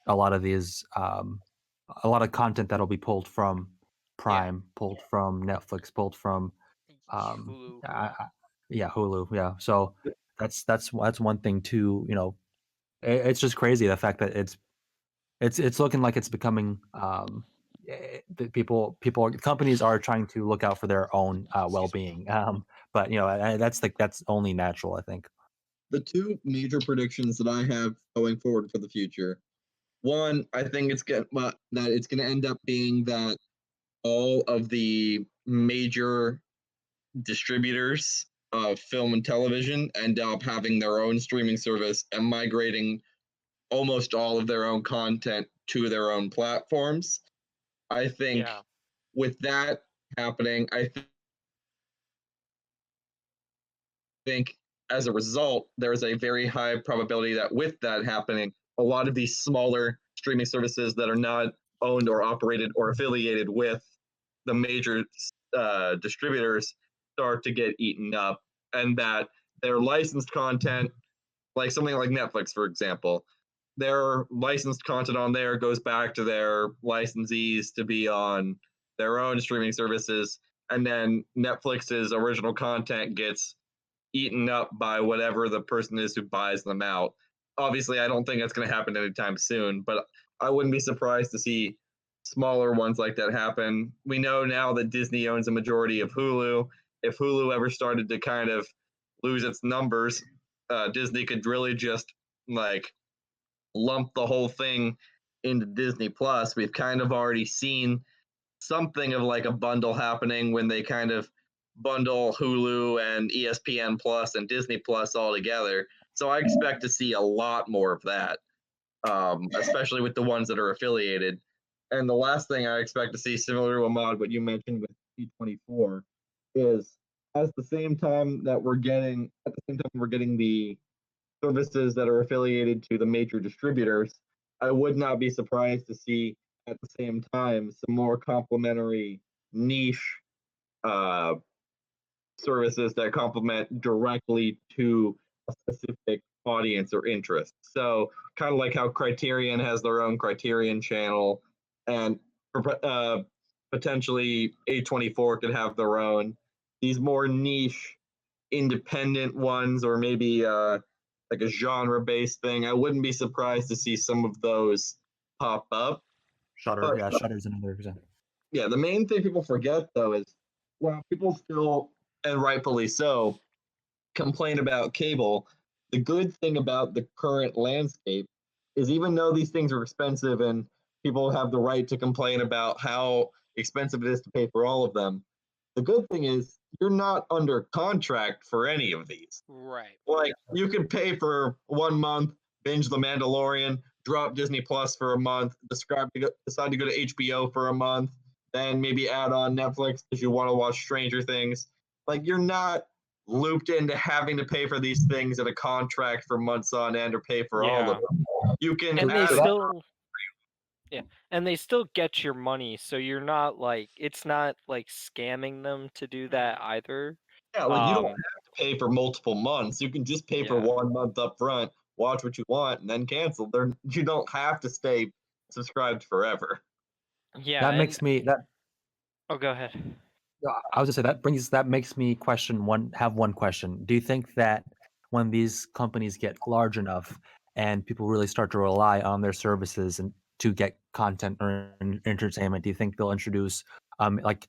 a lot of these a lot of content that'll be pulled from yeah, Prime, pulled from Netflix, pulled from Hulu. Yeah, Hulu. Yeah, so that's one thing too. It's just crazy the fact that it's looking like it's becoming the companies are trying to look out for their own Excuse me. well-being. But that's only natural, I think. The two major predictions that I have going forward for the future. One, I think that it's going to end up being that all of the major distributors of film and television end up having their own streaming service and migrating almost all of their own content to their own platforms. I think Yeah. with that happening, think as a result, there's a very high probability that with that happening, a lot of these smaller streaming services that are not owned or operated or affiliated with the major distributors start to get eaten up, and that their licensed content, like something like Netflix, for example, their licensed content on there goes back to their licensees to be on their own streaming services, and then Netflix's original content gets eaten up by whatever the person is who buys them out. Obviously, I don't think that's going to happen anytime soon, but I wouldn't be surprised to see smaller ones like that happen. We know now that Disney owns a majority of Hulu. If Hulu ever started to kind of lose its numbers, Disney could really just like lump the whole thing into Disney Plus. We've kind of already seen something of like a bundle happening when they kind of bundle Hulu and ESPN Plus and Disney Plus all together. So I expect to see a lot more of that, especially with the ones that are affiliated. And the last thing I expect to see, similar to Ahmad, what you mentioned with T24, is at the same time that we're getting the services that are affiliated to the major distributors, I would not be surprised to see at the same time some more complementary niche uh, services that complement directly to a specific audience or interest. So, kind of like how Criterion has their own Criterion channel, and potentially A24 could have their own. These more niche, independent ones, or maybe like a genre based thing. I wouldn't be surprised to see some of those pop up. Shutter, But yeah, Shutter's another example. yeah, the main thing people forget though is, well, people still, and rightfully so, complain about cable. The good thing about the current landscape is even though these things are expensive and people have the right to complain about how expensive it is to pay for all of them, the good thing is you're not under contract for any of these. Right. Like you can pay for 1 month, binge The Mandalorian, drop Disney Plus for a month, decide to go to HBO for a month, then maybe add on Netflix if you want to watch Stranger Things. Like you're not looped into having to pay for these things in a contract for months on end or pay for all of Yeah. them. You can And they add still and they still get your money, so you're not like it's not like scamming them to do that either. yeah, like you don't Um, have to pay for multiple months. You can just pay for yeah. 1 month up front, watch what you want, and then cancel. You don't have to stay subscribed forever. Yeah, That and makes me that oh, go ahead. I was gonna say that makes me have one question. Do you think that when these companies get large enough and people really start to rely on their services and to get content or entertainment, do you think they'll introduce like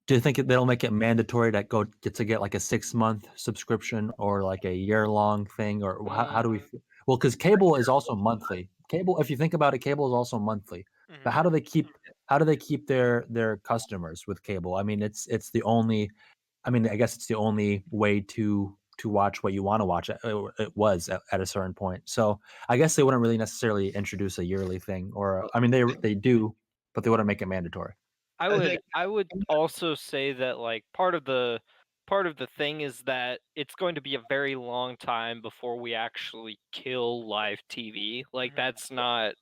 do you think they'll make it mandatory to get like a 6-month subscription or like a year-long thing, or how do we? Well, because cable is also monthly. Cable, if you think about it, cable is also monthly. But Mm-hmm. how do they keep their customers with cable? I mean, it's the only. I mean, I guess it's the only way to watch what you want to watch. It was at a certain point. So I guess they wouldn't really necessarily introduce a yearly thing, or I mean, they do, but they wouldn't make it mandatory. I I would think I would also say that like part of the thing is that it's going to be a very long time before we actually kill live TV. Like Mm-hmm.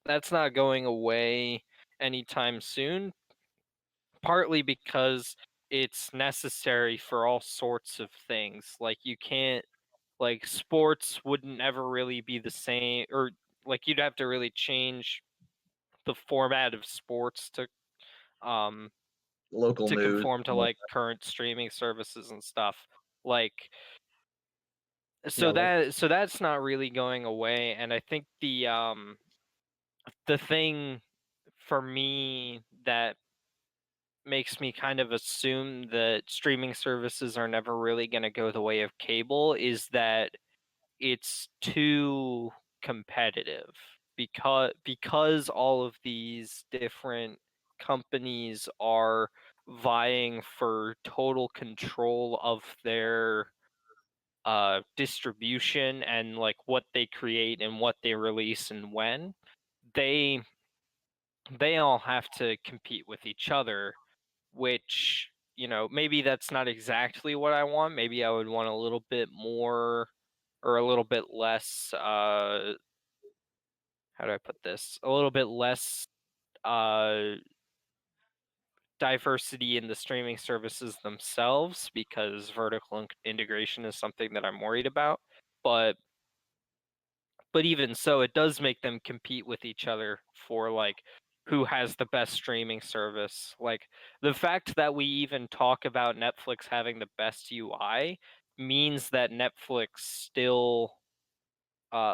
that's not going away anytime soon, partly because it's necessary for all sorts of things. Like you can't like sports wouldn't ever really be the same, or like you'd have to really change the format of sports to um local to news. conform to and what- like current streaming services and stuff. Like Yeah, like so that's not really going away, and I think the thing for me that makes me kind of assume that streaming services are never really going to go the way of cable is that it's too competitive because all of these different companies are vying for total control of their distribution and like what they create and what they release and when they they all have to compete with each other, which, you know, maybe that's not exactly what I want. Maybe I would want a little bit more or a little bit less how do I put this? A little bit less uh diversity in the streaming services themselves because vertical integration is something that I'm worried about. But even so, it does make them compete with each other for like who has the best streaming service. Like the fact that we even talk about Netflix having the best UI means that Netflix still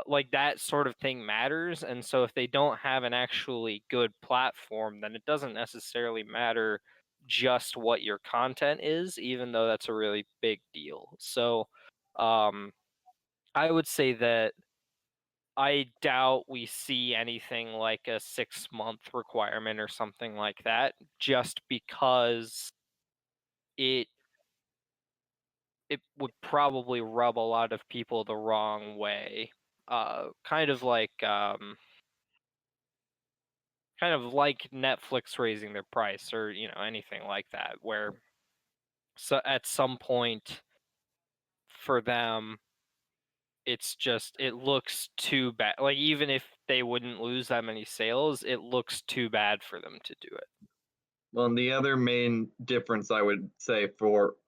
like that sort of thing matters. And so if they don't have an actually good platform, then it doesn't necessarily matter just what your content is, even though that's a really big deal. So I would say that I doubt we see anything like a 6-month requirement or something like that, just because it would probably rub a lot of people the wrong way. Kind of like Netflix raising their price or, you know, anything like that, where so at some point for them it's just it looks too bad. Like even if they wouldn't lose that many sales, it looks too bad for them to do it. Well, and the other main difference I would say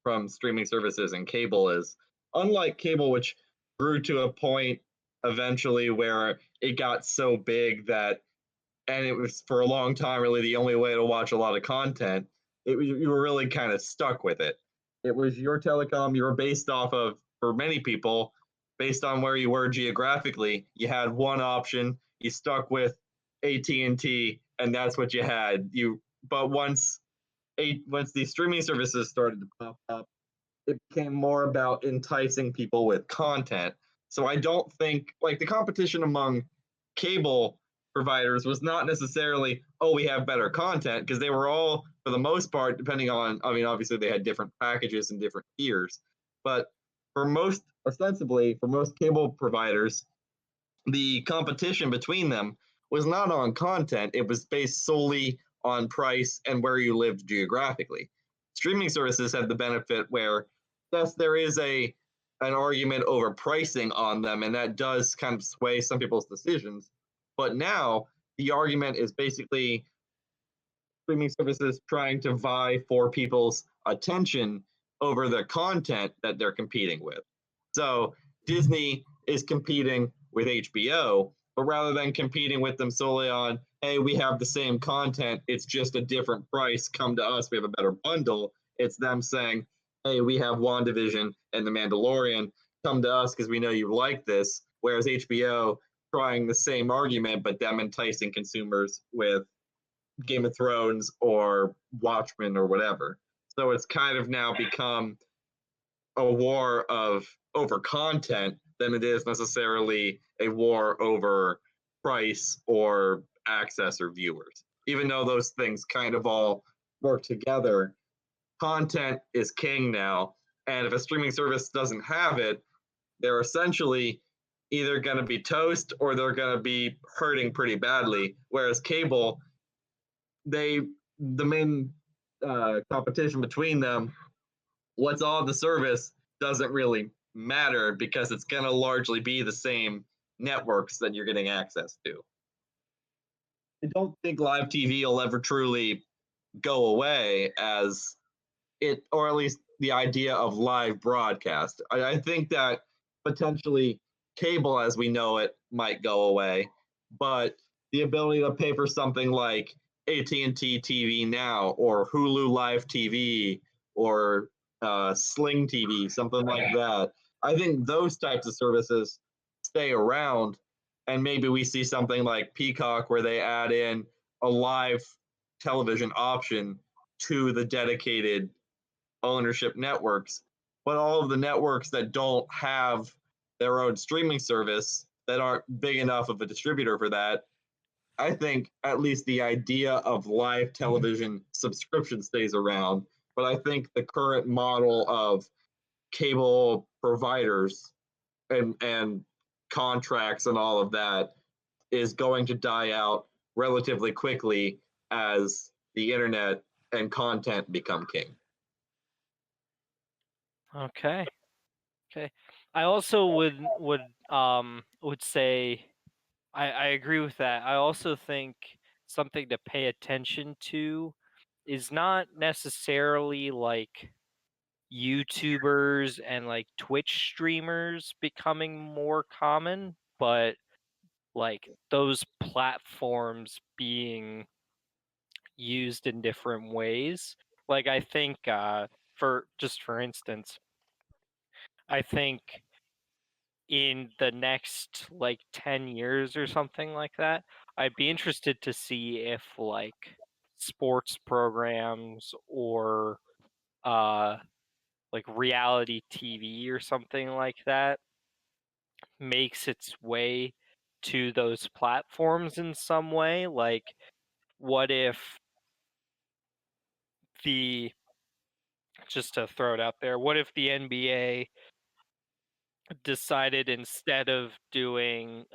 from streaming services and cable is, unlike cable, which grew to a point eventually where it got so big that, and it was for a long time really the only way to watch a lot of content. You were really kind of stuck with it. It was your telecom. You were based off of, for many people, based on where you were geographically. You had one option. You stuck with AT&T, and that's what you had. But once these streaming services started to pop up, it became more about enticing people with content. So I don't think like the competition among cable providers was not necessarily, oh, we have better content, because they were all, for the most part, depending on, I mean, obviously they had different packages and different tiers, but ostensibly, for most cable providers, the competition between them was not on content. It was based solely on price and where you lived geographically. Streaming services have the benefit where, yes, there is an argument over pricing on them, and that does kind of sway some people's decisions. But now the argument is basically streaming services trying to vie for people's attention over the content that they're competing with. So Disney is competing with HBO, but rather than competing with them solely on, hey, we have the same content, it's just a different price, come to us, we have a better bundle. It's them saying, hey, we have WandaVision and The Mandalorian, come to us because we know you like this. Whereas HBO trying the same argument, but them enticing consumers with Game of Thrones or Watchmen or whatever. So it's kind of now become a war of over content than it is necessarily a war over price or access or viewers. Even though those things kind of all work together, content is king now. And if a streaming service doesn't have it, they're essentially either going to be toast or they're going to be hurting pretty badly. Whereas cable, the main competition between them, what's on the service doesn't really matter because it's going to largely be the same networks that you're getting access to. I don't think live TV will ever truly go away as it, or at least the idea of live broadcast. I think that potentially cable as we know it might go away, but the ability to pay for something like AT&T TV Now or Hulu Live TV or Sling TV, something like that. I think those types of services stay around, and maybe we see something like Peacock where they add in a live television option to the dedicated ownership networks. But all of the networks that don't have their own streaming service, that aren't big enough of a distributor for that, I think at least the idea of live television subscription stays around. But I think the current model of cable providers and contracts and all of that is going to die out relatively quickly as the internet and content become king. Okay. Okay. I also would say I agree with that. I also think something to pay attention to is not necessarily like YouTubers and like Twitch streamers becoming more common, but like those platforms being used in different ways. Like I think for instance, I think in the next like 10 years or something like that, I'd be interested to see if like sports programs or uh like reality TV or something like that makes its way to those platforms in some way. Like what if the just to throw it out there, what if the NBA decided instead of being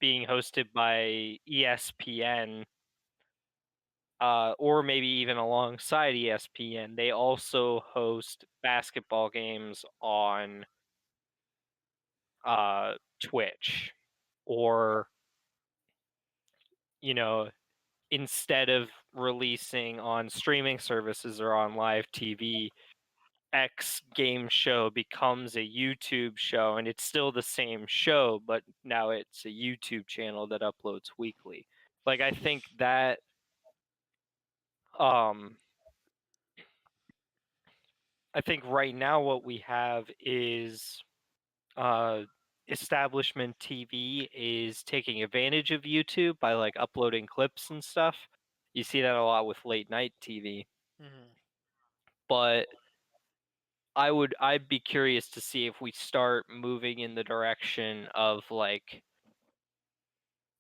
hosted by ESPN, or maybe even alongside ESPN, they also host basketball games on Twitch, or you know, instead of releasing on streaming services or on live TV, X game show becomes a YouTube show, and it's still the same show, but now it's a YouTube channel that uploads weekly. Like I think that um I think right now what we have is establishment TV is taking advantage of YouTube by like uploading clips and stuff. You see that a lot with late night TV. Mhm. But I'd be curious to see if we start moving in the direction of like,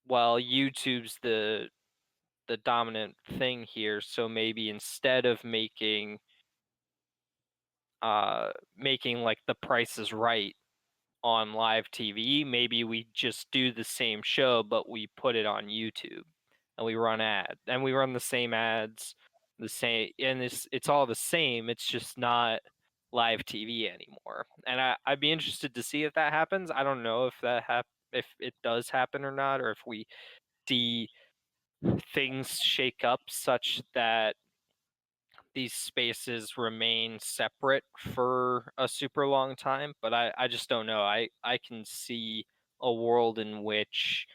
well, YouTube's the dominant thing here, so maybe instead of making like The Price is Right on live TV, maybe we just do the same show but we put it on YouTube and we run the same ads, the same, and it's all the same. It's just not live TV anymore. And I'd be interested to see if that happens. I don't know if if it does happen or not, or if we see things shake up such that these spaces remain separate for a super long time. But I just don't know. I can see a world in which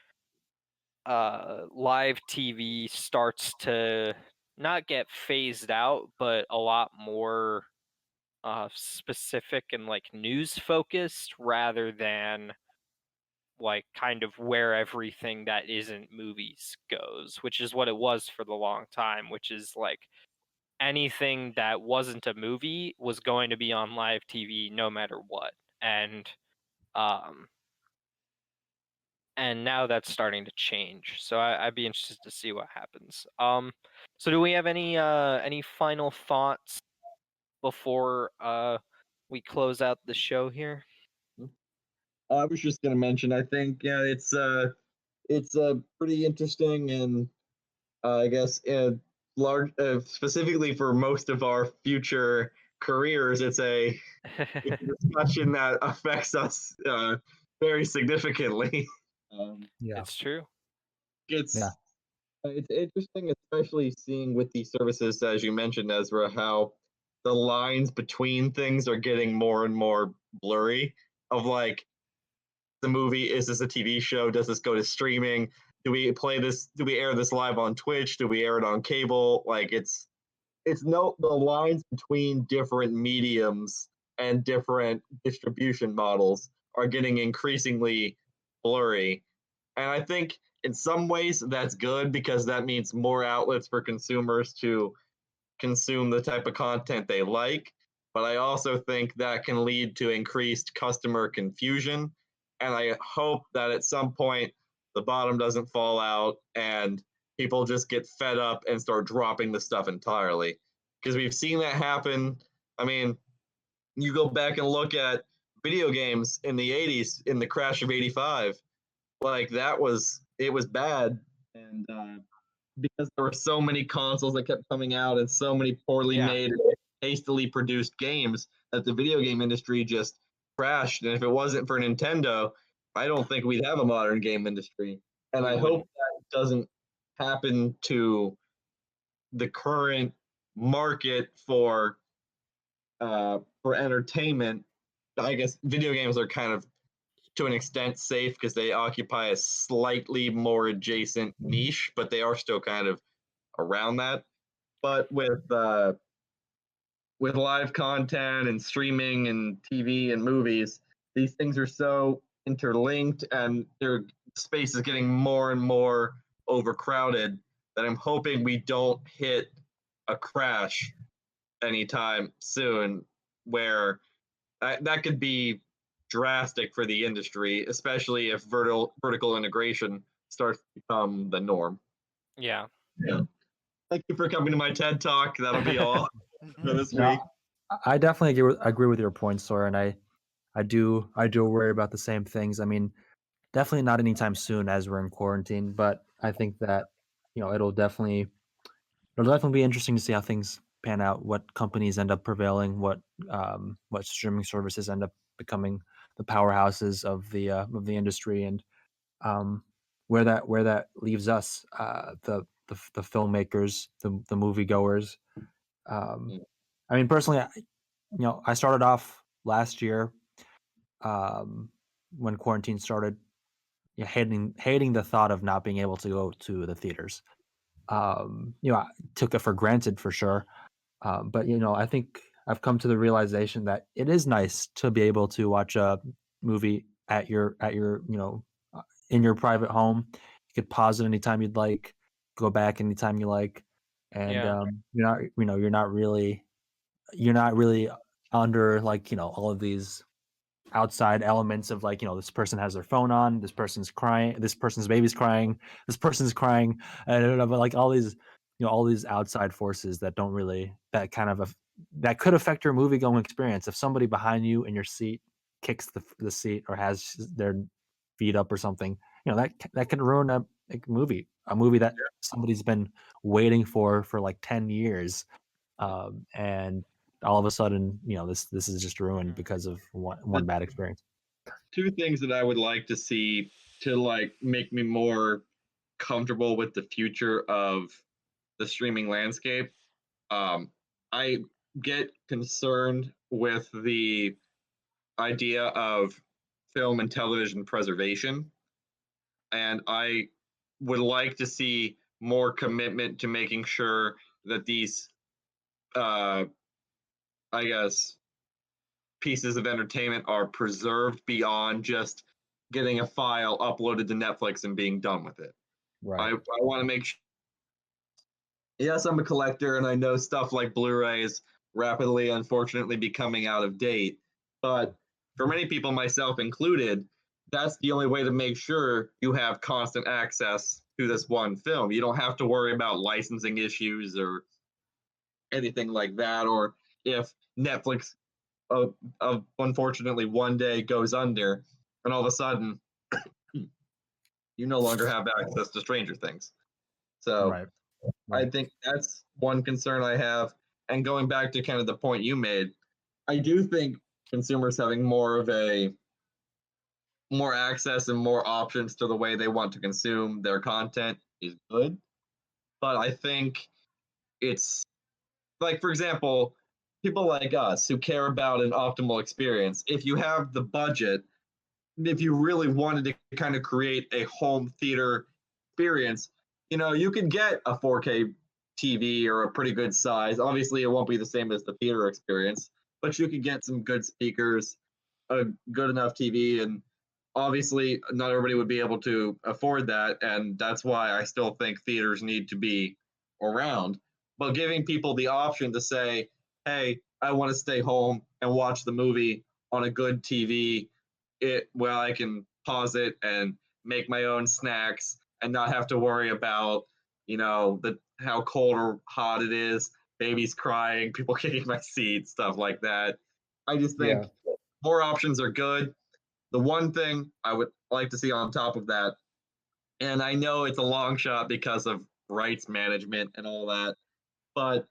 live TV starts to not get phased out, but a lot more specific and like news focused rather than like kind of where everything that isn't movies goes, which is what it was for the long time, which is like anything that wasn't a movie was going to be on live TV no matter what. Um and now that's starting to change. So I'd be interested to see what happens. So do we have any final thoughts before we close out the show here? I was just going to mention, I think, yeah, it's pretty interesting, and I guess large, specifically for most of our future careers, it's a discussion that affects us very significantly. Yeah. It's true. It's Yeah. it's interesting, especially seeing with these services, as you mentioned, Ezra, how the lines between things are getting more and more blurry. Of like, the movie, is this a TV show? Does this go to streaming? do we play this? Do we air this live on Twitch? Do we air it on cable? Like it's no the lines between different mediums and different distribution models are getting increasingly blurry. And I think in some ways that's good because that means more outlets for consumers to consume the type of content they like. But I also think that can lead to increased customer confusion. And I hope that at some point the bottom doesn't fall out and people just get fed up and start dropping the stuff entirely. Because we've seen that happen. I mean, you go back and look at video games in the 80s, in the crash of 85, like it was bad. And because there were so many consoles that kept coming out and so many poorly made, hastily produced games that the video game industry just crashed. And if it wasn't for Nintendo, I don't think we'd have a modern game industry. And I hope that doesn't happen to the current market for entertainment. I guess video games are kind of to an extent safe because they occupy a slightly more adjacent niche, but they are still kind of around that. But with live content and streaming and TV and movies, these things are so interlinked and their space is getting more and more overcrowded that I'm hoping we don't hit a crash anytime soon where that could be drastic for the industry, especially if vertical integration starts to become the norm. Yeah. Yeah. Thank you for coming to my TED Talk. That'll be all for this No, week. I definitely agree with your points, Sora, and I do worry about the same things. I mean, definitely not anytime soon as we're in quarantine, but I think that it'll definitely be interesting to see how things pan out, what companies end up prevailing, what streaming services end up becoming the powerhouses of the industry, and where that leaves us, the filmmakers, the moviegoers. I mean, personally, I started off last year when quarantine started, hating the thought of not being able to go to the theaters. I took it for granted for sure. But I think I've come to the realization that it is nice to be able to watch a movie at your in your private home. You could pause it anytime you'd like, go back anytime you like, and Yeah. you're not really under all of these outside elements of this person has their phone on, this person's crying, this person's baby's crying, this person's crying, and I don't know, but like all these all these outside forces that don't really that could affect your movie going experience. If somebody behind you in your seat kicks the seat or has their feet up or something, that can ruin a movie that somebody's been waiting for like 10 years, and all of a sudden, this is just ruined because of one bad experience. Two things that I would like to see to like make me more comfortable with the future of the streaming landscape. I get concerned with the idea of film and television preservation, and I would like to see more commitment to making sure that these, I guess, pieces of entertainment are preserved beyond just getting a file uploaded to Netflix and being done with it. Right. I want to make sure. Yes, I'm a collector and I know stuff like Blu-ray is rapidly, unfortunately, becoming out of date. But for many people, myself included, that's the only way to make sure you have constant access to this one film. You don't have to worry about licensing issues or anything like that, or if Netflix unfortunately one day goes under and all of a sudden you no longer have access to Stranger Things. So Right. I think that's one concern I have. And going back to kind of the point you made, I do think consumers having more access and more options to the way they want to consume their content is good. But I think it's like, for example, people like us who care about an optimal experience, if you have the budget, if you really wanted to kind of create a home theater experience, you can get a 4K TV or a pretty good size. Obviously, it won't be the same as the theater experience, but you can get some good speakers, a good enough TV, and obviously, not everybody would be able to afford that, and that's why I still think theaters need to be around. But giving people the option to say, "Hey, I want to stay home and watch the movie on a good TV," I can pause it and make my own snacks and not have to worry about the how cold or hot it is, babies crying, people kicking my seat, stuff like that. I just think more options are good. The one thing I would like to see on top of that, and I know it's a long shot because of rights management and all that, but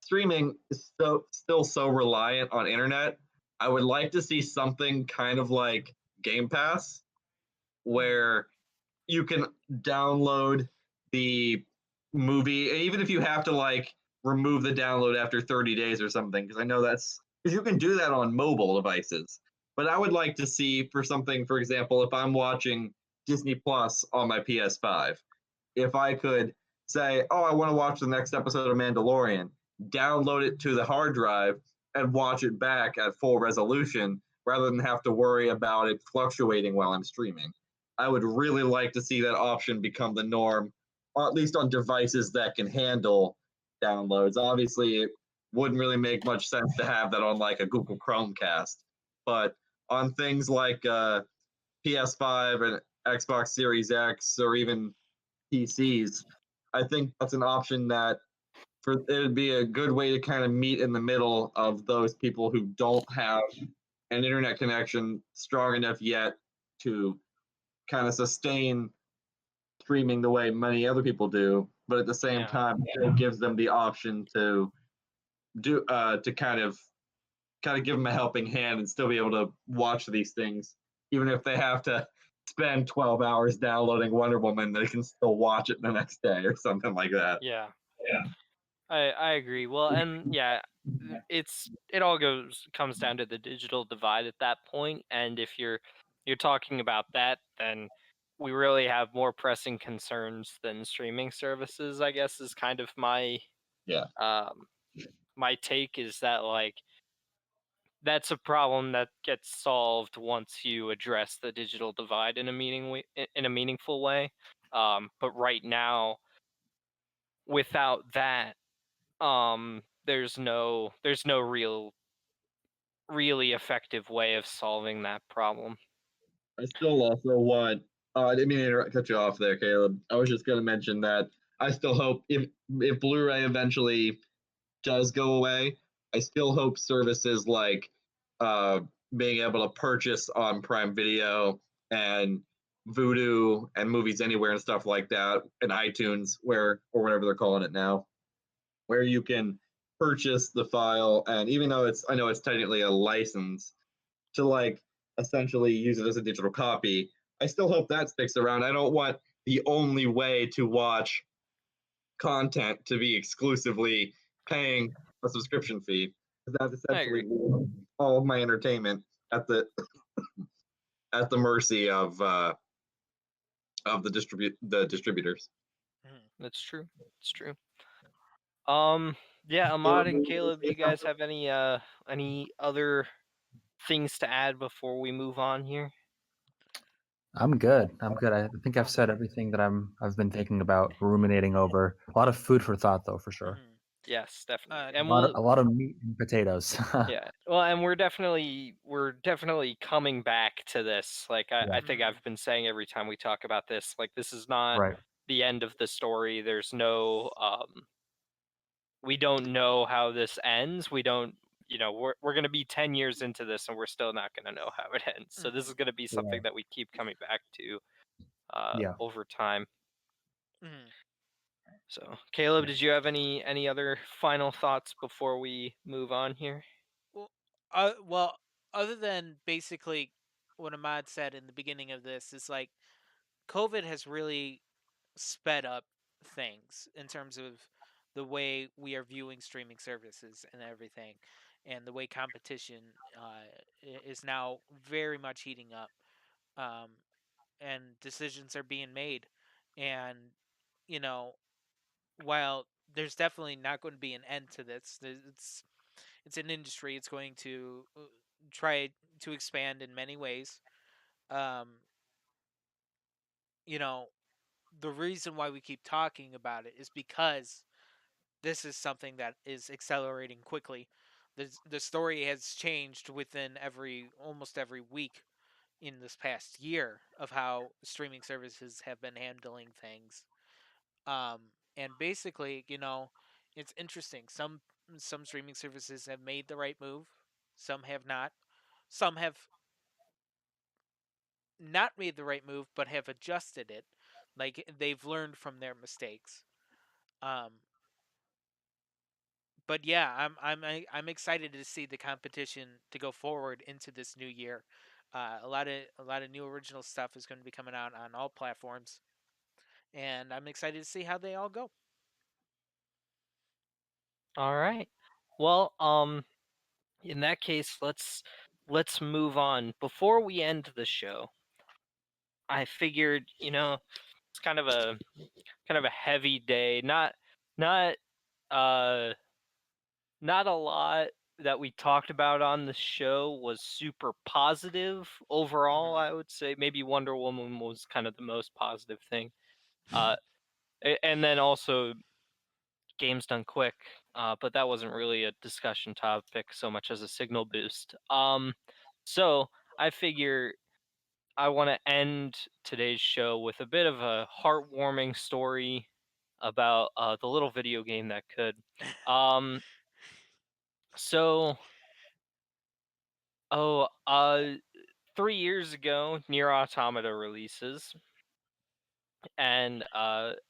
streaming is still so reliant on internet. I would like to see something kind of like Game Pass where you can download the movie, even if you have to like remove the download after 30 days or something, because I know that's because you can do that on mobile devices. But I would like to see for something, for example, if I'm watching Disney Plus on my PS5, if I could say, oh, I want to watch the next episode of Mandalorian, download it to the hard drive and watch it back at full resolution rather than have to worry about it fluctuating while I'm streaming. I would really like to see that option become the norm, or at least on devices that can handle downloads. Obviously, it wouldn't really make much sense to have that on like a Google Chromecast, but on things like PS5 and Xbox Series X or even PCs, I think that's an option that it would be a good way to kind of meet in the middle of those people who don't have an internet connection strong enough yet to kind of sustain streaming the way many other people do, but at the same time, it gives them the option to do to kind of give them a helping hand and still be able to watch these things, even if they have to spend 12 hours downloading Wonder Woman, they can still watch it the next day or something like that. Yeah, Yeah. I agree. Well, and it all comes down to the digital divide at that point, and if you're talking about that, then we really have more pressing concerns than streaming services, I guess, is kind of my Yeah. my take, is that like that's a problem that gets solved once you address the digital divide in a meaningful way. But right now, without that, there's no really effective way of solving that problem. I still also want. I didn't mean to cut you off there, Caleb. I was just going to mention that I still hope if Blu-ray eventually does go away, I still hope services like uh, being able to purchase on Prime Video and Vudu and Movies Anywhere and stuff like that, and iTunes, or whatever they're calling it now, where you can purchase the file, and even though I know it's technically a license to like essentially use it as a digital copy, I still hope that sticks around. I don't want the only way to watch content to be exclusively paying a subscription fee. That's essentially all of my entertainment at the mercy of the distributors. That's true. It's true. Yeah, Ahmad and Caleb, do you guys have any other things to add before we move on here? I'm good. I think I've said everything that I've been thinking about, ruminating over. A lot of food for thought, though, for sure. Yes, definitely. And A lot of meat and potatoes. yeah. Well, and we're definitely coming back to this. Like I think I've been saying every time we talk about this, like this is not Right. the end of the story. There's no we don't know how this ends. We don't, we're going to be 10 years into this and we're still not going to know how it ends. So this is going to be something that we keep coming back to over time. So, Caleb, did you have any other final thoughts before we move on here? Well, other than basically what Ahmad said in the beginning of this, is like COVID has really sped up things in terms of the way we are viewing streaming services and everything, and the way competition is now very much heating up, and decisions are being made And you know, while there's definitely not going to be an end to this, it's an industry. It's going to try to expand in many ways. Um, you know, the reason why we keep talking about it is because this is something that is accelerating quickly. The story has changed within almost every week in this past year of how streaming services have been handling things. Um, and basically, it's interesting. Some streaming services have made the right move, some have not. Some have not made the right move but have adjusted it. Like they've learned from their mistakes. Um, but yeah, I'm excited to see the competition to go forward into this new year. A lot of new original stuff is going to be coming out on all platforms, and I'm excited to see how they all go. All right. Well, in that case, let's move on. Before we end the show, I figured, it's kind of a heavy day. Not uh not a lot that we talked about on the show was super positive overall, Hmm. I would say. Maybe Wonder Woman was kind of the most positive thing. Uh and then also games done quick. But that wasn't really a discussion topic so much as a signal boost. So I figure I want to end today's show with a bit of a heartwarming story about the little video game that could. Um, so, oh, 3 years ago, Nier Automata releases, and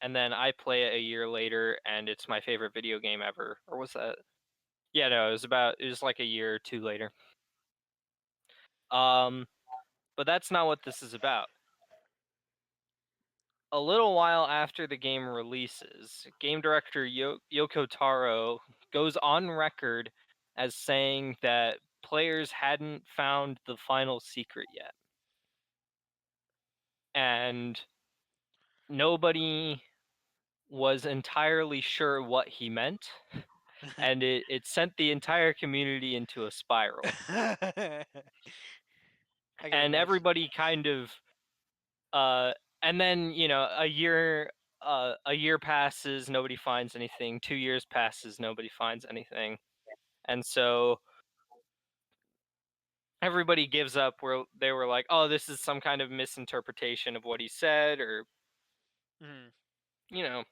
then I play it a year later, and it's my favorite video game ever. Or was that? Yeah, no, it was like a year or two later. Um, but that's not what this is about. A little while after the game releases, game director Yoko Taro goes on record as saying that players hadn't found the final secret yet. And nobody was entirely sure what he meant. And it sent the entire community into a spiral. I can And imagine. everybody kind of uh and then, a year passes, nobody finds anything. 2 years passes, nobody finds anything. And so everybody gives up, where they were like, oh, this is some kind of misinterpretation of what he said, or, Mhm. you know,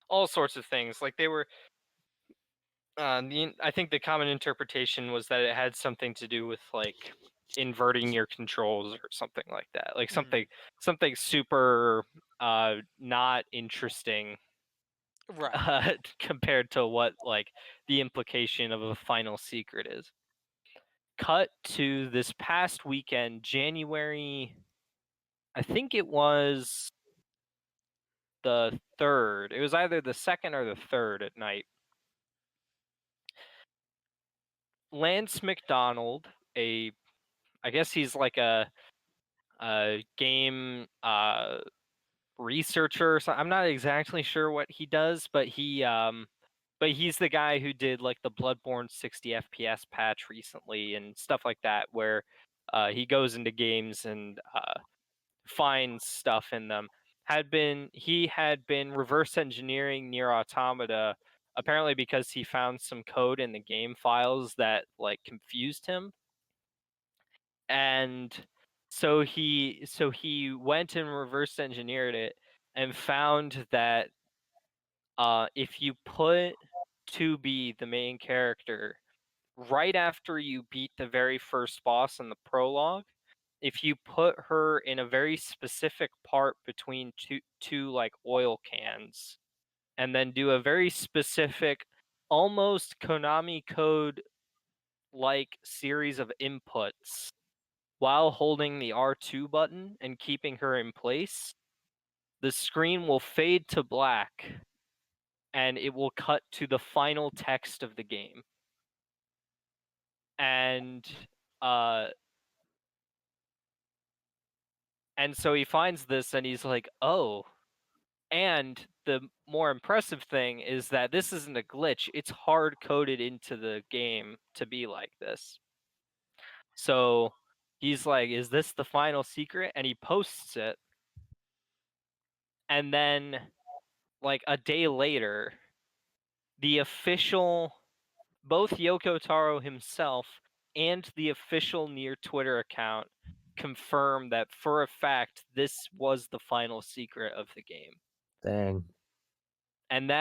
all sorts of things. Like they were, I think the common interpretation was that it had something to do with like inverting your controls or something like that. Like Mhm. something super not interesting Right. compared to what like the implication of a final secret is. Cut to this past weekend, January, I think it was the 3rd. It was either the 2nd or the 3rd at night. Lance McDonald, I guess he's like a game researcher. So I'm not exactly sure what he does, but he's the guy who did like the Bloodborne 60 FPS patch recently and stuff like that, where he goes into games and finds stuff in them. He had been reverse engineering Nier Automata, apparently because he found some code in the game files that like confused him. And so he went and reverse engineered it and found that if you put 2B, the main character, right after you beat the very first boss in the prologue, if you put her in a very specific part between two like oil cans, and then do a very specific, almost Konami code like series of inputs while holding the R2 button and keeping her in place, the screen will fade to black and it will cut to the final text of the game. And uh And so he finds this and he's like, oh. And the more impressive thing is that this isn't a glitch, it's hard coded into the game to be like this. So he's like, is this the final secret? And he posts it. And then, like a day later, the official, both Yoko Taro himself and the official Near Twitter account confirm that for a fact this was the final secret of the game. Dang. And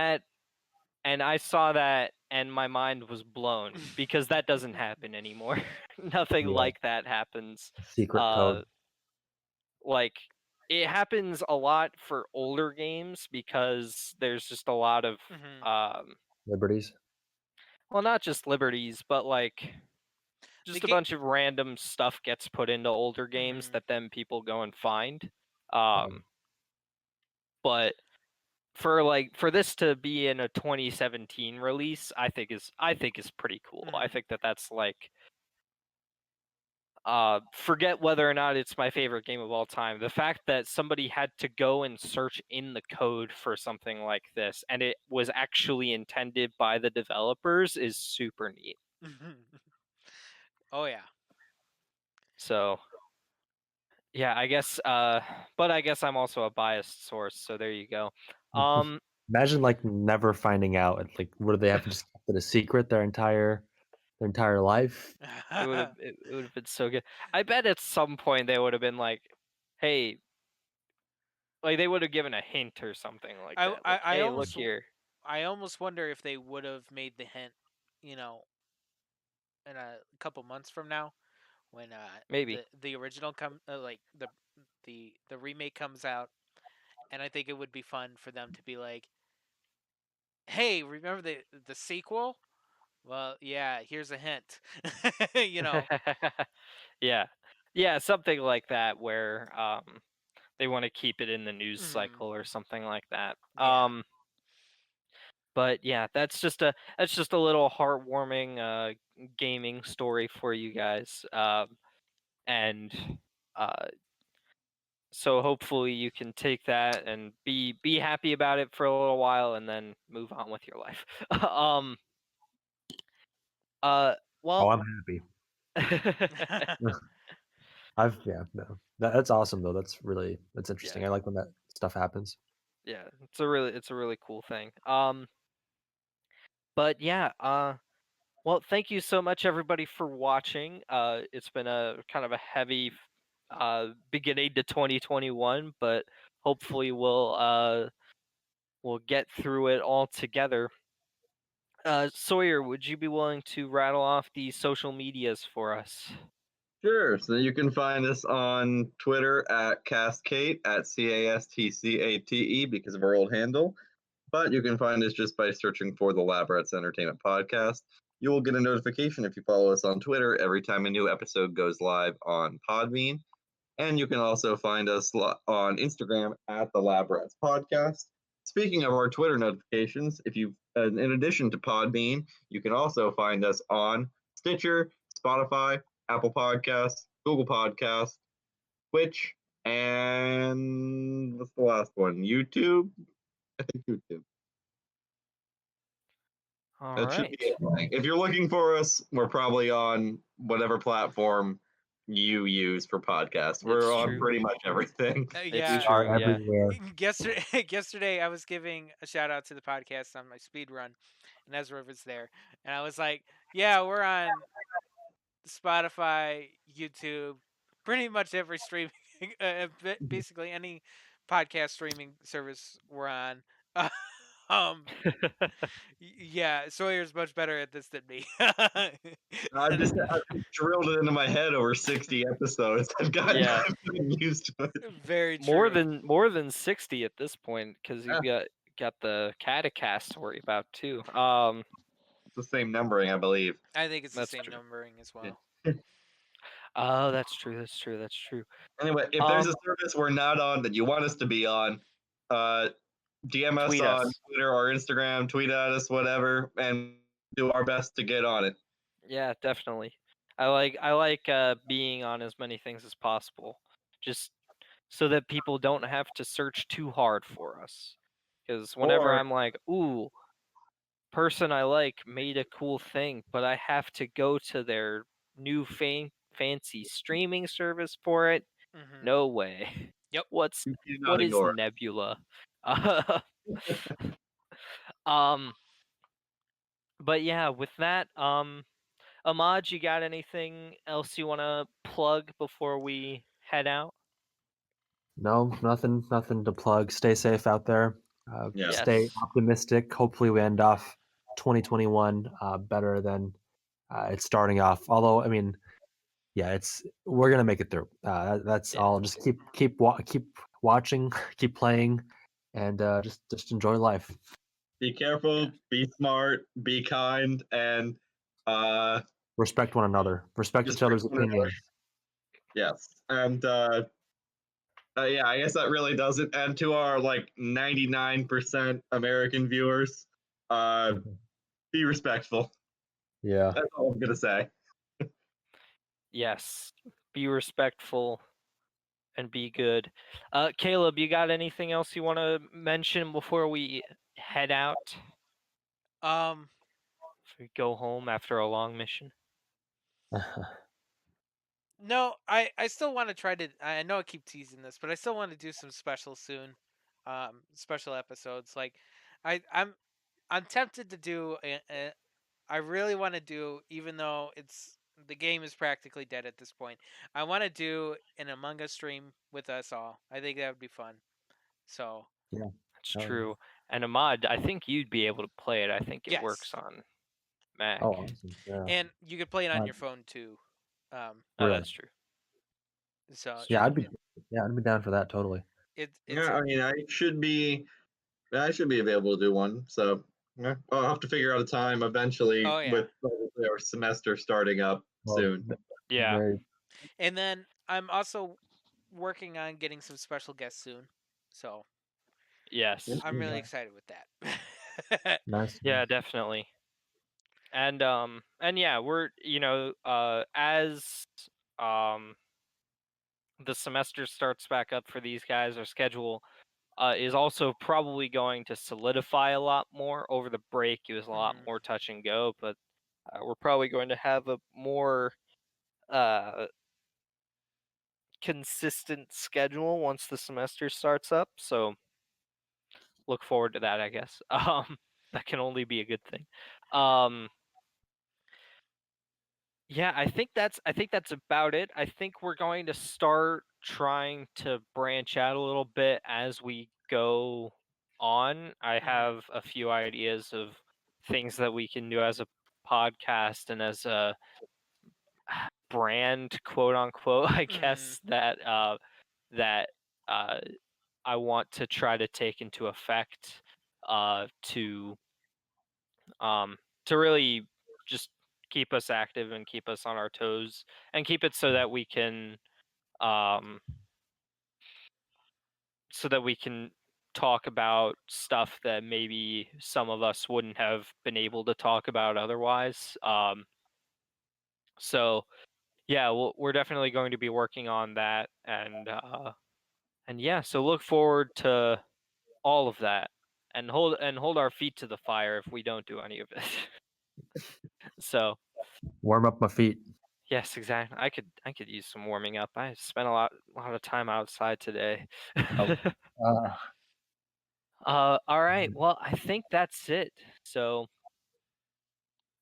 I saw that and my mind was blown because that doesn't happen anymore. Nothing Yeah. like that happens. Secret code. Like it happens a lot for older games because there's just a lot of Liberties. well, not just liberties, but like just a bunch of random stuff gets put into older games that then people go and find. But for this to be in a 2017 release, I think is pretty cool. I think that's like forget whether or not it's my favorite game of all time. The fact that somebody had to go and search in the code for something like this and it was actually intended by the developers is super neat. Oh yeah. So yeah, I guess but I guess I'm also a biased source, so there you go. Imagine like never finding out. And, like, what do they have to just keep it a secret their entire life? It would have been so good. I bet at some point they would have been like, "Hey," like they would have given a hint or something like that. Like, I "Hey, look almost here." I almost wonder if they would have made the hint, you know, in a couple months from now, when Maybe. the original like the remake comes out, and I think it would be fun for them to be like, "Hey, remember the sequel? Well, yeah, here's a hint." You know. Yeah. Yeah, something like that where they want to keep it in the news cycle or something like that. Yeah. But yeah, that's just a little heartwarming gaming story for you guys. And so hopefully you can take that and be happy about it for a little while and then move on with your life. Oh, Well, I'm happy. No. That's awesome though. That's interesting. Yeah. I like when that stuff happens. Yeah, it's a really cool thing. But yeah, well, thank you so much everybody for watching. It's been a kind of a heavy beginning to 2021, but hopefully we'll get through it all together. Sawyer, would you be willing to rattle off the social medias for us? Sure. So you can find us on Twitter at Cascate at CASTCATE because of our old handle. But you can find us just by searching for the Lab Rats Entertainment Podcast. You will get a notification if you follow us on Twitter every time a new episode goes live on Podbean. And you can also find us on Instagram at the Lab Rats Podcast. Speaking of our Twitter notifications, if you, in addition to Podbean, you can also find us on Stitcher, Spotify, Apple Podcasts, Google Podcasts, Twitch, and what's the last one? YouTube? I think YouTube. All That should right. be it. If you're looking for us, we're probably on whatever platform you use for podcasts. We're on true. pretty much everything. Yeah. It's true. Yeah. Everywhere. Yesterday, I was giving a shout out to the podcast on my speed run, and Ezra was there, and I was like, "Yeah, we're on Spotify, YouTube, pretty much every streaming, basically any podcast streaming service we're on." um, yeah, Sawyer's much better at this than me. I've drilled it into my head over 60 episodes. I've gotten used to it. Very true. More than 60 at this point because you've got the Catacast to worry about too. It's the same numbering, I believe. I think it's the That's same true. numbering as well. Oh, that's true. That's true. That's true. Anyway, if there's a service we're not on that you want us to be on, DM us on Twitter or Instagram, tweet at us, whatever, and do our best to get on it. Yeah, definitely. I like being on as many things as possible. Just so that people don't have to search too hard for us. Because whenever Or I'm like, ooh, person I like made a cool thing, but I have to go to their new fancy streaming service for it, Mm-hmm. no way. Yep. What's you cannot what is ignore it. Nebula? um, but yeah, with that, Ahmad, you got anything else you want to plug before we head out? No, nothing to plug. Stay safe out there. Yes. Stay Yes. optimistic. Hopefully, we end off 2021 better than it's starting off. Although, I mean, yeah, we're gonna make it through. That's Yeah. all. Just keep watching, keep playing, and just enjoy life. Be careful, Yeah. be smart, be kind, and Respect one another. Respect each other's one another. opinions. Yes. And yeah, I guess that really does it. And to our like 99% American viewers, be respectful. Yeah. That's all I'm gonna say. Yes. Be respectful and be good. Caleb, you got anything else you want to mention before we head out? Um, If we go home after a long mission? no, I still want to try to. I know I keep teasing this, but I still want to do some specials soon. Special episodes. Like, I'm tempted to do. I really want to do, even though the game is practically dead at this point. I want to do an Among Us stream with us all. I think that would be fun. So Yeah. That's Oh, yeah. true. And Ahmad, I think you'd be able to play it. I think it works yes, on Mac. Oh, awesome. Yeah. and you could play it on Uh, your phone too. Oh, really. that's true. So Yeah, I'd be down for that totally. it's Yeah, I mean, I should be available to do one. So yeah, I'll have to figure out a time eventually oh yeah, with probably our semester starting up Well, soon. Yeah. very and then I'm also working on getting some special guests soon. So Yes. I'm really Yeah. excited with that. nice. Yeah, definitely. And yeah, we're as um the semester starts back up for these guys, our schedule is also probably going to solidify a lot more. Over the break, it was a lot Mhm. more touch and go, but we're probably going to have a more uh consistent schedule once the semester starts up. So look forward to that, I guess. That can only be a good thing. Um, yeah, I think that's about it. I think we're going to start trying to branch out a little bit as we go on. I Mhm. have a few ideas of things that we can do as a podcast and as a brand, quote unquote, I Mhm. guess that uh I want to try to take into effect uh to um to really just keep us active and keep us on our toes and keep it um so that we can talk about stuff that maybe some of us wouldn't have been able to talk about otherwise. So yeah, we're definitely going to be working on that, and yeah, so look forward to all of that, and hold our feet to the fire if we don't do any of it. So Warm up my feet. yes, exactly. I could use some warming up. I spent a lot of time outside today. Oh, uh, All right. Well, I think that's it. So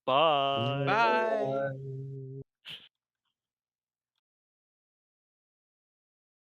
bye. Bye. bye.